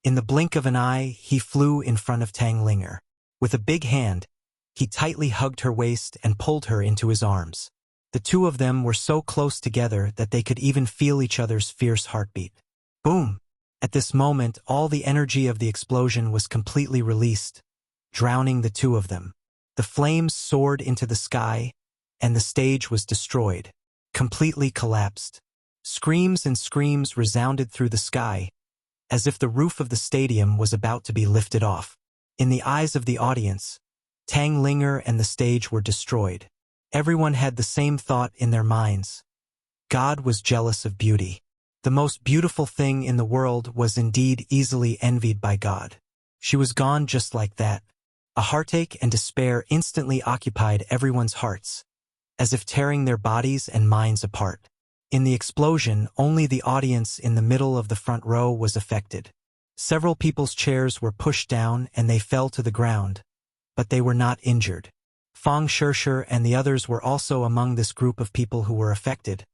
In the blink of an eye, he flew in front of Tang Linger. With a big hand, he tightly hugged her waist and pulled her into his arms. The two of them were so close together that they could even feel each other's fierce heartbeat. Boom! At this moment, all the energy of the explosion was completely released, drowning the two of them. The flames soared into the sky, and the stage was destroyed, completely collapsed. Screams and screams resounded through the sky, as if the roof of the stadium was about to be lifted off. In the eyes of the audience, Tang Linger and the stage were destroyed. Everyone had the same thought in their minds. God was jealous of beauty. The most beautiful thing in the world was indeed easily envied by God. She was gone just like that. A heartache and despair instantly occupied everyone's hearts, as if tearing their bodies and minds apart. In the explosion, only the audience in the middle of the front row was affected. Several people's chairs were pushed down and they fell to the ground, but they were not injured. Fang Shirshir and the others were also among this group of people who were affected,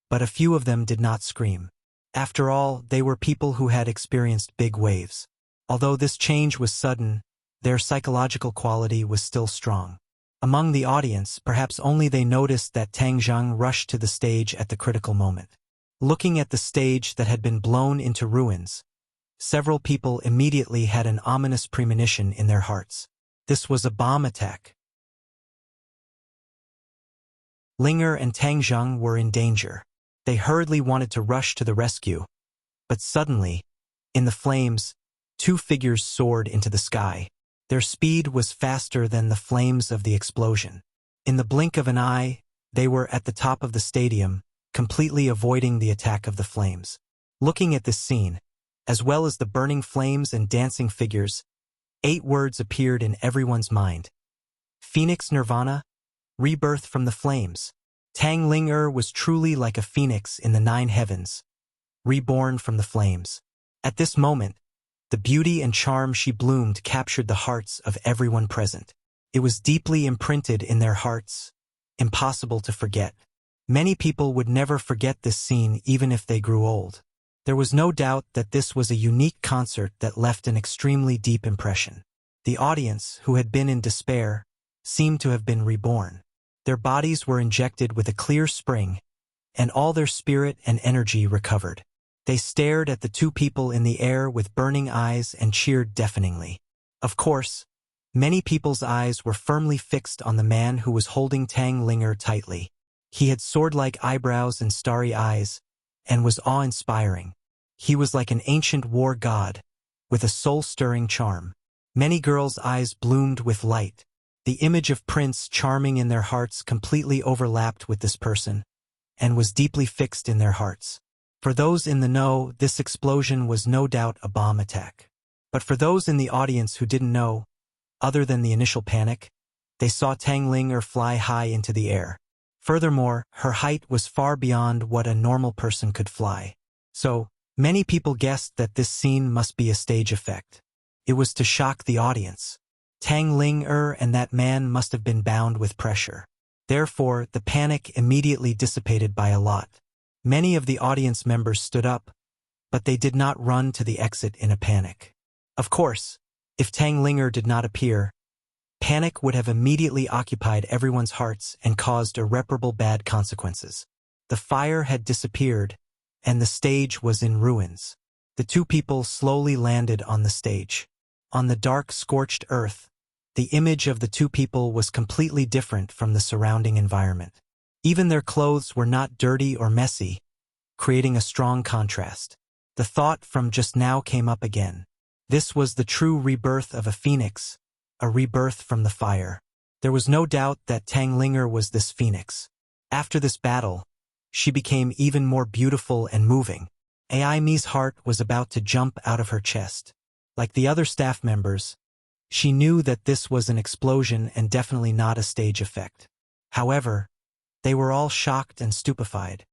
but a few of them did not scream. After all, they were people who had experienced big waves. Although this change was sudden, their psychological quality was still strong. Among the audience, perhaps only they noticed that Tang Zheng rushed to the stage at the critical moment. Looking at the stage that had been blown into ruins, several people immediately had an ominous premonition in their hearts. This was a bomb attack. Linger and Tang Zheng were in danger. They hurriedly wanted to rush to the rescue, but suddenly, in the flames, two figures soared into the sky. Their speed was faster than the flames of the explosion. In the blink of an eye, They were at the top of the stadium, completely avoiding the attack of the flames. Looking at this scene, as well as the burning flames and dancing figures, 8 words appeared in everyone's mind. Phoenix Nirvana, rebirth from the flames. Tang Ling was truly like a phoenix in the 9 heavens, reborn from the flames. At this moment, the beauty and charm she bloomed captured the hearts of everyone present. It was deeply imprinted in their hearts, impossible to forget. Many people would never forget this scene even if they grew old. There was no doubt that this was a unique concert that left an extremely deep impression. The audience, who had been in despair, seemed to have been reborn. Their bodies were injected with a clear spring, and all their spirit and energy recovered. They stared at the 2 people in the air with burning eyes and cheered deafeningly. Of course, many people's eyes were firmly fixed on the man who was holding Tang Ling tightly. He had sword-like eyebrows and starry eyes, and was awe-inspiring. He was like an ancient war god, with a soul-stirring charm. Many girls' eyes bloomed with light. The image of Prince Charming in their hearts completely overlapped with this person, and was deeply fixed in their hearts. For those in the know, this explosion was no doubt a bomb attack. But for those in the audience who didn't know, other than the initial panic, they saw Tang Ling fly high into the air. Furthermore, her height was far beyond what a normal person could fly. So, many people guessed that this scene must be a stage effect. It was to shock the audience. Tang Ling and that man must have been bound with pressure. Therefore, the panic immediately dissipated by a lot. Many of the audience members stood up, but they did not run to the exit in a panic. Of course, if Tang Ling did not appear, panic would have immediately occupied everyone's hearts and caused irreparable bad consequences. The fire had disappeared, and the stage was in ruins. The 2 people slowly landed on the stage. On the dark, scorched earth, the image of the 2 people was completely different from the surrounding environment. Even their clothes were not dirty or messy, creating a strong contrast. The thought from just now came up again. This was the true rebirth of a phoenix, a rebirth from the fire. There was no doubt that Tang Ling was this phoenix. After this battle, she became even more beautiful and moving. Ai Mi's heart was about to jump out of her chest. Like the other staff members, she knew that this was an explosion and definitely not a stage effect. However, they were all shocked and stupefied.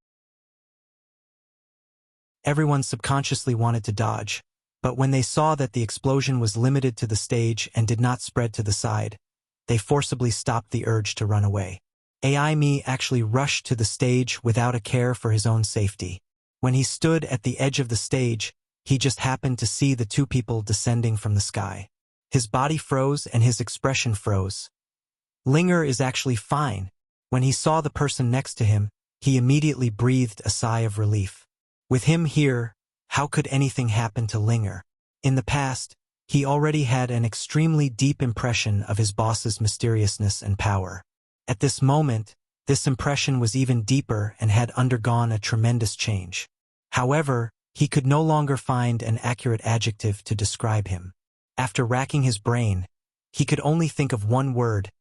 Everyone subconsciously wanted to dodge, but when they saw that the explosion was limited to the stage and did not spread to the side, they forcibly stopped the urge to run away. Ai Mi actually rushed to the stage without a care for his own safety. When he stood at the edge of the stage, he just happened to see the 2 people descending from the sky. His body froze and his expression froze. Linger is actually fine. When he saw the person next to him, he immediately breathed a sigh of relief. With him here, how could anything happen to Linger? In the past, he already had an extremely deep impression of his boss's mysteriousness and power. At this moment, this impression was even deeper and had undergone a tremendous change. However, he could no longer find an accurate adjective to describe him. After racking his brain, he could only think of one word: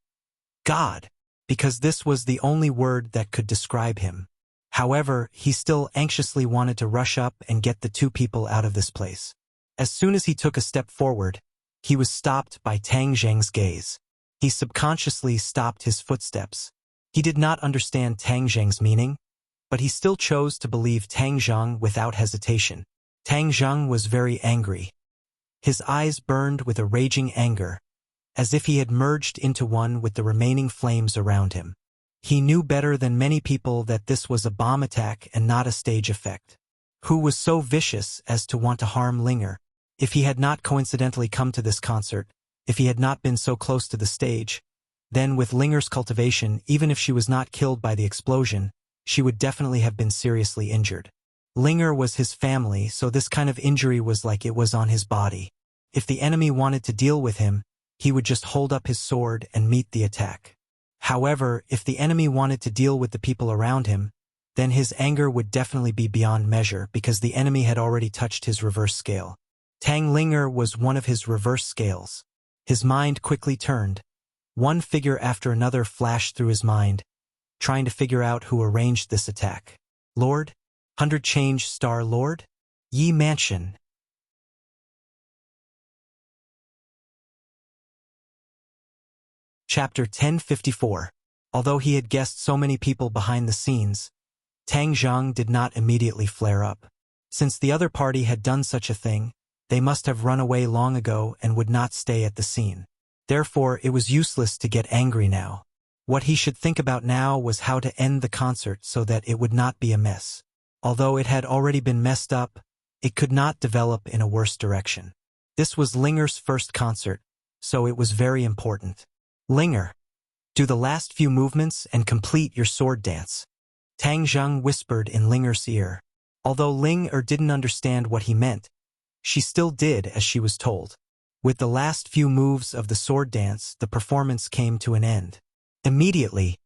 God, because this was the only word that could describe him. However, he still anxiously wanted to rush up and get the 2 people out of this place. As soon as he took a step forward, he was stopped by Tang Zheng's gaze. He subconsciously stopped his footsteps. He did not understand Tang Zheng's meaning, but he still chose to believe Tang Zheng without hesitation. Tang Zheng was very angry. His eyes burned with a raging anger, as if he had merged into one with the remaining flames around him. He knew better than many people that this was a bomb attack and not a stage effect. Who was so vicious as to want to harm Linger? If he had not coincidentally come to this concert, if he had not been so close to the stage, then with Linger's cultivation, even if she was not killed by the explosion, she would definitely have been seriously injured. Linger was his family, so this kind of injury was like it was on his body. If the enemy wanted to deal with him, he would just hold up his sword and meet the attack. However, if the enemy wanted to deal with the people around him, then his anger would definitely be beyond measure because the enemy had already touched his reverse scale. Tang Linger was one of his reverse scales. His mind quickly turned. One figure after another flashed through his mind, trying to figure out who arranged this attack. Lord? 100 change star Lord? Yi Mansion. Chapter 1054. Although he had guessed so many people behind the scenes, Tang Zhang did not immediately flare up. Since the other party had done such a thing, they must have run away long ago and would not stay at the scene. Therefore, it was useless to get angry now. What he should think about now was how to end the concert so that it would not be a mess. Although it had already been messed up, it could not develop in a worse direction. This was Linger's first concert, so it was very important. Linger, do the last few movements and complete your sword dance. Tang Zhang whispered in Linger's ear. Although Linger didn't understand what he meant, she still did as she was told. With the last few moves of the sword dance, the performance came to an end. Immediately,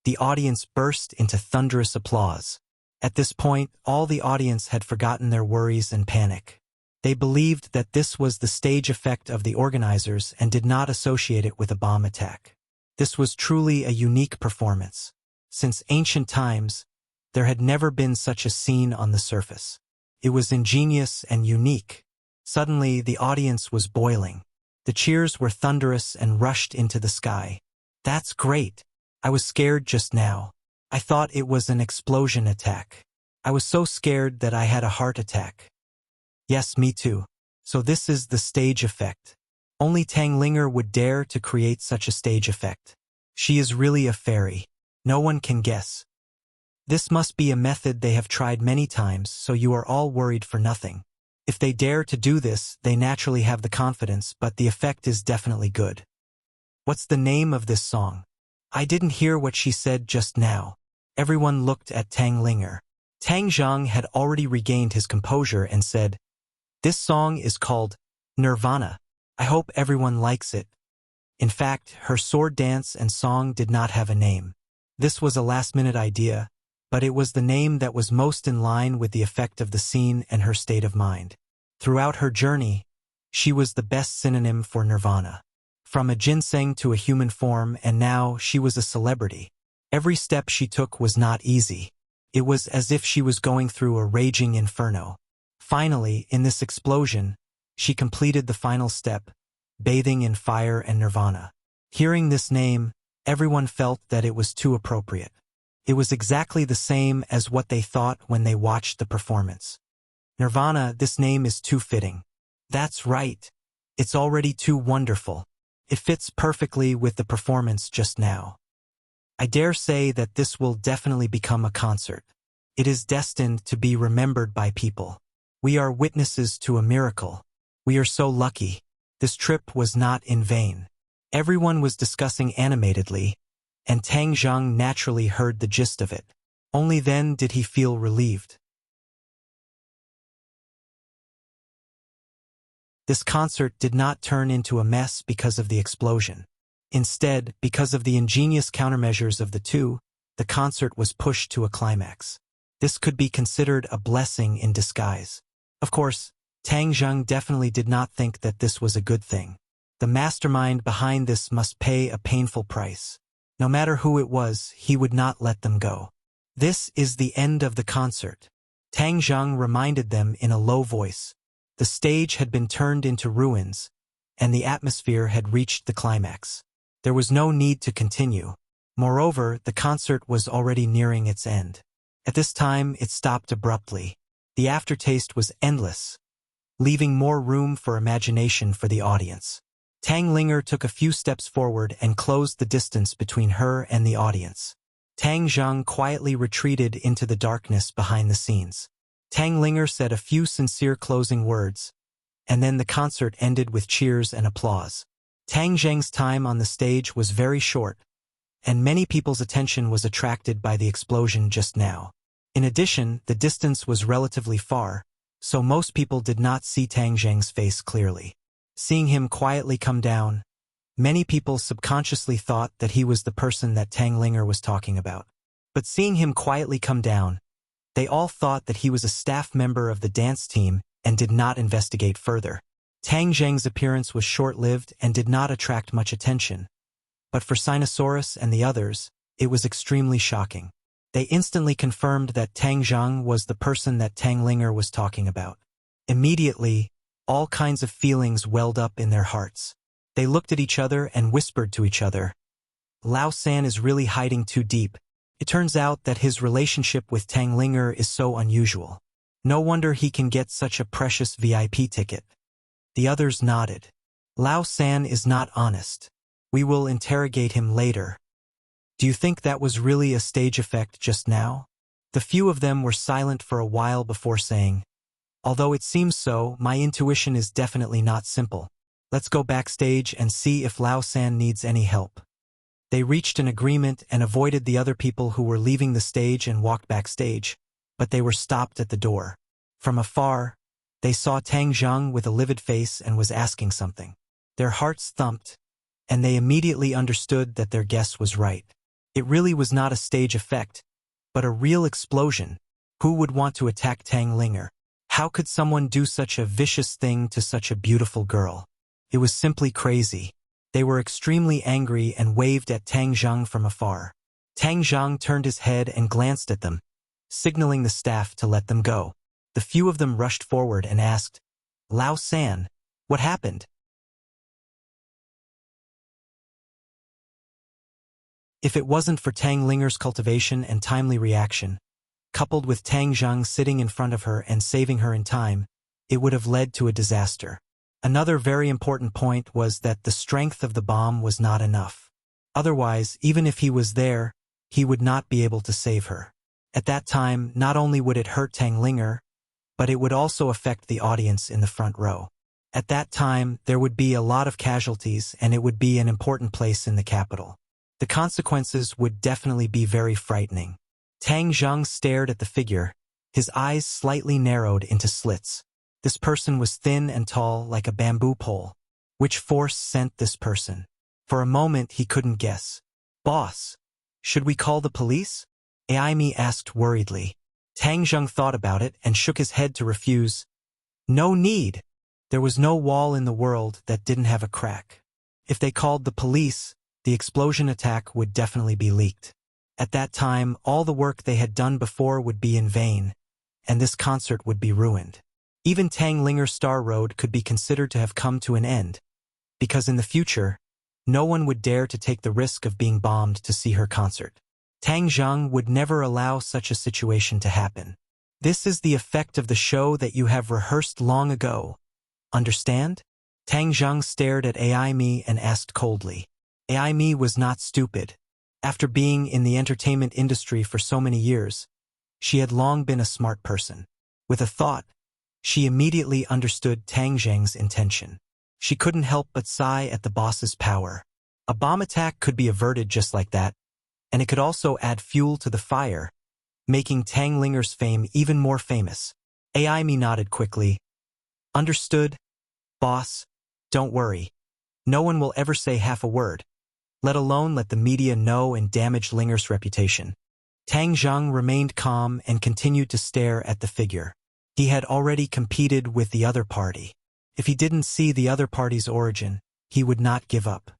the audience burst into thunderous applause. At this point, all the audience had forgotten their worries and panic. They believed that this was the stage effect of the organizers and did not associate it with a bomb attack. This was truly a unique performance. Since ancient times, there had never been such a scene on the surface. It was ingenious and unique. Suddenly, the audience was boiling. The cheers were thunderous and rushed into the sky. That's great. I was scared just now. I thought it was an explosion attack. I was so scared that I had a heart attack. Yes, me too. So this is the stage effect. Only Tang Linger would dare to create such a stage effect. She is really a fairy. No one can guess. This must be a method they have tried many times, so you are all worried for nothing. If they dare to do this, they naturally have the confidence, but the effect is definitely good. What's the name of this song? I didn't hear what she said just now. Everyone looked at Tang Linger. Tang Zhang had already regained his composure and said, "This song is called Nirvana. I hope everyone likes it." In fact, her sword dance and song did not have a name. This was a last-minute idea, but it was the name that was most in line with the effect of the scene and her state of mind. Throughout her journey, she was the best synonym for Nirvana. From a ginseng to a human form, and now she was a celebrity. Every step she took was not easy. It was as if she was going through a raging inferno. Finally, in this explosion, she completed the final step, bathing in fire and nirvana. Hearing this name, everyone felt that it was too appropriate. It was exactly the same as what they thought when they watched the performance. Nirvana, this name is too fitting. That's right. It's already too wonderful. It fits perfectly with the performance just now. I dare say that this will definitely become a concert. It is destined to be remembered by people. We are witnesses to a miracle. We are so lucky. This trip was not in vain. Everyone was discussing animatedly, and Tang Zhang naturally heard the gist of it. Only then did he feel relieved. This concert did not turn into a mess because of the explosion. Instead, because of the ingenious countermeasures of the two, the concert was pushed to a climax. This could be considered a blessing in disguise. Of course, Tang Zhang definitely did not think that this was a good thing. The mastermind behind this must pay a painful price. No matter who it was, he would not let them go. This is the end of the concert. Tang Zhang reminded them in a low voice. The stage had been turned into ruins, and the atmosphere had reached the climax. There was no need to continue. Moreover, the concert was already nearing its end. At this time, it stopped abruptly. The aftertaste was endless, leaving more room for imagination for the audience. Tang Linger took a few steps forward and closed the distance between her and the audience. Tang Zhang quietly retreated into the darkness behind the scenes. Tang Linger said a few sincere closing words, and then the concert ended with cheers and applause. Tang Zhang's time on the stage was very short, and many people's attention was attracted by the explosion just now. In addition, the distance was relatively far, so most people did not see Tang Zhang's face clearly. Seeing him quietly come down, many people subconsciously thought that he was the person that Tang Linger was talking about. But seeing him quietly come down, they all thought that he was a staff member of the dance team and did not investigate further. Tang Zhang's appearance was short-lived and did not attract much attention. But for Sinosaurus and the others, It was extremely shocking. They instantly confirmed that Tang Zhang was the person that Tang Linger was talking about. Immediately, all kinds of feelings welled up in their hearts. They looked at each other and whispered to each other, Lao San is really hiding too deep. It turns out that his relationship with Tang Linger is so unusual. No wonder he can get such a precious VIP ticket. The others nodded. Lao San is not honest. We will interrogate him later. Do you think that was really a stage effect just now? The few of them were silent for a while before saying, although it seems so, my intuition is definitely not simple. Let's go backstage and see if Lao San needs any help. They reached an agreement and avoided the other people who were leaving the stage and walked backstage, but they were stopped at the door. From afar, they saw Tang Zhang with a livid face and was asking something. Their hearts thumped, and they immediately understood that their guess was right. It really was not a stage effect, but a real explosion. Who would want to attack Tang Linger? How could someone do such a vicious thing to such a beautiful girl? It was simply crazy. They were extremely angry and waved at Tang Zhang from afar. Tang Zhang turned his head and glanced at them, signaling the staff to let them go. The few of them rushed forward and asked, Lao San, what happened? If it wasn't for Tang Linger's cultivation and timely reaction, coupled with Tang Zhang sitting in front of her and saving her in time, it would have led to a disaster. Another very important point was that the strength of the bomb was not enough. Otherwise, even if he was there, he would not be able to save her. At that time, not only would it hurt Tang Linger, but it would also affect the audience in the front row. At that time, there would be a lot of casualties and it would be an important place in the capital. The consequences would definitely be very frightening. Tang Zhang stared at the figure, his eyes slightly narrowed into slits. This person was thin and tall like a bamboo pole. Which force sent this person? For a moment he couldn't guess. Boss, should we call the police? Aimi asked worriedly. Tang Zhang thought about it and shook his head to refuse. No need. There was no wall in the world that didn't have a crack. If they called the police, the explosion attack would definitely be leaked. At that time, all the work they had done before would be in vain, and this concert would be ruined. Even Tang Linger's Star Road could be considered to have come to an end, because in the future, no one would dare to take the risk of being bombed to see her concert. Tang Zhang would never allow such a situation to happen. This is the effect of the show that you have rehearsed long ago. Understand? Tang Zhang stared at Aimi and asked coldly. Aimi was not stupid. After being in the entertainment industry for so many years, she had long been a smart person. With a thought, she immediately understood Tang Zhang's intention. She couldn't help but sigh at the boss's power. A bomb attack could be averted just like that, and it could also add fuel to the fire, making Tang Linger's fame even more famous. Aimi nodded quickly. Understood, boss. Don't worry. No one will ever say half a word, let alone let the media know and damage Linger's reputation. Tang Zhang remained calm and continued to stare at the figure. He had already competed with the other party. If he didn't see the other party's origin, he would not give up.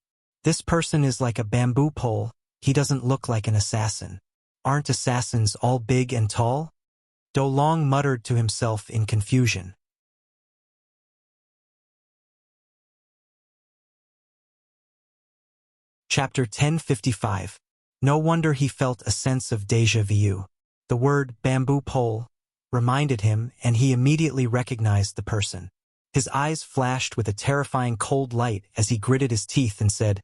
This person is like a bamboo pole. He doesn't look like an assassin. Aren't assassins all big and tall? Do Long muttered to himself in confusion. Chapter 1055. No wonder he felt a sense of déjà vu. The word bamboo pole reminded him, and he immediately recognized the person. His eyes flashed with a terrifying cold light as he gritted his teeth and said,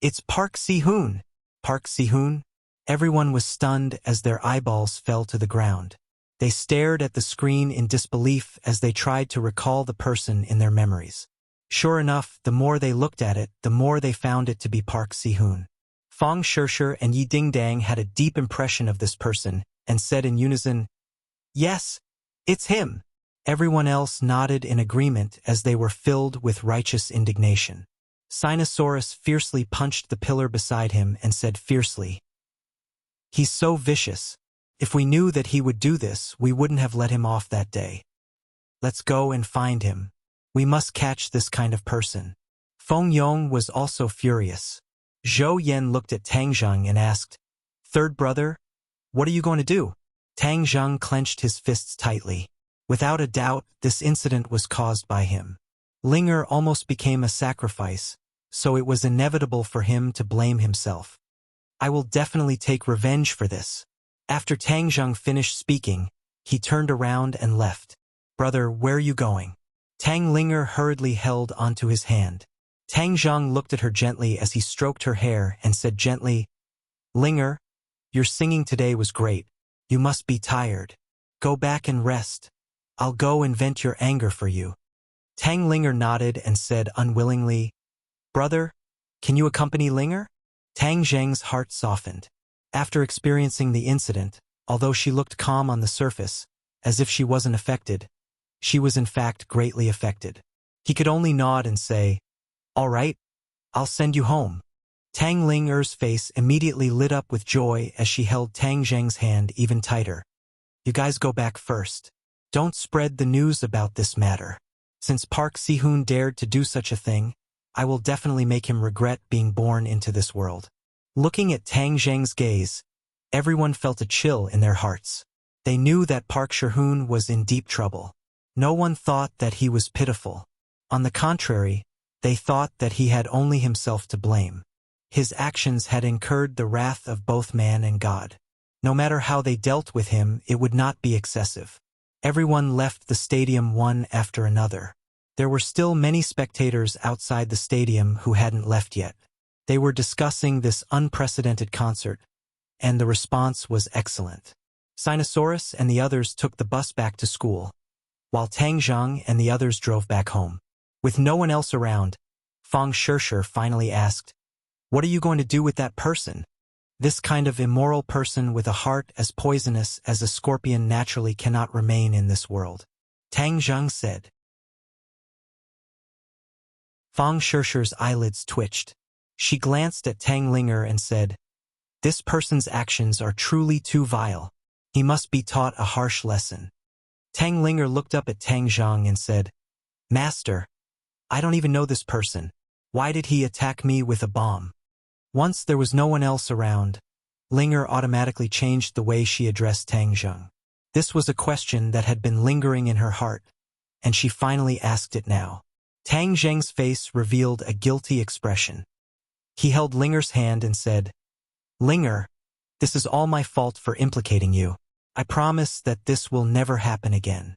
It's Park Si-hoon. Park Si-hoon? Everyone was stunned as their eyeballs fell to the ground. They stared at the screen in disbelief as they tried to recall the person in their memories. Sure enough, the more they looked at it, the more they found it to be Park Si-hoon. Fong Shirshir and Yi Dingdang had a deep impression of this person and said in unison, Yes, it's him. Everyone else nodded in agreement as they were filled with righteous indignation. Sinosaurus fiercely punched the pillar beside him and said fiercely, He's so vicious. If we knew that he would do this, we wouldn't have let him off that day. Let's go and find him. We must catch this kind of person. Feng Yong was also furious. Zhou Yan looked at Tang Zhang and asked, Third brother? What are you going to do? Tang Zheng clenched his fists tightly. Without a doubt, this incident was caused by him. Linger almost became a sacrifice, so it was inevitable for him to blame himself. I will definitely take revenge for this. After Tang Zheng finished speaking, he turned around and left. Brother, where are you going? Tang Linger hurriedly held onto his hand. Tang Zheng looked at her gently as he stroked her hair and said gently, Linger, your singing today was great. You must be tired. Go back and rest. I'll go and vent your anger for you. Tang Linger nodded and said unwillingly, Brother, can you accompany Linger? Tang Zheng's heart softened. After experiencing the incident, although she looked calm on the surface, as if she wasn't affected, she was in fact greatly affected. He could only nod and say, All right, I'll send you home. Tang Linger's face immediately lit up with joy as she held Tang Zheng's hand even tighter. You guys go back first. Don't spread the news about this matter. Since Park Si-hoon dared to do such a thing, I will definitely make him regret being born into this world. Looking at Tang Zheng's gaze, everyone felt a chill in their hearts. They knew that Park Si-hoon was in deep trouble. No one thought that he was pitiful. On the contrary, they thought that he had only himself to blame. His actions had incurred the wrath of both man and God. No matter how they dealt with him, it would not be excessive. Everyone left the stadium one after another. There were still many spectators outside the stadium who hadn't left yet. They were discussing this unprecedented concert, and the response was excellent. Sinosaurus and the others took the bus back to school, while Tang Zheng and the others drove back home. With no one else around, Fang Shishir finally asked, What are you going to do with that person? This kind of immoral person with a heart as poisonous as a scorpion naturally cannot remain in this world. Tang Zheng said. Fang Shishir's eyelids twitched. She glanced at Tang Linger and said, This person's actions are truly too vile. He must be taught a harsh lesson. Tang Linger looked up at Tang Zheng and said, Master, I don't even know this person. Why did he attack me with a bomb? Once there was no one else around, Linger automatically changed the way she addressed Tang Zheng. This was a question that had been lingering in her heart, and she finally asked it now. Tang Zheng's face revealed a guilty expression. He held Linger's hand and said, Linger, this is all my fault for implicating you. I promise that this will never happen again.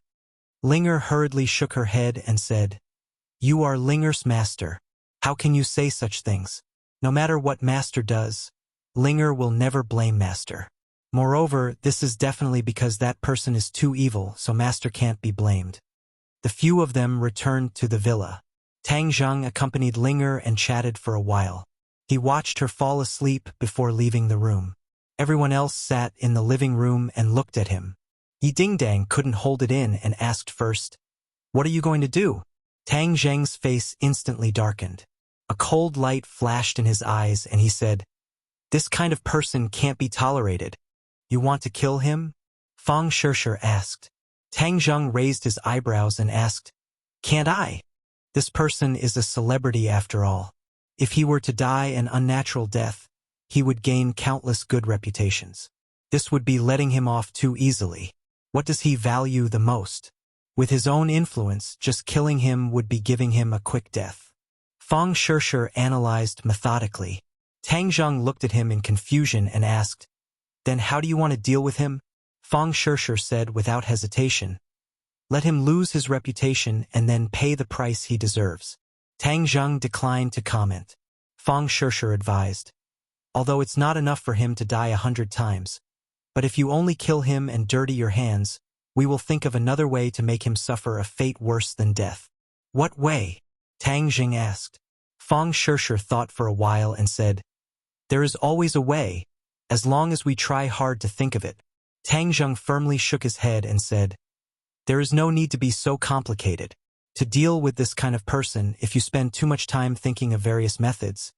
Linger hurriedly shook her head and said, You are Linger's master. How can you say such things? No matter what Master does, Linger will never blame Master. Moreover, this is definitely because that person is too evil, so Master can't be blamed. The few of them returned to the villa. Tang Zheng accompanied Linger and chatted for a while. He watched her fall asleep before leaving the room. Everyone else sat in the living room and looked at him. Yi Dingdang couldn't hold it in and asked first, What are you going to do? Tang Zheng's face instantly darkened. A cold light flashed in his eyes and he said, This kind of person can't be tolerated. You want to kill him? Fang Shishir asked. Tang Zheng raised his eyebrows and asked, Can't I? This person is a celebrity after all. If he were to die an unnatural death, he would gain countless good reputations. This would be letting him off too easily. What does he value the most? With his own influence, just killing him would be giving him a quick death. Fang Shishir analyzed methodically. Tang Zheng looked at him in confusion and asked, Then how do you want to deal with him? Fang Shishir said without hesitation, Let him lose his reputation and then pay the price he deserves. Tang Zheng declined to comment. Fang Shishir advised, Although it's not enough for him to die 100 times, but if you only kill him and dirty your hands, we will think of another way to make him suffer a fate worse than death. What way? Tang Zheng asked. Fang Shishir thought for a while and said, There is always a way, as long as we try hard to think of it. Tang Zheng firmly shook his head and said, There is no need to be so complicated. To deal with this kind of person, if you spend too much time thinking of various methods,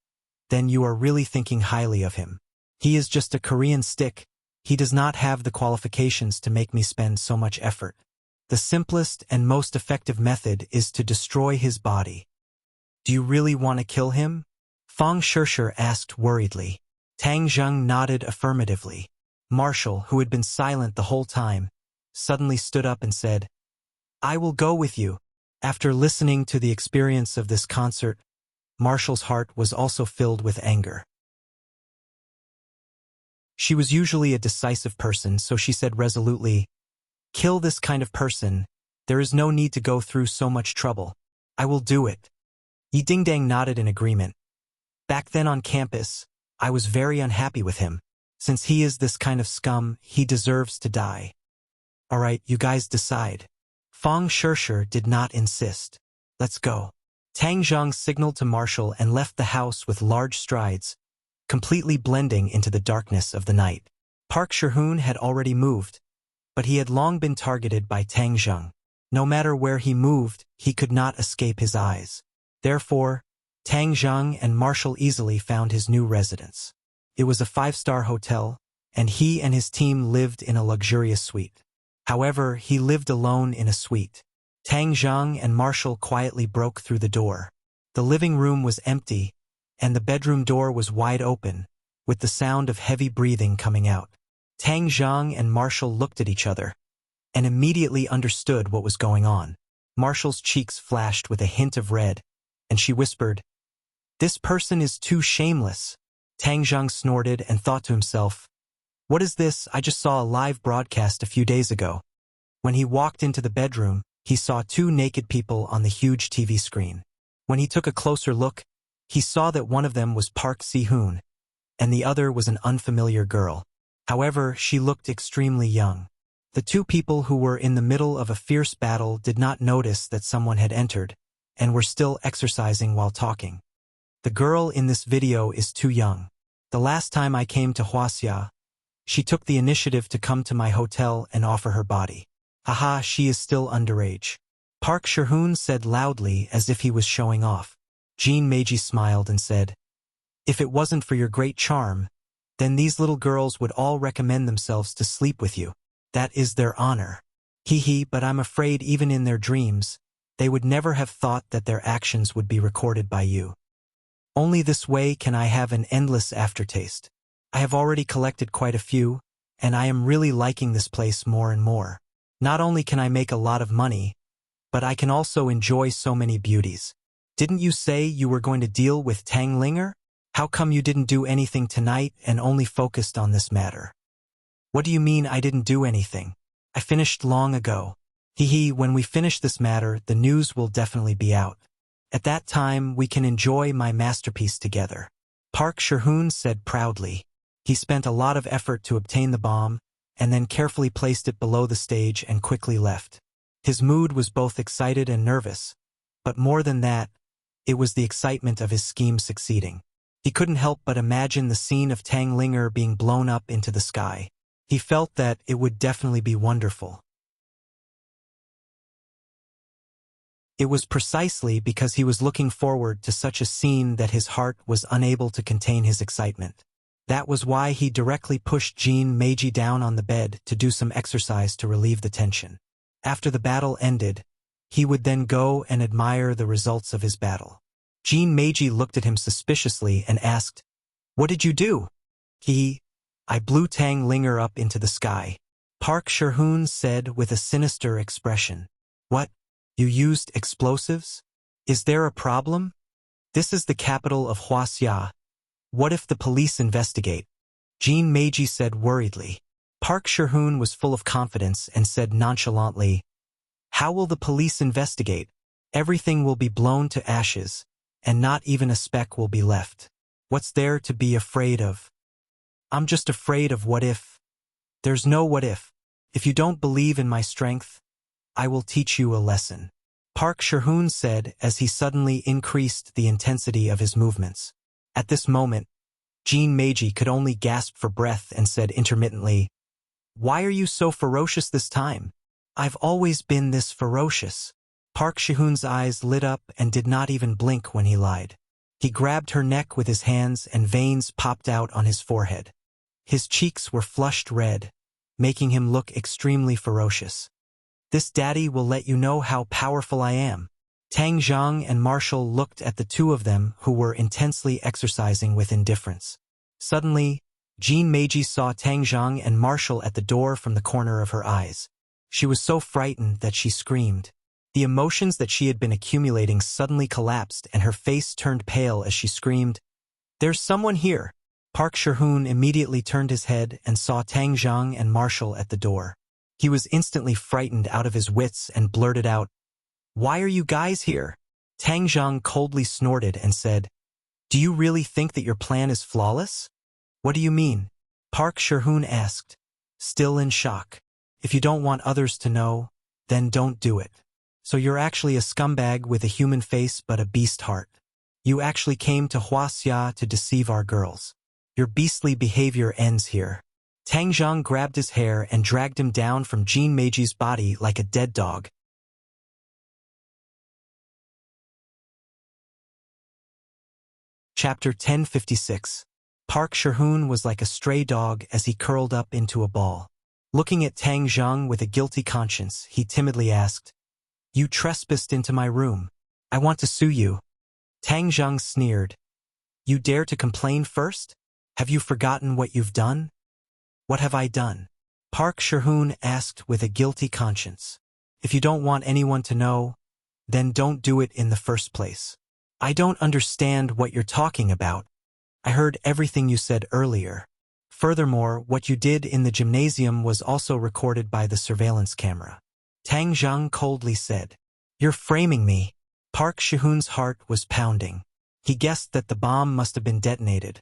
then you are really thinking highly of him. He is just a Korean stick. He does not have the qualifications to make me spend so much effort. The simplest and most effective method is to destroy his body. Do you really want to kill him? Fang Shishir asked worriedly. Tang Zheng nodded affirmatively. Marshall, who had been silent the whole time, suddenly stood up and said, "I will go with you." After listening to the experience of this concert, Marshall's heart was also filled with anger. She was usually a decisive person, so she said resolutely, "Kill this kind of person. There is no need to go through so much trouble. I will do it." Yi Dingdang nodded in agreement. "Back then on campus, I was very unhappy with him. Since he is this kind of scum, he deserves to die." "Alright, you guys decide." Fang Shishir did not insist. "Let's go." Tang Zheng signaled to Marshall and left the house with large strides, completely blending into the darkness of the night. Park Shi-hoon had already moved, but he had long been targeted by Tang Zheng. No matter where he moved, he could not escape his eyes. Therefore, Tang Zheng and Marshall easily found his new residence. It was a 5-star hotel, and he and his team lived in a luxurious suite. However, he lived alone in a suite. Tang Zheng and Marshall quietly broke through the door. The living room was empty, and the bedroom door was wide open, with the sound of heavy breathing coming out. Tang Zheng and Marshall looked at each other, and immediately understood what was going on. Marshall's cheeks flashed with a hint of red, and she whispered, "This person is too shameless." Tang Zheng snorted and thought to himself, "What is this? I just saw a live broadcast a few days ago." When he walked into the bedroom, he saw 2 naked people on the huge TV screen. When he took a closer look, he saw that one of them was Park Si-hoon, and the other was an unfamiliar girl. However, she looked extremely young. The 2 people who were in the middle of a fierce battle did not notice that someone had entered, and were still exercising while talking. The girl in this video is too young. The last time I came to Huaxia, she took the initiative to come to my hotel and offer her body. Haha, she is still underage. Park Shi-hoon said loudly as if he was showing off. Jean Meiji smiled and said, "If it wasn't for your great charm, then these little girls would all recommend themselves to sleep with you. That is their honor. Hee, but I'm afraid even in their dreams, they would never have thought that their actions would be recorded by you. Only this way can I have an endless aftertaste. I have already collected quite a few, and I am really liking this place more and more. Not only can I make a lot of money, but I can also enjoy so many beauties. Didn't you say you were going to deal with Tang Linger? How come you didn't do anything tonight and only focused on this matter?" "What do you mean I didn't do anything? I finished long ago. When we finish this matter, the news will definitely be out. At that time, we can enjoy my masterpiece together." Park Shi-hoon said proudly. He spent a lot of effort to obtain the bomb, and then carefully placed it below the stage and quickly left. His mood was both excited and nervous, but more than that, it was the excitement of his scheme succeeding. He couldn't help but imagine the scene of Tang Linger being blown up into the sky. He felt that it would definitely be wonderful. It was precisely because he was looking forward to such a scene that his heart was unable to contain his excitement. That was why he directly pushed Jean Meiji down on the bed to do some exercise to relieve the tension. After the battle ended, he would then go and admire the results of his battle. Jean Meiji looked at him suspiciously and asked, "What did you do?" "I blew Tang Linger up into the sky," Park Shi-hoon said with a sinister expression. "What? You used explosives? Is there a problem? This is the capital of Huaxia. What if the police investigate?" Jean Meiji said worriedly. Park Shi-hoon was full of confidence and said nonchalantly, "How will the police investigate? Everything will be blown to ashes, and not even a speck will be left. What's there to be afraid of? I'm just afraid of what if. There's no what if. If you don't believe in my strength, I will teach you a lesson," Park Shi-hoon said as he suddenly increased the intensity of his movements. At this moment, Jean Meiji could only gasp for breath and said intermittently, "Why are you so ferocious this time?" "I've always been this ferocious." Park Shi-hoon's eyes lit up and did not even blink when he lied. He grabbed her neck with his hands and veins popped out on his forehead. His cheeks were flushed red, making him look extremely ferocious. "This daddy will let you know how powerful I am." Tang Zheng and Marshall looked at the 2 of them who were intensely exercising with indifference. Suddenly, Jean Meiji saw Tang Zhang and Marshall at the door from the corner of her eyes. She was so frightened that she screamed. The emotions that she had been accumulating suddenly collapsed and her face turned pale as she screamed, "There's someone here!" Park Sherhoon immediately turned his head and saw Tang Zhang and Marshall at the door. He was instantly frightened out of his wits and blurted out, "Why are you guys here?" Tang Zhang coldly snorted and said, "Do you really think that your plan is flawless?" "What do you mean?" Park Sherhoon asked, still in shock. "If you don't want others to know, then don't do it. So you're actually a scumbag with a human face but a beast heart. You actually came to Huaxia to deceive our girls. Your beastly behavior ends here." Tang Zhang grabbed his hair and dragged him down from Jean Meiji's body like a dead dog. Chapter 1056. Park Sherhoon was like a stray dog as he curled up into a ball. Looking at Tang Zhang with a guilty conscience, he timidly asked, "You trespassed into my room. I want to sue you." Tang Zhang sneered. "You dare to complain first? Have you forgotten what you've done?" "What have I done?" Park Sherhoon asked with a guilty conscience. "If you don't want anyone to know, then don't do it in the first place." "I don't understand what you're talking about. I heard everything you said earlier. Furthermore, what you did in the gymnasium was also recorded by the surveillance camera." Tang Zhang coldly said, "You're framing me." Park Sherhoon's heart was pounding. He guessed that the bomb must have been detonated,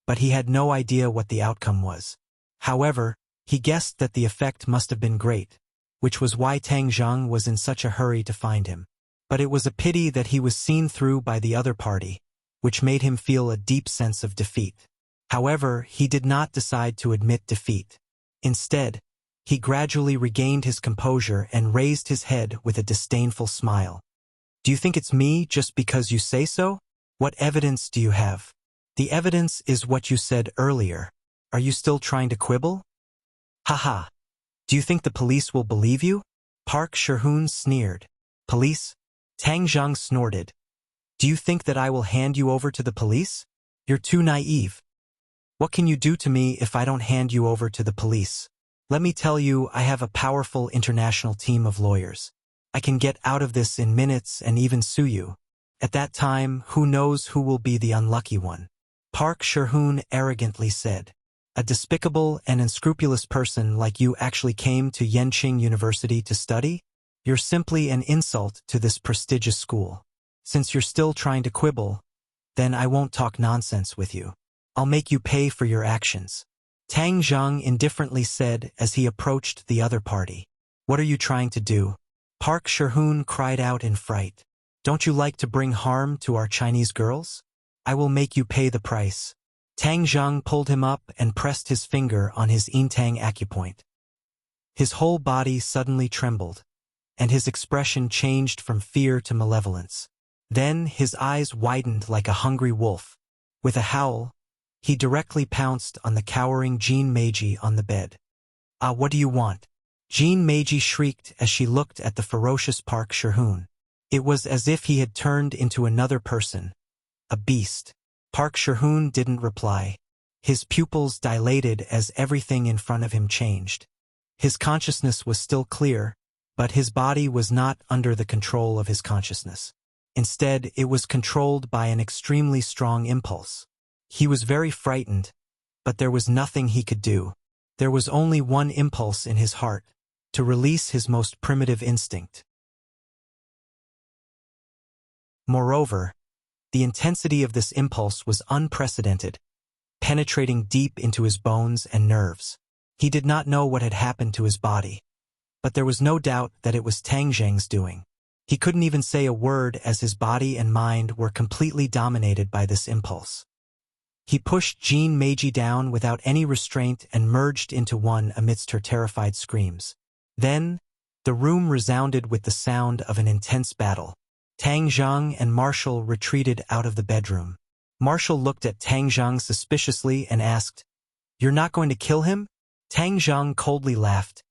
but he had no idea what the outcome was. However, he guessed that the effect must have been great, which was why Tang Zhang was in such a hurry to find him. But it was a pity that he was seen through by the other party, which made him feel a deep sense of defeat. However, he did not decide to admit defeat. Instead, he gradually regained his composure and raised his head with a disdainful smile. "Do you think it's me just because you say so? What evidence do you have?" "The evidence is what you said earlier. Are you still trying to quibble?" "Haha. Do you think the police will believe you?" Park Sherhoon sneered. "Police?" Tang Zhang snorted. "Do you think that I will hand you over to the police? You're too naive. What can you do to me if I don't hand you over to the police? Let me tell you, I have a powerful international team of lawyers. I can get out of this in minutes and even sue you. At that time, who knows who will be the unlucky one?" Park Sherhoon arrogantly said. "A despicable and unscrupulous person like you actually came to Yenching University to study? You're simply an insult to this prestigious school. Since you're still trying to quibble, then I won't talk nonsense with you. I'll make you pay for your actions." Tang Zhang indifferently said as he approached the other party. "What are you trying to do?" Park Sherhoon cried out in fright. "Don't you like to bring harm to our Chinese girls? I will make you pay the price." Tang Zhang pulled him up and pressed his finger on his Intang acupoint. His whole body suddenly trembled, and his expression changed from fear to malevolence. Then his eyes widened like a hungry wolf. With a howl, he directly pounced on the cowering Jean Meiji on the bed. "Ah, what do you want?" Jean Meiji shrieked as she looked at the ferocious Park Sherhoon. It was as if he had turned into another person, a beast. Park Sherhoon didn't reply. His pupils dilated as everything in front of him changed. His consciousness was still clear, but his body was not under the control of his consciousness. Instead, it was controlled by an extremely strong impulse. He was very frightened, but there was nothing he could do. There was only one impulse in his heart, to release his most primitive instinct. Moreover, the intensity of this impulse was unprecedented, penetrating deep into his bones and nerves. He did not know what had happened to his body, but there was no doubt that it was Tang Zhang's doing. He couldn't even say a word as his body and mind were completely dominated by this impulse. He pushed Jean Meiji down without any restraint and merged into one amidst her terrified screams. Then, the room resounded with the sound of an intense battle. Tang Zhang and Marshall retreated out of the bedroom. Marshall looked at Tang Zhang suspiciously and asked, "You're not going to kill him?" Tang Zhang coldly laughed.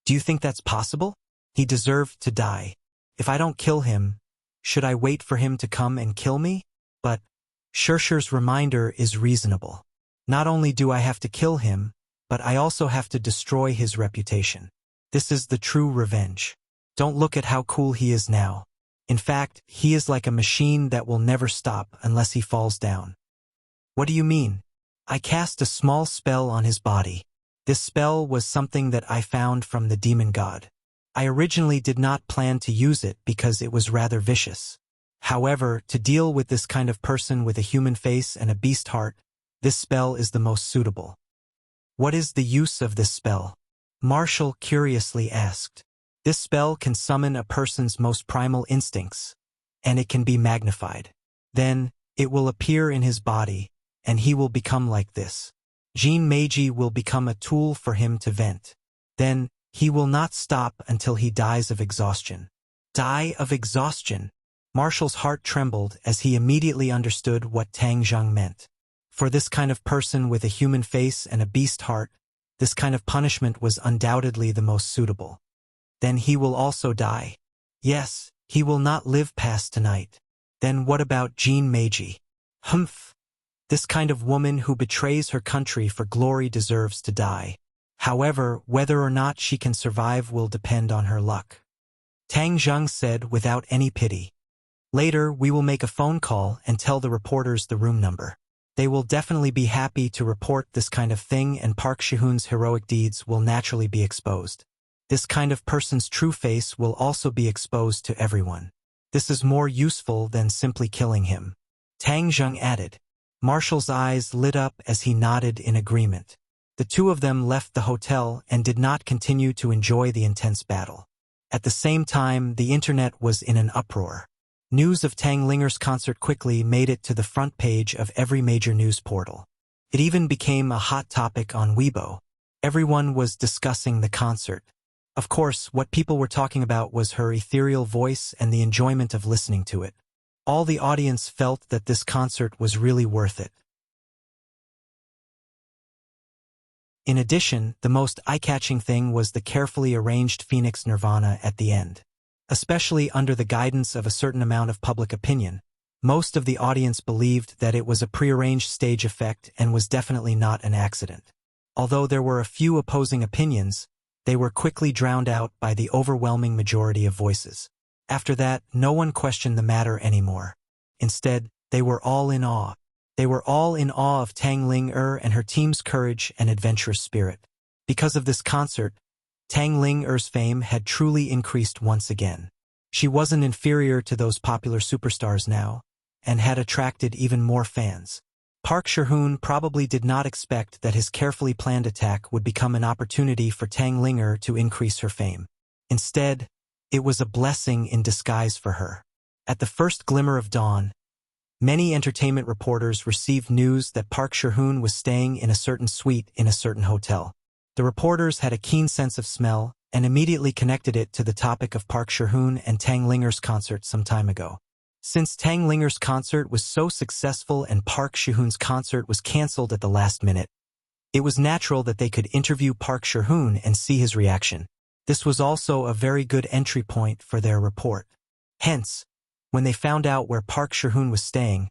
"Do you think that's possible? He deserved to die. If I don't kill him, should I wait for him to come and kill me? But Shershir's reminder is reasonable. Not only do I have to kill him, but I also have to destroy his reputation. This is the true revenge. Don't look at how cool he is now. In fact, he is like a machine that will never stop unless he falls down. What do you mean? I cast a small spell on his body. This spell was something that I found from the demon god. I originally did not plan to use it because it was rather vicious. However, to deal with this kind of person with a human face and a beast heart, this spell is the most suitable. What is the use of this spell? Marshall curiously asked. This spell can summon a person's most primal instincts, and it can be magnified. Then, it will appear in his body, and he will become like this. Jin Meiji will become a tool for him to vent. Then, he will not stop until he dies of exhaustion. Die of exhaustion? Marshall's heart trembled as he immediately understood what Tang Zheng meant. For this kind of person with a human face and a beast heart, this kind of punishment was undoubtedly the most suitable. Then he will also die. Yes, he will not live past tonight. Then what about Jin Meiji? Humph! This kind of woman who betrays her country for glory deserves to die. However, whether or not she can survive will depend on her luck. Tang Zheng said without any pity. Later, we will make a phone call and tell the reporters the room number. They will definitely be happy to report this kind of thing, and Park Shi-hoon's heroic deeds will naturally be exposed. This kind of person's true face will also be exposed to everyone. This is more useful than simply killing him. Tang Zheng added. Marshall's eyes lit up as he nodded in agreement. The two of them left the hotel and did not continue to enjoy the intense battle. At the same time, the internet was in an uproar. News of Tang Linger's concert quickly made it to the front page of every major news portal. It even became a hot topic on Weibo. Everyone was discussing the concert. Of course, what people were talking about was her ethereal voice and the enjoyment of listening to it. All the audience felt that this concert was really worth it. In addition, the most eye-catching thing was the carefully arranged Phoenix Nirvana at the end. Especially under the guidance of a certain amount of public opinion, most of the audience believed that it was a prearranged stage effect and was definitely not an accident. Although there were a few opposing opinions, they were quickly drowned out by the overwhelming majority of voices. After that, no one questioned the matter anymore. Instead, they were all in awe. They were all in awe of Tang Ling-er and her team's courage and adventurous spirit. Because of this concert, Tang Ling-er's fame had truly increased once again. She wasn't inferior to those popular superstars now, and had attracted even more fans. Park Shi-hoon probably did not expect that his carefully planned attack would become an opportunity for Tang Ling-er to increase her fame. Instead, it was a blessing in disguise for her. At the first glimmer of dawn, many entertainment reporters received news that Park Shi-hoon was staying in a certain suite in a certain hotel. The reporters had a keen sense of smell and immediately connected it to the topic of Park Shi-hoon and Tang Linger's concert some time ago. Since Tang Linger's concert was so successful and Park Shi-hoon's concert was cancelled at the last minute, it was natural that they could interview Park Shi-hoon and see his reaction. This was also a very good entry point for their report. Hence, when they found out where Park Shi-hoon was staying,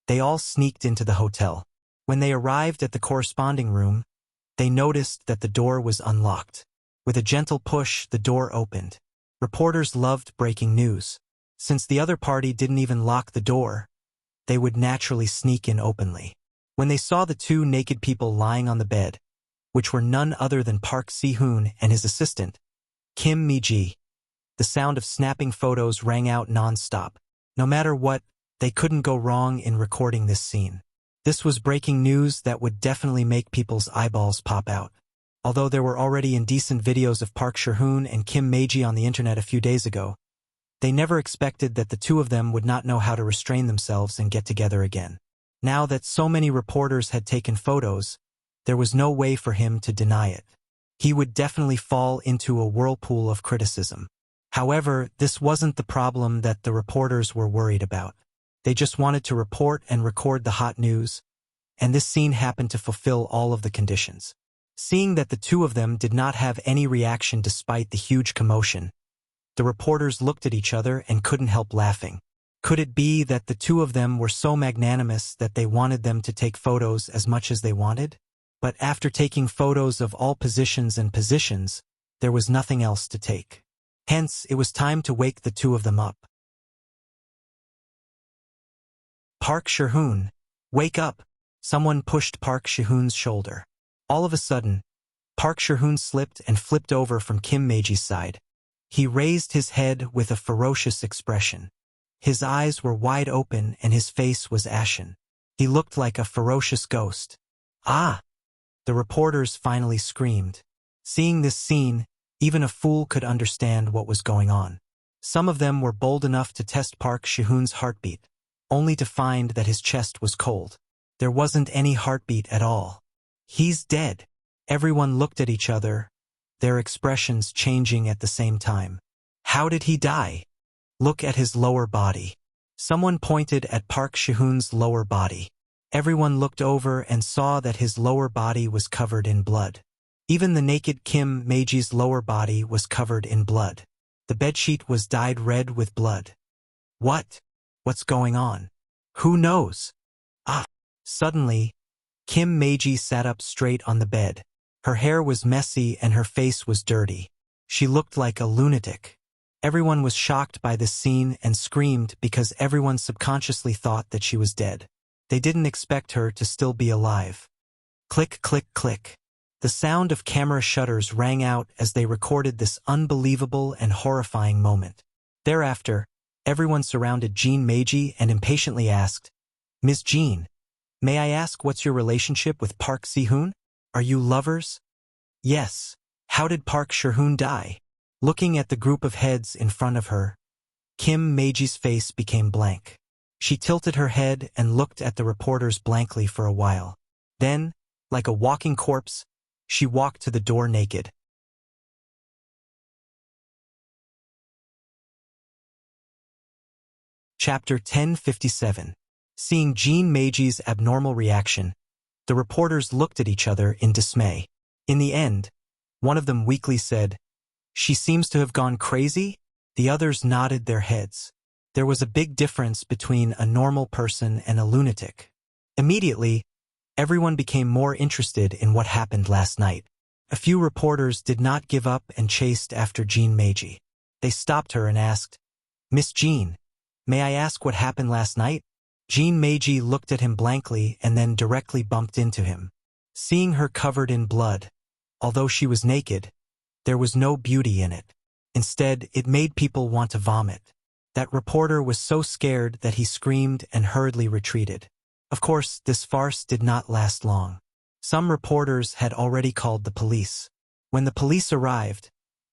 they all sneaked into the hotel. When they arrived at the corresponding room, they noticed that the door was unlocked. With a gentle push, the door opened. Reporters loved breaking news. Since the other party didn't even lock the door, they would naturally sneak in openly. When they saw the two naked people lying on the bed, which were none other than Park Si-hoon and his assistant, Kim Mi-ji, the sound of snapping photos rang out non-stop. No matter what, they couldn't go wrong in recording this scene. This was breaking news that would definitely make people's eyeballs pop out. Although there were already indecent videos of Park Shi-hoon and Kim Mi-ji on the internet a few days ago, they never expected that the two of them would not know how to restrain themselves and get together again. Now that so many reporters had taken photos, there was no way for him to deny it. He would definitely fall into a whirlpool of criticism. However, this wasn't the problem that the reporters were worried about. They just wanted to report and record the hot news, and this scene happened to fulfill all of the conditions. Seeing that the two of them did not have any reaction despite the huge commotion, the reporters looked at each other and couldn't help laughing. Could it be that the two of them were so magnanimous that they wanted them to take photos as much as they wanted? But after taking photos of all positions and positions, there was nothing else to take. Hence, it was time to wake the two of them up. Park Shi-hoon, wake up! Someone pushed Park Shi-hoon's shoulder. All of a sudden, Park Shi-hoon slipped and flipped over from Kim Maji's side. He raised his head with a ferocious expression. His eyes were wide open and his face was ashen. He looked like a ferocious ghost. Ah! The reporters finally screamed. Seeing this scene, even a fool could understand what was going on. Some of them were bold enough to test Park Shi-hoon's heartbeat, only to find that his chest was cold. There wasn't any heartbeat at all. He's dead. Everyone looked at each other, their expressions changing at the same time. How did he die? Look at his lower body. Someone pointed at Park Shi-hoon's lower body. Everyone looked over and saw that his lower body was covered in blood. Even the naked Kim Maji's lower body was covered in blood. The bedsheet was dyed red with blood. What? What's going on? Who knows? Ah! Suddenly, Kim Maji sat up straight on the bed. Her hair was messy and her face was dirty. She looked like a lunatic. Everyone was shocked by this scene and screamed because everyone subconsciously thought that she was dead. They didn't expect her to still be alive. Click, click, click. The sound of camera shutters rang out as they recorded this unbelievable and horrifying moment. Thereafter, everyone surrounded Jean Maji and impatiently asked, "Miss Jean, may I ask what's your relationship with Park Si-hoon? Are you lovers?" "Yes." "How did Park Shi-hoon die?" Looking at the group of heads in front of her, Kim Maji's face became blank. She tilted her head and looked at the reporters blankly for a while. Then, like a walking corpse, she walked to the door naked. Chapter 1057. Seeing Jean Maji's abnormal reaction, the reporters looked at each other in dismay. In the end, one of them weakly said, "She seems to have gone crazy?" The others nodded their heads. There was a big difference between a normal person and a lunatic. Immediately, everyone became more interested in what happened last night. A few reporters did not give up and chased after Jean Maji. They stopped her and asked, "Miss Jean, may I ask what happened last night?" Jean Maji looked at him blankly and then directly bumped into him. Seeing her covered in blood, although she was naked, there was no beauty in it. Instead, it made people want to vomit. That reporter was so scared that he screamed and hurriedly retreated. Of course, this farce did not last long. Some reporters had already called the police. When the police arrived,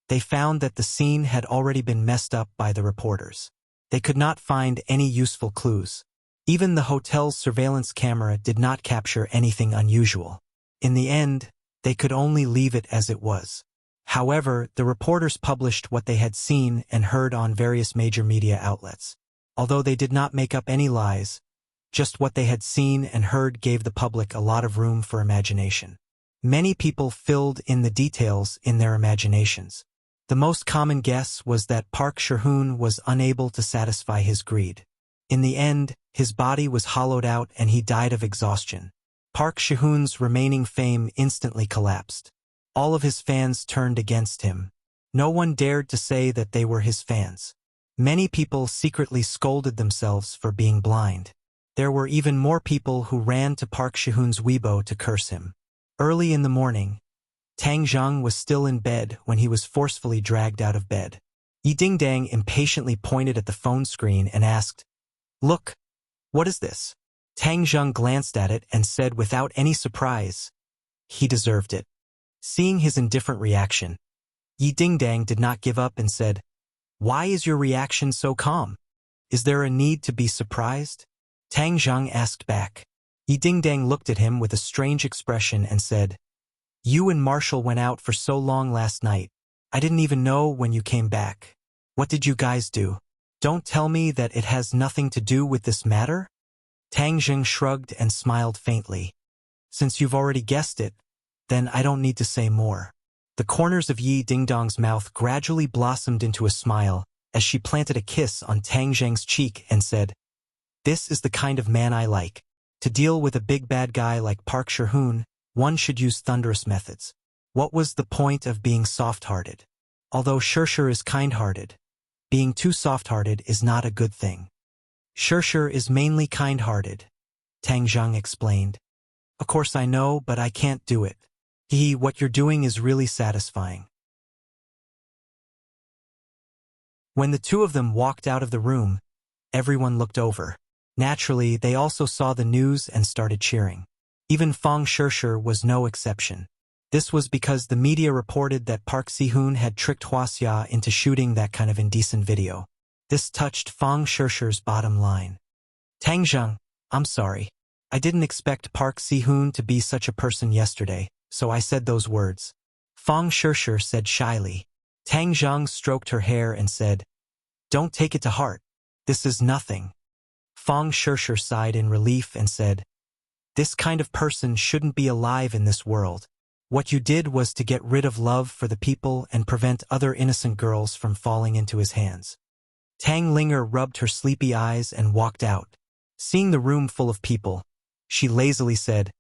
they found that the scene had already been messed up by the reporters. They could not find any useful clues. Even the hotel's surveillance camera did not capture anything unusual. In the end, they could only leave it as it was. However, the reporters published what they had seen and heard on various major media outlets. Although they did not make up any lies, just what they had seen and heard gave the public a lot of room for imagination. Many people filled in the details in their imaginations. The most common guess was that Park Shi-hoon was unable to satisfy his greed. In the end, his body was hollowed out and he died of exhaustion. Park Shi-hoon's remaining fame instantly collapsed. All of his fans turned against him. No one dared to say that they were his fans. Many people secretly scolded themselves for being blind. There were even more people who ran to Park Shi-hoon's Weibo to curse him. Early in the morning, Tang Zheng was still in bed when he was forcefully dragged out of bed. Yi Dingdang impatiently pointed at the phone screen and asked, "Look, what is this?" Tang Zheng glanced at it and said without any surprise, "He deserved it." Seeing his indifferent reaction, Yi Dingdang did not give up and said, "Why is your reaction so calm? Is there a need to be surprised?" Tang Zheng asked back. Yi Dingdang looked at him with a strange expression and said, "You and Marshall went out for so long last night. I didn't even know when you came back. What did you guys do? Don't tell me that it has nothing to do with this matter?" Tang Zheng shrugged and smiled faintly. "Since you've already guessed it, then I don't need to say more." The corners of Yi Dingdong's mouth gradually blossomed into a smile as she planted a kiss on Tang Zheng's cheek and said, "This is the kind of man I like. To deal with a big bad guy like Park Shi-hoon, one should use thunderous methods." What was the point of being soft-hearted? Although Shirshir is kind-hearted, being too soft-hearted is not a good thing. Shirshir is mainly kind-hearted, Tang Zheng explained. Of course I know, but I can't do it. What you're doing is really satisfying. When the two of them walked out of the room, everyone looked over. Naturally, they also saw the news and started cheering. Even Fang Shirshir was no exception. This was because the media reported that Park Si-hoon had tricked Huaxia into shooting that kind of indecent video. This touched Fang Shirshir's bottom line. "Tang Zheng, I'm sorry. I didn't expect Park Si-hoon to be such a person yesterday, so I said those words," Fang Shirshir said shyly. Tang Zheng stroked her hair and said, "Don't take it to heart. This is nothing." Fang Shirshir sighed in relief and said, "This kind of person shouldn't be alive in this world. What you did was to get rid of love for the people and prevent other innocent girls from falling into his hands." Tang Linger rubbed her sleepy eyes and walked out. Seeing the room full of people, she lazily said,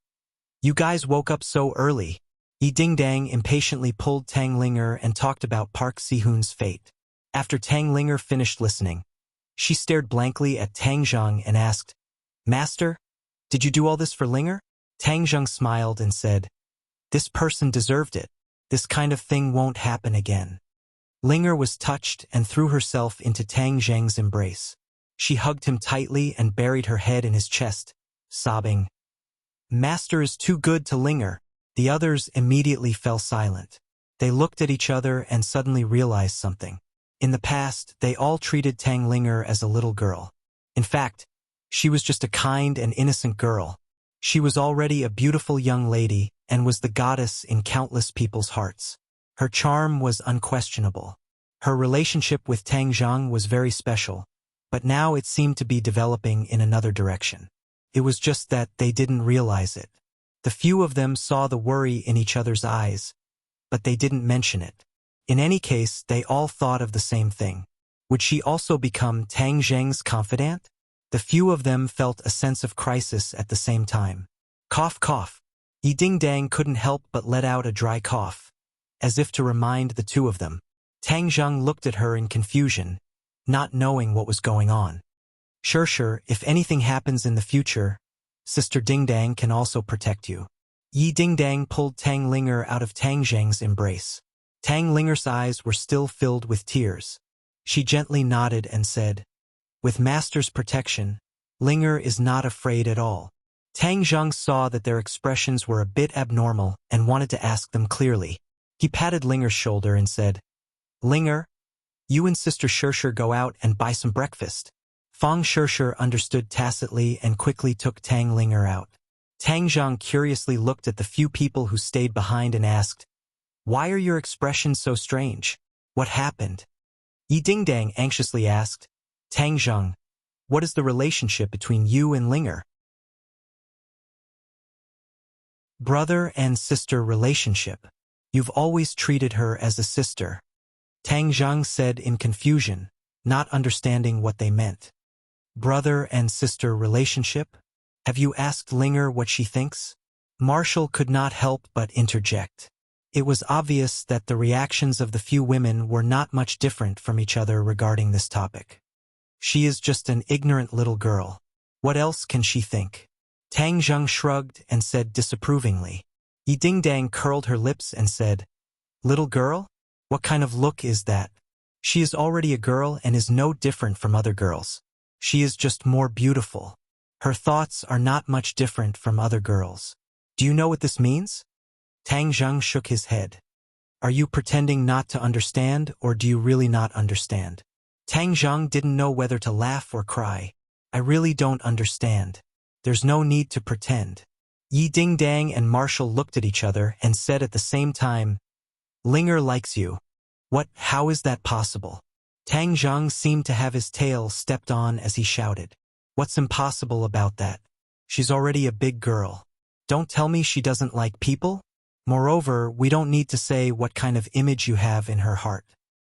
"You guys woke up so early." Yi Dingdang impatiently pulled Tang Linger and talked about Park Si-hoon's fate. After Tang Linger finished listening, she stared blankly at Tang Zheng and asked, "Master, did you do all this for Linger?" Tang Zheng smiled and said, "This person deserved it. This kind of thing won't happen again." Linger was touched and threw herself into Tang Zheng's embrace. She hugged him tightly and buried her head in his chest, sobbing, "Master is too good to Linger." The others immediately fell silent. They looked at each other and suddenly realized something. In the past, they all treated Tang Linger as a little girl. In fact, she was just a kind and innocent girl. She was already a beautiful young lady and was the goddess in countless people's hearts. Her charm was unquestionable. Her relationship with Tang Zheng was very special, but now it seemed to be developing in another direction. It was just that they didn't realize it. The few of them saw the worry in each other's eyes, but they didn't mention it. In any case, they all thought of the same thing. Would she also become Tang Zheng's confidant? The few of them felt a sense of crisis at the same time. Cough, cough. Yi Dingdang couldn't help but let out a dry cough, as if to remind the two of them. Tang Zheng looked at her in confusion, not knowing what was going on. "Shirshir, if anything happens in the future, Sister Dingdang can also protect you." Yi Dingdang pulled Tang Linger out of Tang Zheng's embrace. Tang Linger's eyes were still filled with tears. She gently nodded and said, "With Master's protection, Linger is not afraid at all." Tang Zheng saw that their expressions were a bit abnormal and wanted to ask them clearly. He patted Linger's shoulder and said, "Linger, you and Sister Shirshir go out and buy some breakfast." Fang Shirshir understood tacitly and quickly took Tang Linger out. Tang Zheng curiously looked at the few people who stayed behind and asked, "Why are your expressions so strange? What happened?" Yi Dingdang anxiously asked, "Tang Zheng, what is the relationship between you and Linger?" "Brother and sister relationship. You've always treated her as a sister," Tang Zheng said in confusion, not understanding what they meant. "Brother and sister relationship? Have you asked Linger what she thinks?" Marshall could not help but interject. It was obvious that the reactions of the few women were not much different from each other regarding this topic. "She is just an ignorant little girl. What else can she think?" Tang Zheng shrugged and said disapprovingly. Yi Dingdang curled her lips and said, "Little girl? What kind of look is that? She is already a girl and is no different from other girls. She is just more beautiful. Her thoughts are not much different from other girls. Do you know what this means?" Tang Zheng shook his head. "Are you pretending not to understand, or do you really not understand?" Tang Zheng didn't know whether to laugh or cry. "I really don't understand. There's no need to pretend." Yi Dingdang and Marshall looked at each other and said at the same time, "Linger likes you. What? How is that possible?" Tang Zheng seemed to have his tail stepped on as he shouted, "What's impossible about that? She's already a big girl. Don't tell me she doesn't like people? Moreover, we don't need to say what kind of image you have in her heart.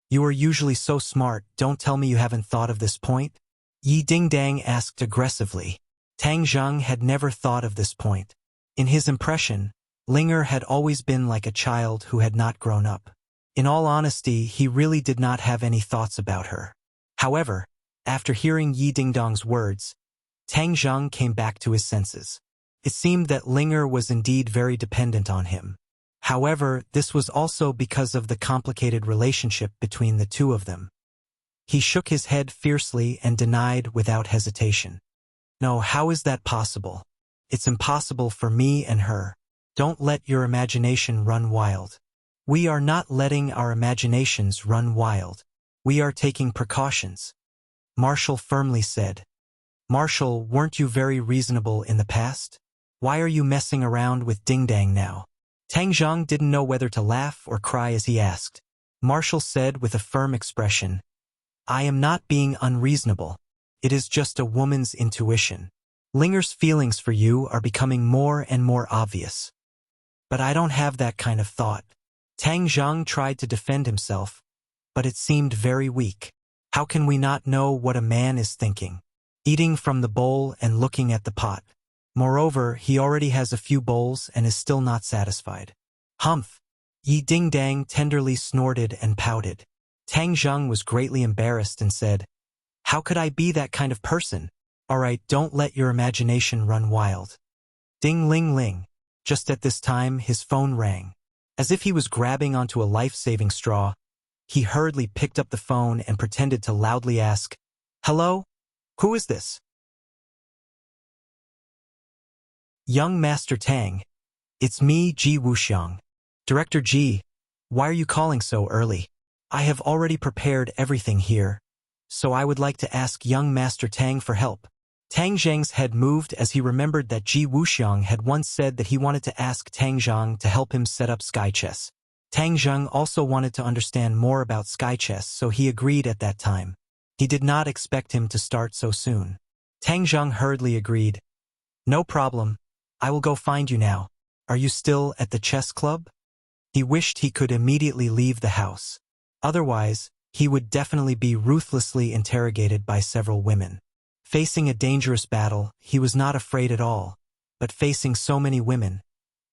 You are usually so smart, don't tell me you haven't thought of this point? Yi Dingdang asked aggressively. Tang Zheng had never thought of this point. In his impression, Linger had always been like a child who had not grown up. In all honesty, he really did not have any thoughts about her. However, after hearing Yi Dingdong's words, Tang Zheng came back to his senses. It seemed that Linger was indeed very dependent on him. However, this was also because of the complicated relationship between the two of them. He shook his head fiercely and denied without hesitation. No, how is that possible? It's impossible for me and her. Don't let your imagination run wild. We are not letting our imaginations run wild. We are taking precautions, Marshall firmly said. Marshall, weren't you very reasonable in the past? Why are you messing around with Dingdang now? Tang Zheng didn't know whether to laugh or cry as he asked. Marshall said with a firm expression, I am not being unreasonable. It is just a woman's intuition. Linger's feelings for you are becoming more and more obvious. But I don't have that kind of thought. Tang Zheng tried to defend himself, but it seemed very weak. How can we not know what a man is thinking? Eating from the bowl and looking at the pot. Moreover, he already has a few bowls and is still not satisfied. Humph! Yi Dingdang tenderly snorted and pouted. Tang Zheng was greatly embarrassed and said, How could I be that kind of person? Alright, don't let your imagination run wild. Ding-ling-ling. Just at this time, his phone rang. As if he was grabbing onto a life-saving straw, he hurriedly picked up the phone and pretended to loudly ask, Hello? Who is this? Young Master Tang. It's me, Ji Wuxiang. Director Ji, why are you calling so early? I have already prepared everything here, so I would like to ask young Master Tang for help. Tang Zheng's head moved as he remembered that Ji Wuxiang had once said that he wanted to ask Tang Zheng to help him set up Sky Chess. Tang Zheng also wanted to understand more about Sky Chess, so he agreed at that time. He did not expect him to start so soon. Tang Zheng hurriedly agreed. No problem. I will go find you now. Are you still at the chess club? He wished he could immediately leave the house. Otherwise, he would definitely be ruthlessly interrogated by several women. Facing a dangerous battle, he was not afraid at all, but facing so many women,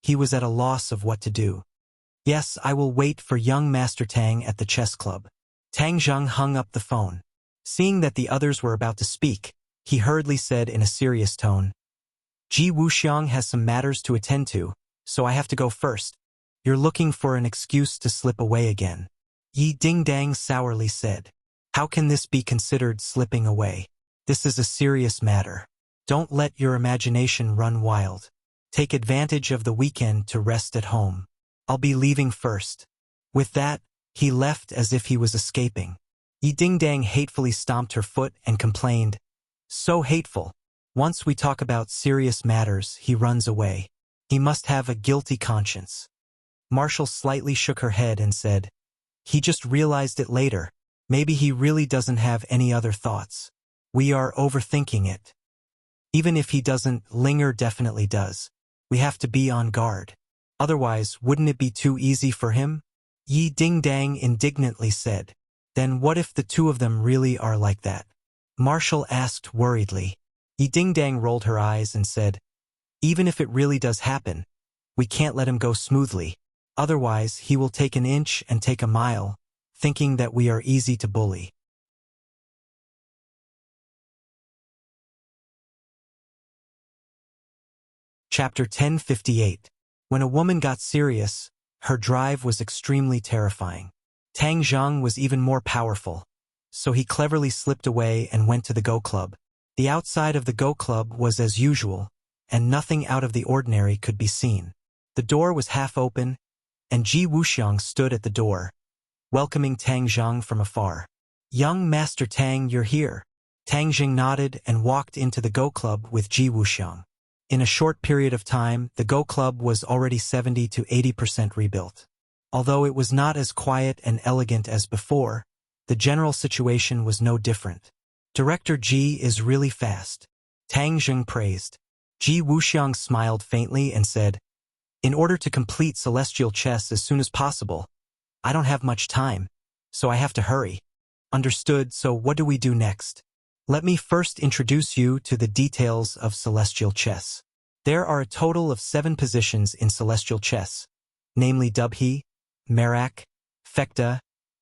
he was at a loss of what to do. Yes, I will wait for young Master Tang at the chess club. Tang Zheng hung up the phone. Seeing that the others were about to speak, he hurriedly said in a serious tone, Ji Wuxiang has some matters to attend to, so I have to go first. You're looking for an excuse to slip away again. Yi Dingdang sourly said. How can this be considered slipping away? This is a serious matter. Don't let your imagination run wild. Take advantage of the weekend to rest at home. I'll be leaving first. With that, he left as if he was escaping. Yi Dingdang hatefully stomped her foot and complained, So hateful. Once we talk about serious matters, he runs away. He must have a guilty conscience. Marshall slightly shook her head and said, He just realized it later. Maybe he really doesn't have any other thoughts. We are overthinking it. Even if he doesn't, Linger definitely does. We have to be on guard. Otherwise, wouldn't it be too easy for him? Yi Dingdang indignantly said. Then what if the two of them really are like that? Marshall asked worriedly. Yi Dingdang rolled her eyes and said, Even if it really does happen, we can't let him go smoothly. Otherwise, he will take an inch and take a mile, thinking that we are easy to bully. Chapter 1058. When a woman got serious, her drive was extremely terrifying. Tang Zheng was even more powerful, so he cleverly slipped away and went to the Go Club. The outside of the Go Club was as usual, and nothing out of the ordinary could be seen. The door was half open, and Ji Wuxiang stood at the door, welcoming Tang Zheng from afar. Young Master Tang, you're here. Tang Zheng nodded and walked into the Go Club with Ji Wuxiang. In a short period of time, the Go Club was already 70 to 80% rebuilt. Although it was not as quiet and elegant as before, the general situation was no different. Director Ji is really fast. Tang Zheng praised. Ji Wuxiang smiled faintly and said, In order to complete Celestial Chess as soon as possible, I don't have much time, so I have to hurry. Understood, so what do we do next? Let me first introduce you to the details of celestial chess. There are a total of 7 positions in celestial chess, namely Dubhe, Merak, Fekta,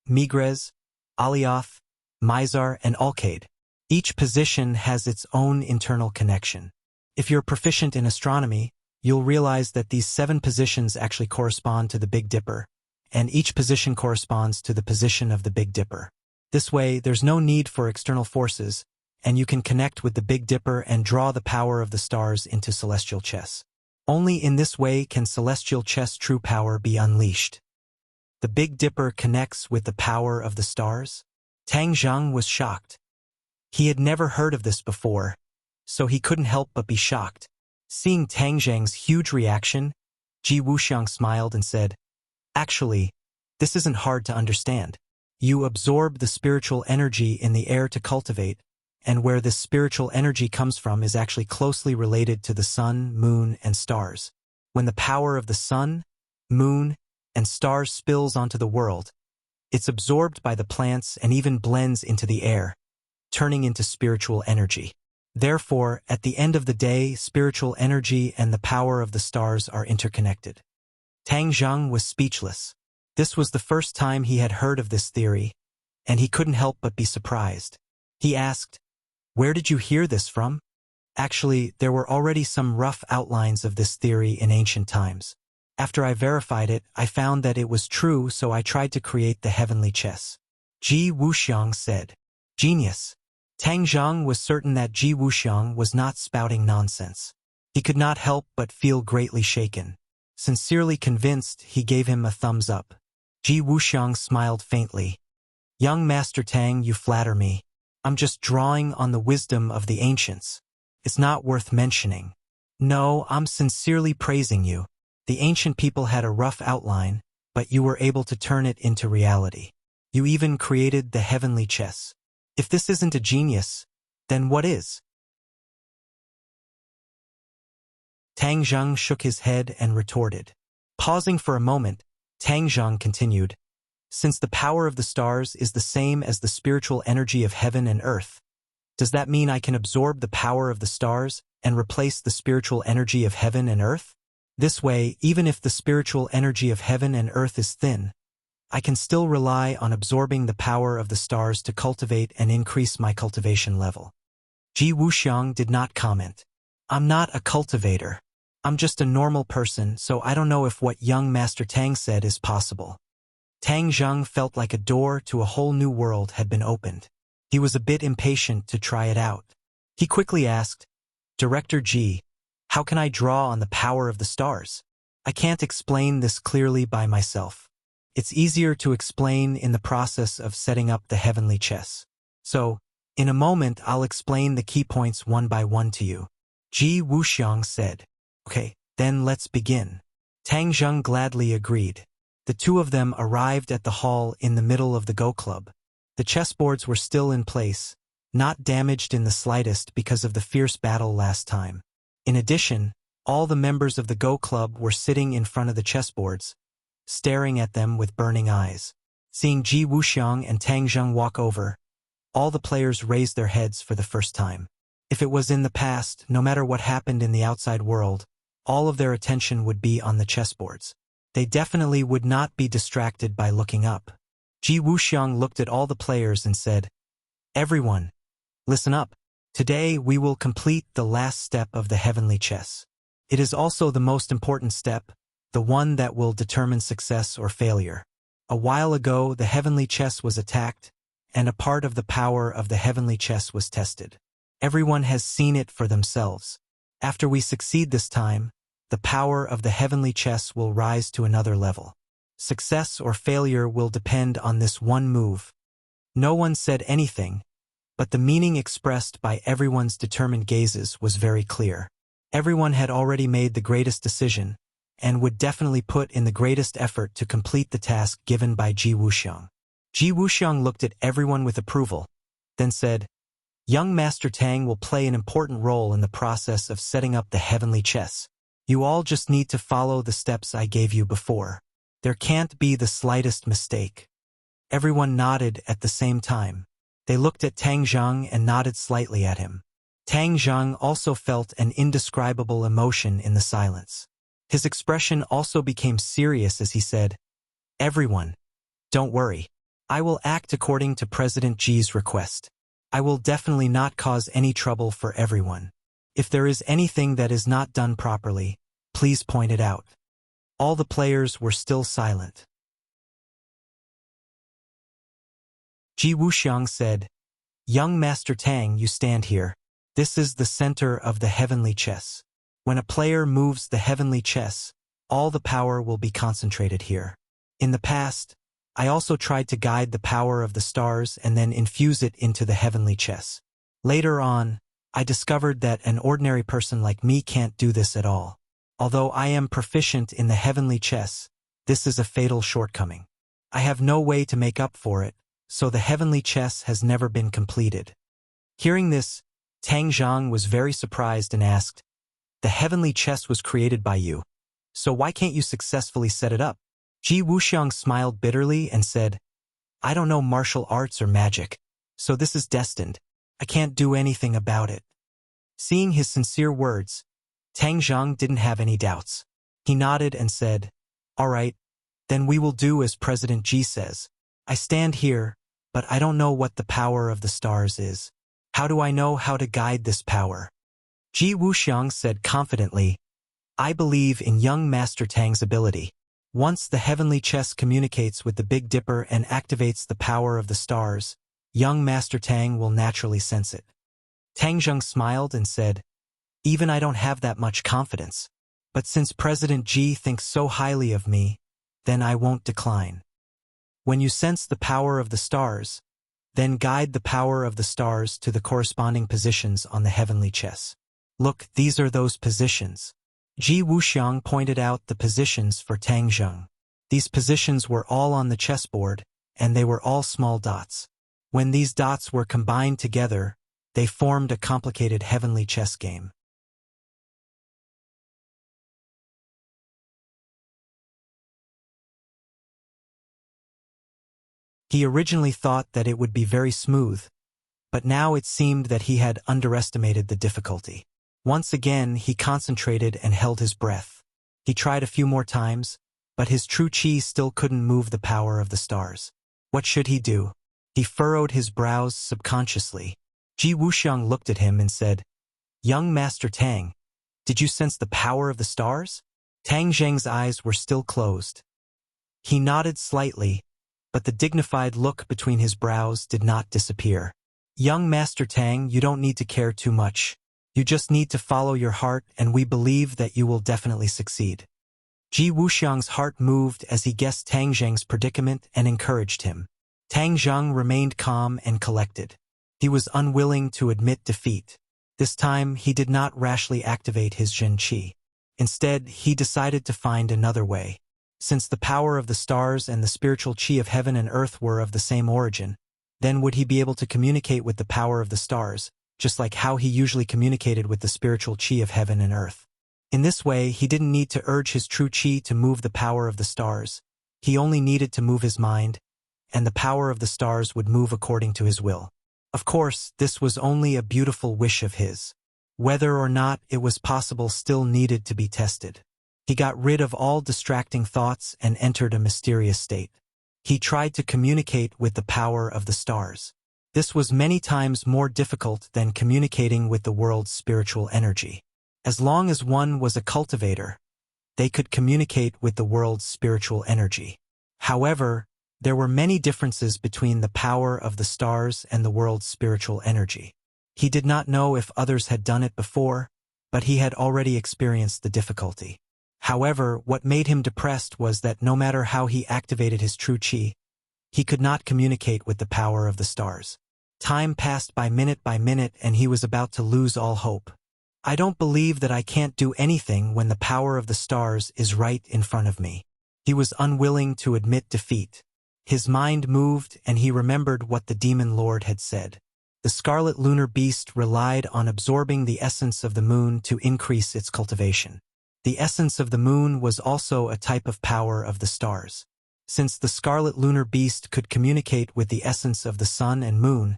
Migres, Alioth, Mizar, and Alcade. Each position has its own internal connection. If you're proficient in astronomy, you'll realize that these 7 positions actually correspond to the Big Dipper, and each position corresponds to the position of the Big Dipper. This way, there's no need for external forces, and you can connect with the Big Dipper and draw the power of the stars into celestial chess. Only in this way can celestial chess' true power be unleashed. The Big Dipper connects with the power of the stars? Tang Zheng was shocked. He had never heard of this before, so he couldn't help but be shocked. Seeing Tang Zheng's huge reaction, Ji Wuxiang smiled and said, "Actually, this isn't hard to understand. You absorb the spiritual energy in the air to cultivate, and where this spiritual energy comes from is actually closely related to the sun, moon, and stars. When the power of the sun, moon, and stars spills onto the world, it's absorbed by the plants and even blends into the air, turning into spiritual energy. Therefore, at the end of the day, spiritual energy and the power of the stars are interconnected." Tang Zheng was speechless. This was the first time he had heard of this theory, and he couldn't help but be surprised. He asked, "Where did you hear this from?" Actually, there were already some rough outlines of this theory in ancient times. After I verified it, I found that it was true, so I tried to create the heavenly chess. Ji Wuxiang said, "Genius." Tang Zheng was certain that Ji Wuxiang was not spouting nonsense. He could not help but feel greatly shaken. Sincerely convinced, he gave him a thumbs up. Ji Wuxiang smiled faintly. "Young Master Tang, you flatter me. I'm just drawing on the wisdom of the ancients. It's not worth mentioning. No, I'm sincerely praising you. The ancient people had a rough outline, but you were able to turn it into reality. You even created the heavenly chess. If this isn't a genius, then what is?" Tang Zheng shook his head and retorted. Pausing for a moment, Tang Zheng continued, "Since the power of the stars is the same as the spiritual energy of heaven and earth, does that mean I can absorb the power of the stars and replace the spiritual energy of heaven and earth? This way, even if the spiritual energy of heaven and earth is thin, I can still rely on absorbing the power of the stars to cultivate and increase my cultivation level." Ji Wuxiang did not comment. "I'm not a cultivator. I'm just a normal person, so I don't know if what young Master Tang said is possible." Tang Zheng felt like a door to a whole new world had been opened. He was a bit impatient to try it out. He quickly asked, "Director Ji, how can I draw on the power of the stars? I can't explain this clearly by myself. It's easier to explain in the process of setting up the heavenly chess. So, in a moment I'll explain the key points one by one to you." Ji Wuxiang said. "Okay, then let's begin." Tang Zheng gladly agreed. The two of them arrived at the hall in the middle of the Go Club. The chessboards were still in place, not damaged in the slightest because of the fierce battle last time. In addition, all the members of the Go Club were sitting in front of the chessboards, staring at them with burning eyes. Seeing Ji Wuxiang and Tang Zheng walk over, all the players raised their heads for the first time. If it was in the past, no matter what happened in the outside world, all of their attention would be on the chessboards. They definitely would not be distracted by looking up. Ji Wuxiang looked at all the players and said, "Everyone, listen up. Today we will complete the last step of the heavenly chess. It is also the most important step, the one that will determine success or failure. A while ago, the heavenly chess was attacked, and a part of the power of the heavenly chess was tested. Everyone has seen it for themselves. After we succeed this time, the power of the heavenly chess will rise to another level. Success or failure will depend on this one move." No one said anything, but the meaning expressed by everyone's determined gazes was very clear. Everyone had already made the greatest decision, and would definitely put in the greatest effort to complete the task given by Ji Wuxiang. Ji Wuxiang looked at everyone with approval, then said, "Young Master Tang will play an important role in the process of setting up the heavenly chess. You all just need to follow the steps I gave you before. There can't be the slightest mistake." Everyone nodded at the same time. They looked at Tang Zheng and nodded slightly at him. Tang Zheng also felt an indescribable emotion in the silence. His expression also became serious as he said, "Everyone, don't worry. I will act according to President Ji's request. I will definitely not cause any trouble for everyone. If there is anything that is not done properly, please point it out." All the players were still silent. Ji Wuxiang said, "Young Master Tang, you stand here. This is the center of the heavenly chess. When a player moves the heavenly chess, all the power will be concentrated here. In the past, I also tried to guide the power of the stars and then infuse it into the heavenly chess. Later on, I discovered that an ordinary person like me can't do this at all. Although I am proficient in the heavenly chess, this is a fatal shortcoming. I have no way to make up for it, so the heavenly chess has never been completed." Hearing this, Tang Zheng was very surprised and asked, "The heavenly chess was created by you, so why can't you successfully set it up?" Ji Wuxiang smiled bitterly and said, "I don't know martial arts or magic, so this is destined. I can't do anything about it." Seeing his sincere words, Tang Zheng didn't have any doubts. He nodded and said, "All right, then we will do as President Ji says. I stand here, but I don't know what the power of the stars is. How do I know how to guide this power?" Ji Wuxiang said confidently, "I believe in young Master Tang's ability. Once the heavenly chess communicates with the Big Dipper and activates the power of the stars, young Master Tang will naturally sense it." Tang Zheng smiled and said, "Even I don't have that much confidence. But since President Ji thinks so highly of me, then I won't decline. When you sense the power of the stars, then guide the power of the stars to the corresponding positions on the heavenly chess. Look, these are those positions." Ji Wuxiang pointed out the positions for Tang Zheng. These positions were all on the chessboard, and they were all small dots. When these dots were combined together, they formed a complicated heavenly chess game. He originally thought that it would be very smooth, but now it seemed that he had underestimated the difficulty. Once again, he concentrated and held his breath. He tried a few more times, but his true chi still couldn't move the power of the stars. What should he do? He furrowed his brows subconsciously. Ji Wuxiang looked at him and said, "Young Master Tang, did you sense the power of the stars?" Tang Zheng's eyes were still closed. He nodded slightly, but the dignified look between his brows did not disappear. "Young Master Tang, you don't need to care too much. You just need to follow your heart, and we believe that you will definitely succeed." Ji Wuxiang's heart moved as he guessed Tang Zheng's predicament and encouraged him. Tang Zheng remained calm and collected. He was unwilling to admit defeat. This time, he did not rashly activate his Zhen Qi. Instead, he decided to find another way. Since the power of the stars and the spiritual chi of heaven and earth were of the same origin, then would he be able to communicate with the power of the stars, just like how he usually communicated with the spiritual chi of heaven and earth. In this way, he didn't need to urge his true chi to move the power of the stars. He only needed to move his mind, and the power of the stars would move according to his will. Of course, this was only a beautiful wish of his. Whether or not it was possible still needed to be tested. He got rid of all distracting thoughts and entered a mysterious state. He tried to communicate with the power of the stars. This was many times more difficult than communicating with the world's spiritual energy. As long as one was a cultivator, they could communicate with the world's spiritual energy. However, there were many differences between the power of the stars and the world's spiritual energy. He did not know if others had done it before, but he had already experienced the difficulty. However, what made him depressed was that no matter how he activated his true chi, he could not communicate with the power of the stars. Time passed by minute and he was about to lose all hope. "I don't believe that I can't do anything when the power of the stars is right in front of me." He was unwilling to admit defeat. His mind moved and he remembered what the demon lord had said. The scarlet lunar beast relied on absorbing the essence of the moon to increase its cultivation. The essence of the moon was also a type of power of the stars. Since the scarlet lunar beast could communicate with the essence of the sun and moon,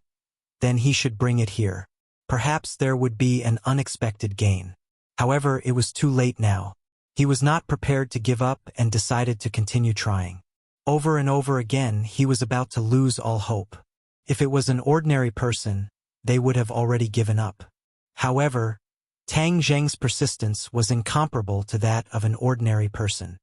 then he should bring it here. Perhaps there would be an unexpected gain. However, it was too late now. He was not prepared to give up and decided to continue trying. Over and over again, he was about to lose all hope. If it was an ordinary person, they would have already given up. However, Tang Zheng's persistence was incomparable to that of an ordinary person.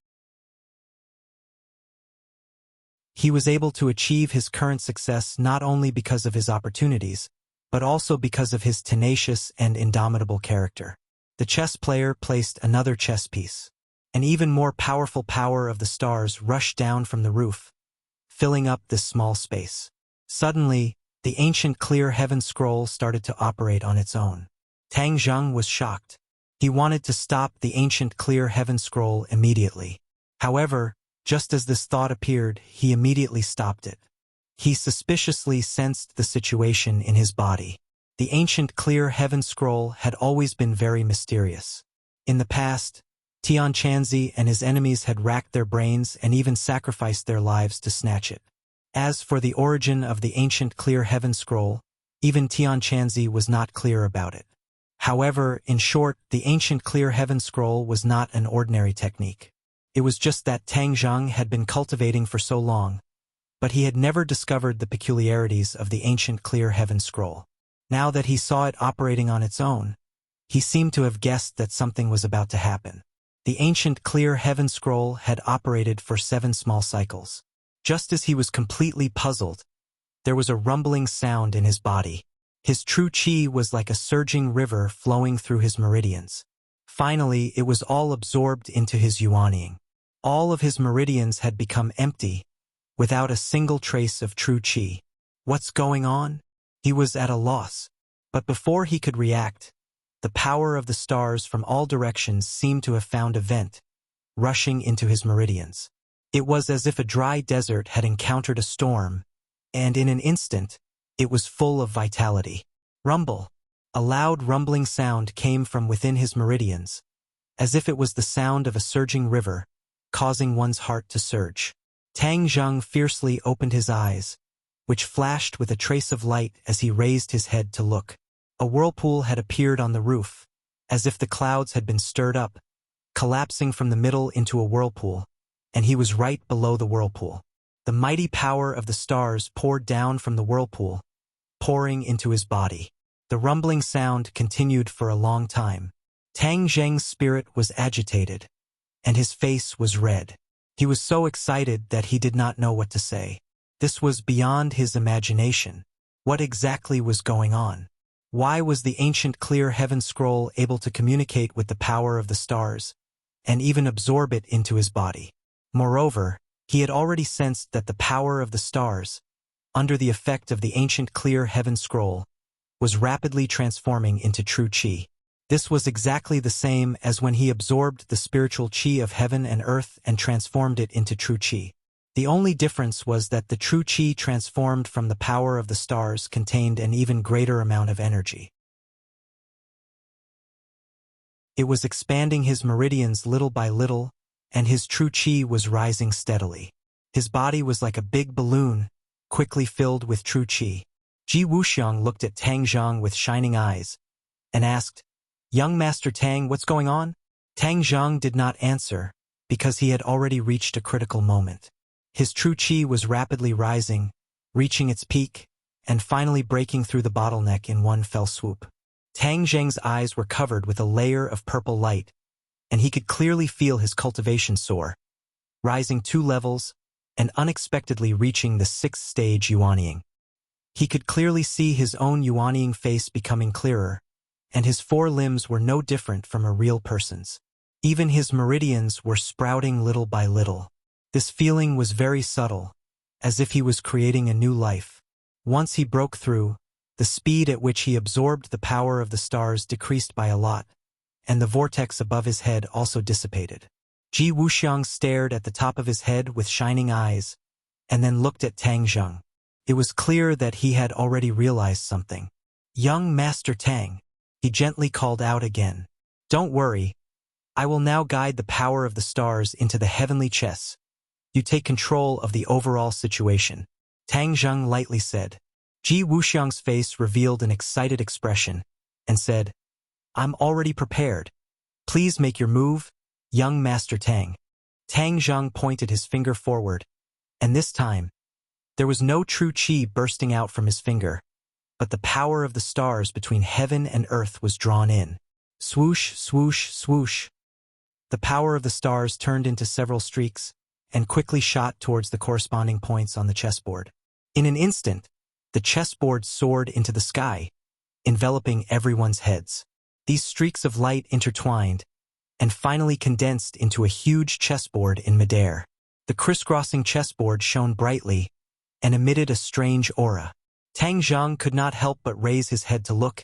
He was able to achieve his current success not only because of his opportunities, but also because of his tenacious and indomitable character. The chess player placed another chess piece. An even more powerful power of the stars rushed down from the roof, filling up this small space. Suddenly, the ancient clear heaven scroll started to operate on its own. Tang Zheng was shocked. He wanted to stop the ancient clear heaven scroll immediately. However, just as this thought appeared, he immediately stopped it. He suspiciously sensed the situation in his body. The ancient clear heaven scroll had always been very mysterious. In the past, Tian Chanzi and his enemies had racked their brains and even sacrificed their lives to snatch it. As for the origin of the ancient clear heaven scroll, even Tian Chanzi was not clear about it. However, in short, the ancient clear heaven scroll was not an ordinary technique. It was just that Tang Zheng had been cultivating for so long, but he had never discovered the peculiarities of the ancient clear heaven scroll. Now that he saw it operating on its own, he seemed to have guessed that something was about to happen. The ancient clear heaven scroll had operated for 7 small cycles. Just as he was completely puzzled, there was a rumbling sound in his body. His true qi was like a surging river flowing through his meridians. Finally, it was all absorbed into his yuanying. All of his meridians had become empty, without a single trace of true qi. What's going on? He was at a loss. But before he could react, the power of the stars from all directions seemed to have found a vent, rushing into his meridians. It was as if a dry desert had encountered a storm, and in an instant, it was full of vitality. Rumble. A loud rumbling sound came from within his meridians, as if it was the sound of a surging river, causing one's heart to surge. Tang Zheng fiercely opened his eyes, which flashed with a trace of light as he raised his head to look. A whirlpool had appeared on the roof, as if the clouds had been stirred up, collapsing from the middle into a whirlpool, and he was right below the whirlpool. The mighty power of the stars poured down from the whirlpool, pouring into his body. The rumbling sound continued for a long time. Tang Zheng's spirit was agitated, and his face was red. He was so excited that he did not know what to say. This was beyond his imagination. What exactly was going on? Why was the ancient clear heaven scroll able to communicate with the power of the stars, and even absorb it into his body? Moreover, he had already sensed that the power of the stars, under the effect of the ancient clear heaven scroll, was rapidly transforming into true qi. This was exactly the same as when he absorbed the spiritual qi of heaven and earth and transformed it into true qi. The only difference was that the true qi transformed from the power of the stars contained an even greater amount of energy. It was expanding his meridians little by little, and his true qi was rising steadily. His body was like a big balloon, quickly filled with true qi. Ji Wuxiang looked at Tang Zheng with shining eyes, and asked, "Young Master Tang, what's going on?" Tang Zheng did not answer, because he had already reached a critical moment. His true qi was rapidly rising, reaching its peak, and finally breaking through the bottleneck in one fell swoop. Tang Zheng's eyes were covered with a layer of purple light, and he could clearly feel his cultivation soar, rising 2 levels, and unexpectedly reaching the 6th stage yuanying. He could clearly see his own yuanying face becoming clearer, and his 4 limbs were no different from a real person's. Even his meridians were sprouting little by little. This feeling was very subtle, as if he was creating a new life. Once he broke through, the speed at which he absorbed the power of the stars decreased by a lot, and the vortex above his head also dissipated. Ji Wuxiang stared at the top of his head with shining eyes, and then looked at Tang Zheng. It was clear that he had already realized something. "Young Master Tang," he gently called out again. "Don't worry. I will now guide the power of the stars into the heavenly chess, You take control of the overall situation, Tang Zheng lightly said. Ji Wuxiang's face revealed an excited expression and said, I'm already prepared. Please make your move, young Master Tang. Tang Zheng pointed his finger forward, and this time, there was no true qi bursting out from his finger, but the power of the stars between heaven and earth was drawn in. Swoosh, swoosh, swoosh. The power of the stars turned into several streaks and quickly shot towards the corresponding points on the chessboard. In an instant, the chessboard soared into the sky, enveloping everyone's heads. These streaks of light intertwined and finally condensed into a huge chessboard in midair. The crisscrossing chessboard shone brightly and emitted a strange aura. Tang Zheng could not help but raise his head to look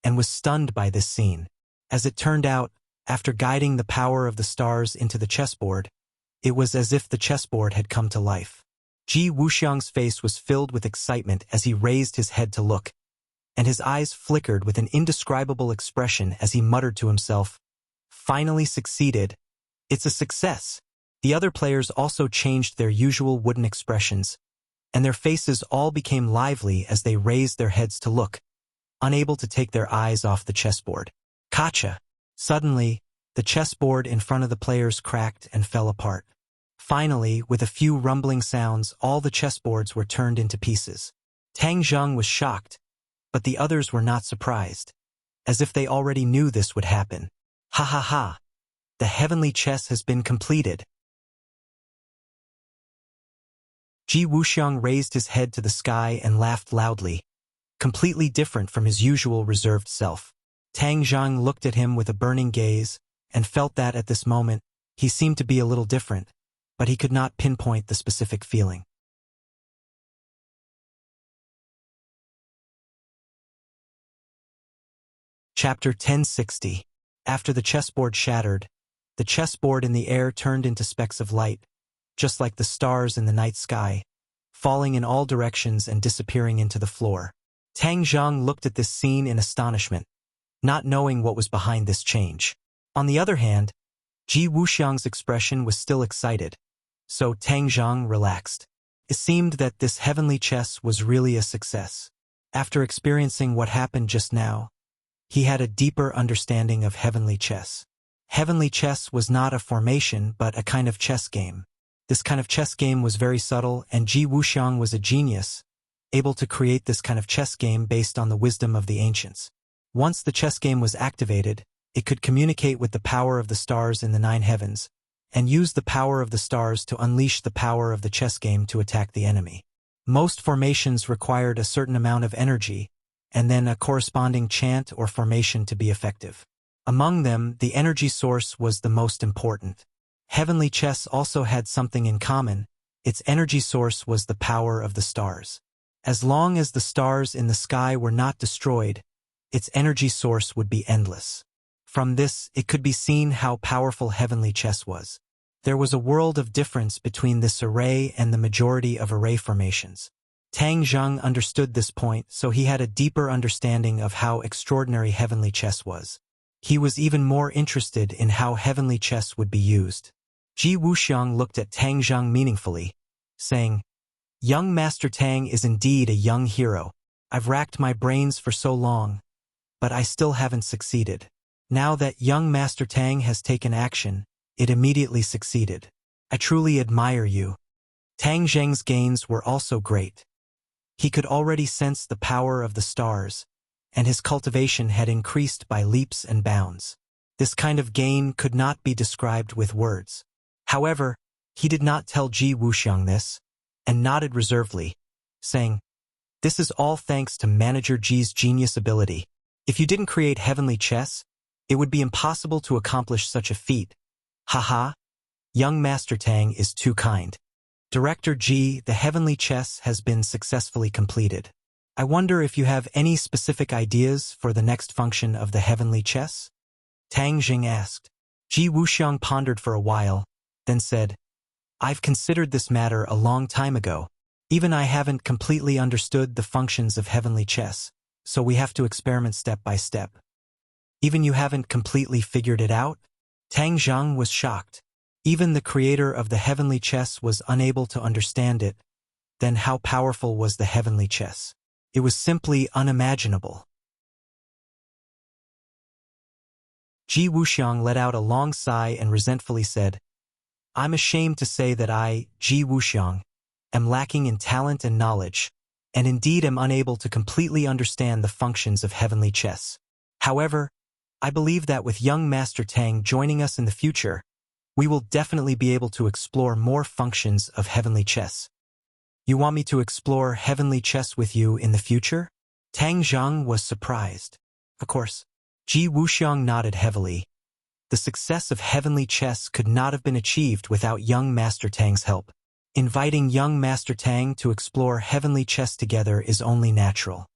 and was stunned by this scene. As it turned out, after guiding the power of the stars into the chessboard, it was as if the chessboard had come to life. Ji Wuxiang's face was filled with excitement as he raised his head to look, and his eyes flickered with an indescribable expression as he muttered to himself, Finally succeeded. It's a success. The other players also changed their usual wooden expressions, and their faces all became lively as they raised their heads to look, unable to take their eyes off the chessboard. Gotcha! Suddenly, the chessboard in front of the players cracked and fell apart. Finally, with a few rumbling sounds, all the chessboards were turned into pieces. Tang Zheng was shocked, but the others were not surprised, as if they already knew this would happen. Ha ha ha! The heavenly chess has been completed. Ji Wuxiang raised his head to the sky and laughed loudly, completely different from his usual reserved self. Tang Zheng looked at him with a burning gaze and felt that at this moment he seemed to be a little different, but he could not pinpoint the specific feeling. Chapter 1060. After the chessboard shattered, the chessboard in the air turned into specks of light, just like the stars in the night sky, falling in all directions and disappearing into the floor. Tang Zheng looked at this scene in astonishment, not knowing what was behind this change. On the other hand, Ji Wuxiang's expression was still excited, so Tang Zheng relaxed. It seemed that this heavenly chess was really a success. After experiencing what happened just now, he had a deeper understanding of heavenly chess. Heavenly chess was not a formation but a kind of chess game. This kind of chess game was very subtle, and Ji Wuxiang was a genius, able to create this kind of chess game based on the wisdom of the ancients. Once the chess game was activated, it could communicate with the power of the stars in the 9 heavens, and use the power of the stars to unleash the power of the chess game to attack the enemy. Most formations required a certain amount of energy, and then a corresponding chant or formation to be effective. Among them, the energy source was the most important. Heavenly chess also had something in common. Its energy source was the power of the stars. As long as the stars in the sky were not destroyed, its energy source would be endless. From this, it could be seen how powerful heavenly chess was. There was a world of difference between this array and the majority of array formations. Tang Zheng understood this point, so he had a deeper understanding of how extraordinary heavenly chess was. He was even more interested in how heavenly chess would be used. Ji Wuxiang looked at Tang Zheng meaningfully, saying, Young Master Tang is indeed a young hero. I've racked my brains for so long, but I still haven't succeeded. Now that young Master Tang has taken action, it immediately succeeded. I truly admire you. Tang Zheng's gains were also great. He could already sense the power of the stars, and his cultivation had increased by leaps and bounds. This kind of gain could not be described with words. However, he did not tell Ji Wuxiang this, and nodded reservedly, saying, This is all thanks to Manager Ji's genius ability. If you didn't create heavenly chess, it would be impossible to accomplish such a feat. Haha, young Master Tang is too kind. Director Ji, the heavenly chess has been successfully completed. I wonder if you have any specific ideas for the next function of the heavenly chess? Tang Jing asked. Ji Wuxiang pondered for a while, then said, I've considered this matter a long time ago. Even I haven't completely understood the functions of heavenly chess, so we have to experiment step by step. Even you haven't completely figured it out? Tang Zheng was shocked. Even the creator of the heavenly chess was unable to understand it. Then how powerful was the heavenly chess? It was simply unimaginable. Ji Wuxiang let out a long sigh and resentfully said, I'm ashamed to say that I, Ji Wuxiang, am lacking in talent and knowledge, and indeed am unable to completely understand the functions of heavenly chess. However, I believe that with young Master Tang joining us in the future, we will definitely be able to explore more functions of heavenly chess. You want me to explore heavenly chess with you in the future? Tang Zhang was surprised. Of course, Ji Wuxiang nodded heavily. The success of heavenly chess could not have been achieved without young Master Tang's help. Inviting young Master Tang to explore heavenly chess together is only natural.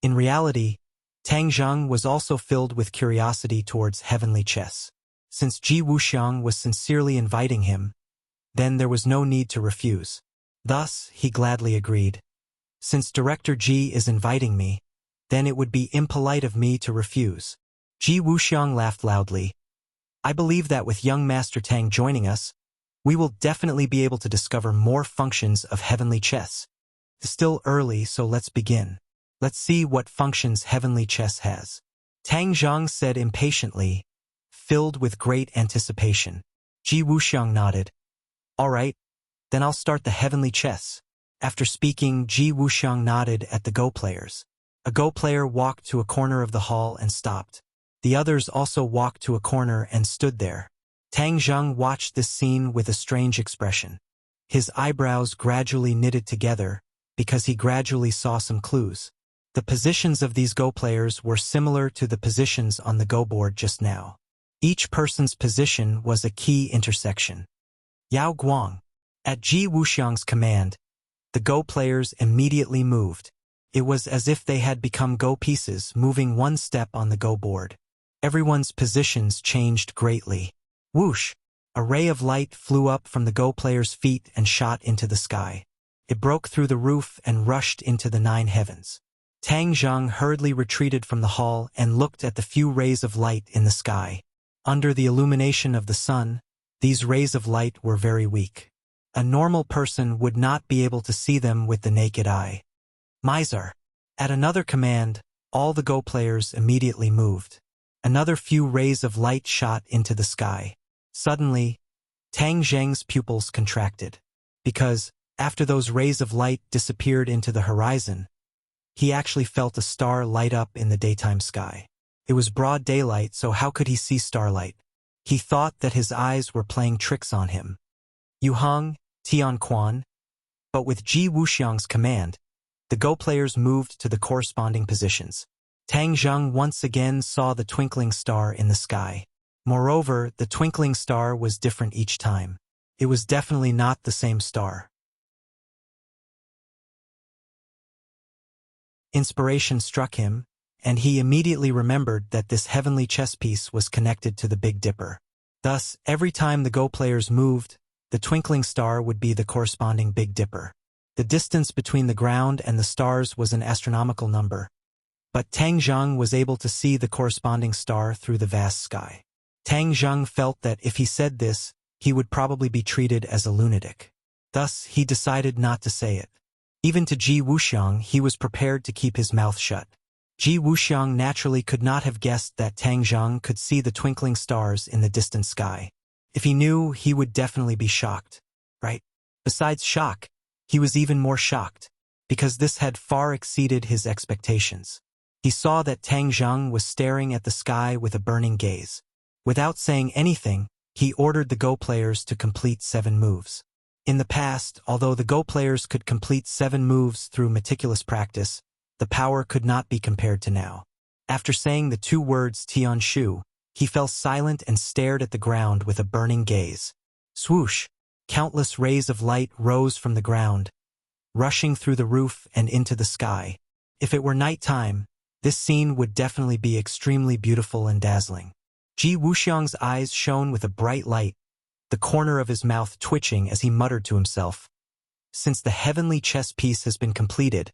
In reality, Tang Zhang was also filled with curiosity towards heavenly chess. Since Ji Wuxiang was sincerely inviting him, then there was no need to refuse. Thus, he gladly agreed. Since Director Ji is inviting me, then it would be impolite of me to refuse. Ji Wuxiang laughed loudly. I believe that with young Master Tang joining us, we will definitely be able to discover more functions of heavenly chess. It's still early, so let's begin. Let's see what functions heavenly chess has. Tang Zhang said impatiently, filled with great anticipation. Ji Wuxiang nodded. All right, then I'll start the heavenly chess. After speaking, Ji Wuxiang nodded at the Go players. A Go player walked to a corner of the hall and stopped. The others also walked to a corner and stood there. Tang Zhang watched this scene with a strange expression. His eyebrows gradually knitted together because he gradually saw some clues. The positions of these Go players were similar to the positions on the Go board just now. Each person's position was a key intersection. Yao Guang. At Ji Wuxiang's command, the Go players immediately moved. It was as if they had become Go pieces moving one step on the Go board. Everyone's positions changed greatly. Whoosh! A ray of light flew up from the Go player's feet and shot into the sky. It broke through the roof and rushed into the 9 heavens. Tang Zhang hurriedly retreated from the hall and looked at the few rays of light in the sky. Under the illumination of the sun, these rays of light were very weak. A normal person would not be able to see them with the naked eye. Mizar. At another command, all the Go players immediately moved. Another few rays of light shot into the sky. Suddenly, Tang Zhang's pupils contracted. Because, after those rays of light disappeared into the horizon, he actually felt a star light up in the daytime sky. It was broad daylight, so how could he see starlight? He thought that his eyes were playing tricks on him. Yu Heng, Tian Quan. But with Ji Wuxiang's command, the Go players moved to the corresponding positions. Tang Zhang once again saw the twinkling star in the sky. Moreover, the twinkling star was different each time. It was definitely not the same star. Inspiration struck him, and he immediately remembered that this heavenly chess piece was connected to the Big Dipper. Thus, every time the Go players moved, the twinkling star would be the corresponding Big Dipper. The distance between the ground and the stars was an astronomical number. But Tang Zhang was able to see the corresponding star through the vast sky. Tang Zhang felt that if he said this, he would probably be treated as a lunatic. Thus, he decided not to say it. Even to Ji Wuxiang, he was prepared to keep his mouth shut. Ji Wuxiang naturally could not have guessed that Tang Zhang could see the twinkling stars in the distant sky. If he knew, he would definitely be shocked, right? Besides shock, he was even more shocked, because this had far exceeded his expectations. He saw that Tang Zhang was staring at the sky with a burning gaze. Without saying anything, he ordered the Go players to complete 7 moves. In the past, although the Go players could complete 7 moves through meticulous practice, the power could not be compared to now. After saying the 2 words Tian Shu, he fell silent and stared at the ground with a burning gaze. Swoosh! Countless rays of light rose from the ground, rushing through the roof and into the sky. If it were nighttime, this scene would definitely be extremely beautiful and dazzling. Ji Wuxiang's eyes shone with a bright light, the corner of his mouth twitching as he muttered to himself. Since the heavenly chess piece has been completed,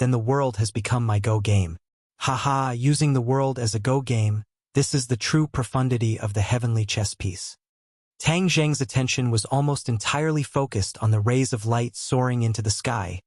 then the world has become my Go game. Haha, using the world as a Go game, this is the true profundity of the heavenly chess piece. Tang Zheng's attention was almost entirely focused on the rays of light soaring into the sky,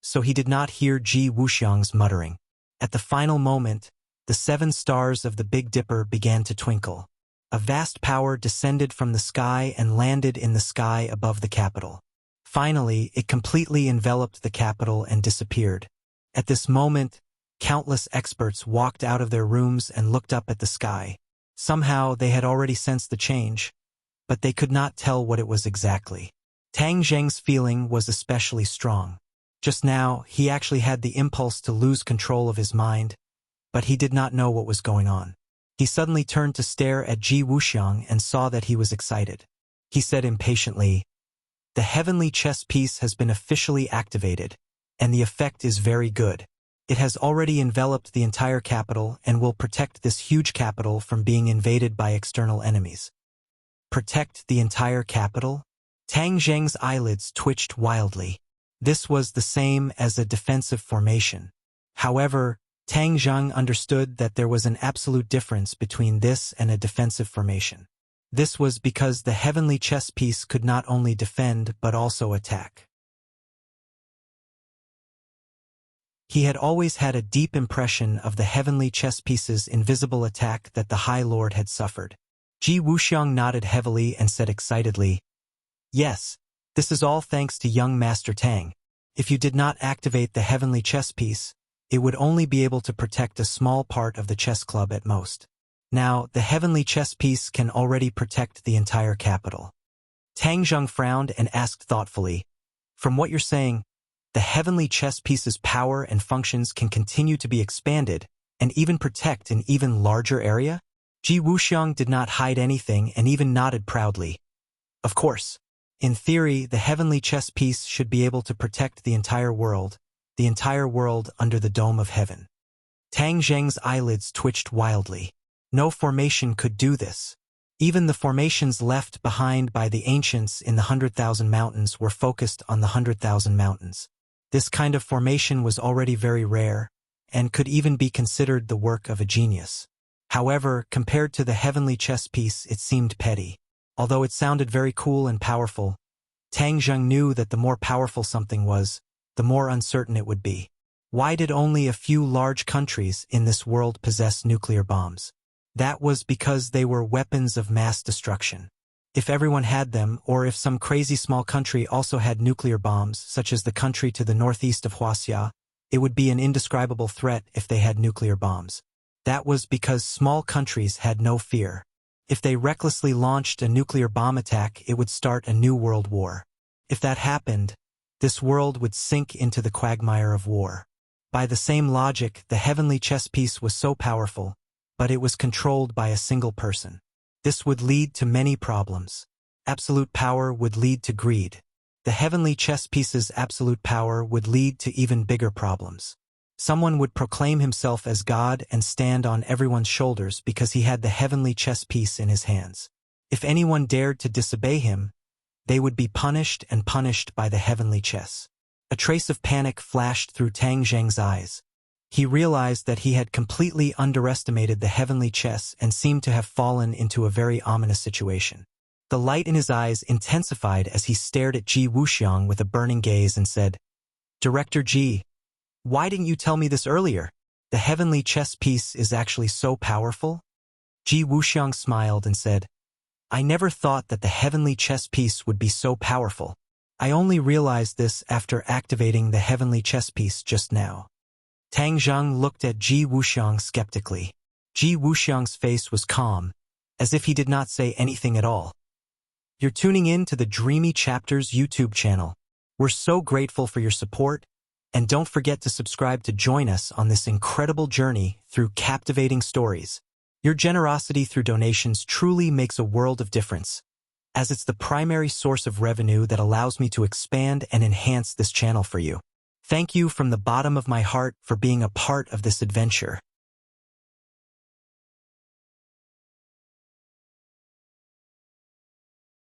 so he did not hear Ji Wuxiang's muttering. At the final moment, the 7 stars of the Big Dipper began to twinkle. A vast power descended from the sky and landed in the sky above the capital. Finally, it completely enveloped the capital and disappeared. At this moment, countless experts walked out of their rooms and looked up at the sky. Somehow, they had already sensed the change, but they could not tell what it was exactly. Tang Zheng's feeling was especially strong. Just now, he actually had the impulse to lose control of his mind, but he did not know what was going on. He suddenly turned to stare at Ji Wuxiang and saw that he was excited. He said impatiently, "The heavenly chess piece has been officially activated, and the effect is very good. It has already enveloped the entire capital and will protect this huge capital from being invaded by external enemies." Protect the entire capital? Tang Zheng's eyelids twitched wildly. This was the same as a defensive formation. However, Tang Zheng understood that there was an absolute difference between this and a defensive formation. This was because the heavenly chess piece could not only defend but also attack. He had always had a deep impression of the heavenly chess piece's invisible attack that the High Lord had suffered. Ji Wuxiang nodded heavily and said excitedly, "Yes, this is all thanks to young Master Tang. If you did not activate the heavenly chess piece, it would only be able to protect a small part of the chess club at most. Now, the heavenly chess piece can already protect the entire capital." Tang Zheng frowned and asked thoughtfully, "From what you're saying, the heavenly chess piece's power and functions can continue to be expanded and even protect an even larger area?" Ji Wuxiang did not hide anything and even nodded proudly. "Of course. In theory, the heavenly chess piece should be able to protect the entire world under the dome of heaven." Tang Zheng's eyelids twitched wildly. No formation could do this. Even the formations left behind by the ancients in the 100,000 mountains were focused on the 100,000 mountains. This kind of formation was already very rare, and could even be considered the work of a genius. However, compared to the heavenly chess piece, it seemed petty. Although it sounded very cool and powerful, Tang Zheng knew that the more powerful something was, the more uncertain it would be. Why did only a few large countries in this world possess nuclear bombs? That was because they were weapons of mass destruction. If everyone had them, or if some crazy small country also had nuclear bombs, such as the country to the northeast of Huaxia, it would be an indescribable threat if they had nuclear bombs. That was because small countries had no fear. If they recklessly launched a nuclear bomb attack, it would start a new world war. If that happened, this world would sink into the quagmire of war. By the same logic, the heavenly chess piece was so powerful, but it was controlled by a single person. This would lead to many problems. Absolute power would lead to greed. The heavenly chess piece's absolute power would lead to even bigger problems. Someone would proclaim himself as God and stand on everyone's shoulders because he had the heavenly chess piece in his hands. If anyone dared to disobey him, they would be punished and punished by the heavenly chess. A trace of panic flashed through Tang Zheng's eyes. He realized that he had completely underestimated the heavenly chess and seemed to have fallen into a very ominous situation. The light in his eyes intensified as he stared at Ji Wuxiang with a burning gaze and said, "Director Ji, why didn't you tell me this earlier? The heavenly chess piece is actually so powerful?" Ji Wuxiang smiled and said, "I never thought that the heavenly chess piece would be so powerful. I only realized this after activating the heavenly chess piece just now." Tang Zheng looked at Ji Wuxiang skeptically. Ji Wuxiang's face was calm, as if he did not say anything at all. You're tuning in to the Dreamy Chapters YouTube channel. We're so grateful for your support, and don't forget to subscribe to join us on this incredible journey through captivating stories. Your generosity through donations truly makes a world of difference, as it's the primary source of revenue that allows me to expand and enhance this channel for you. Thank you from the bottom of my heart for being a part of this adventure.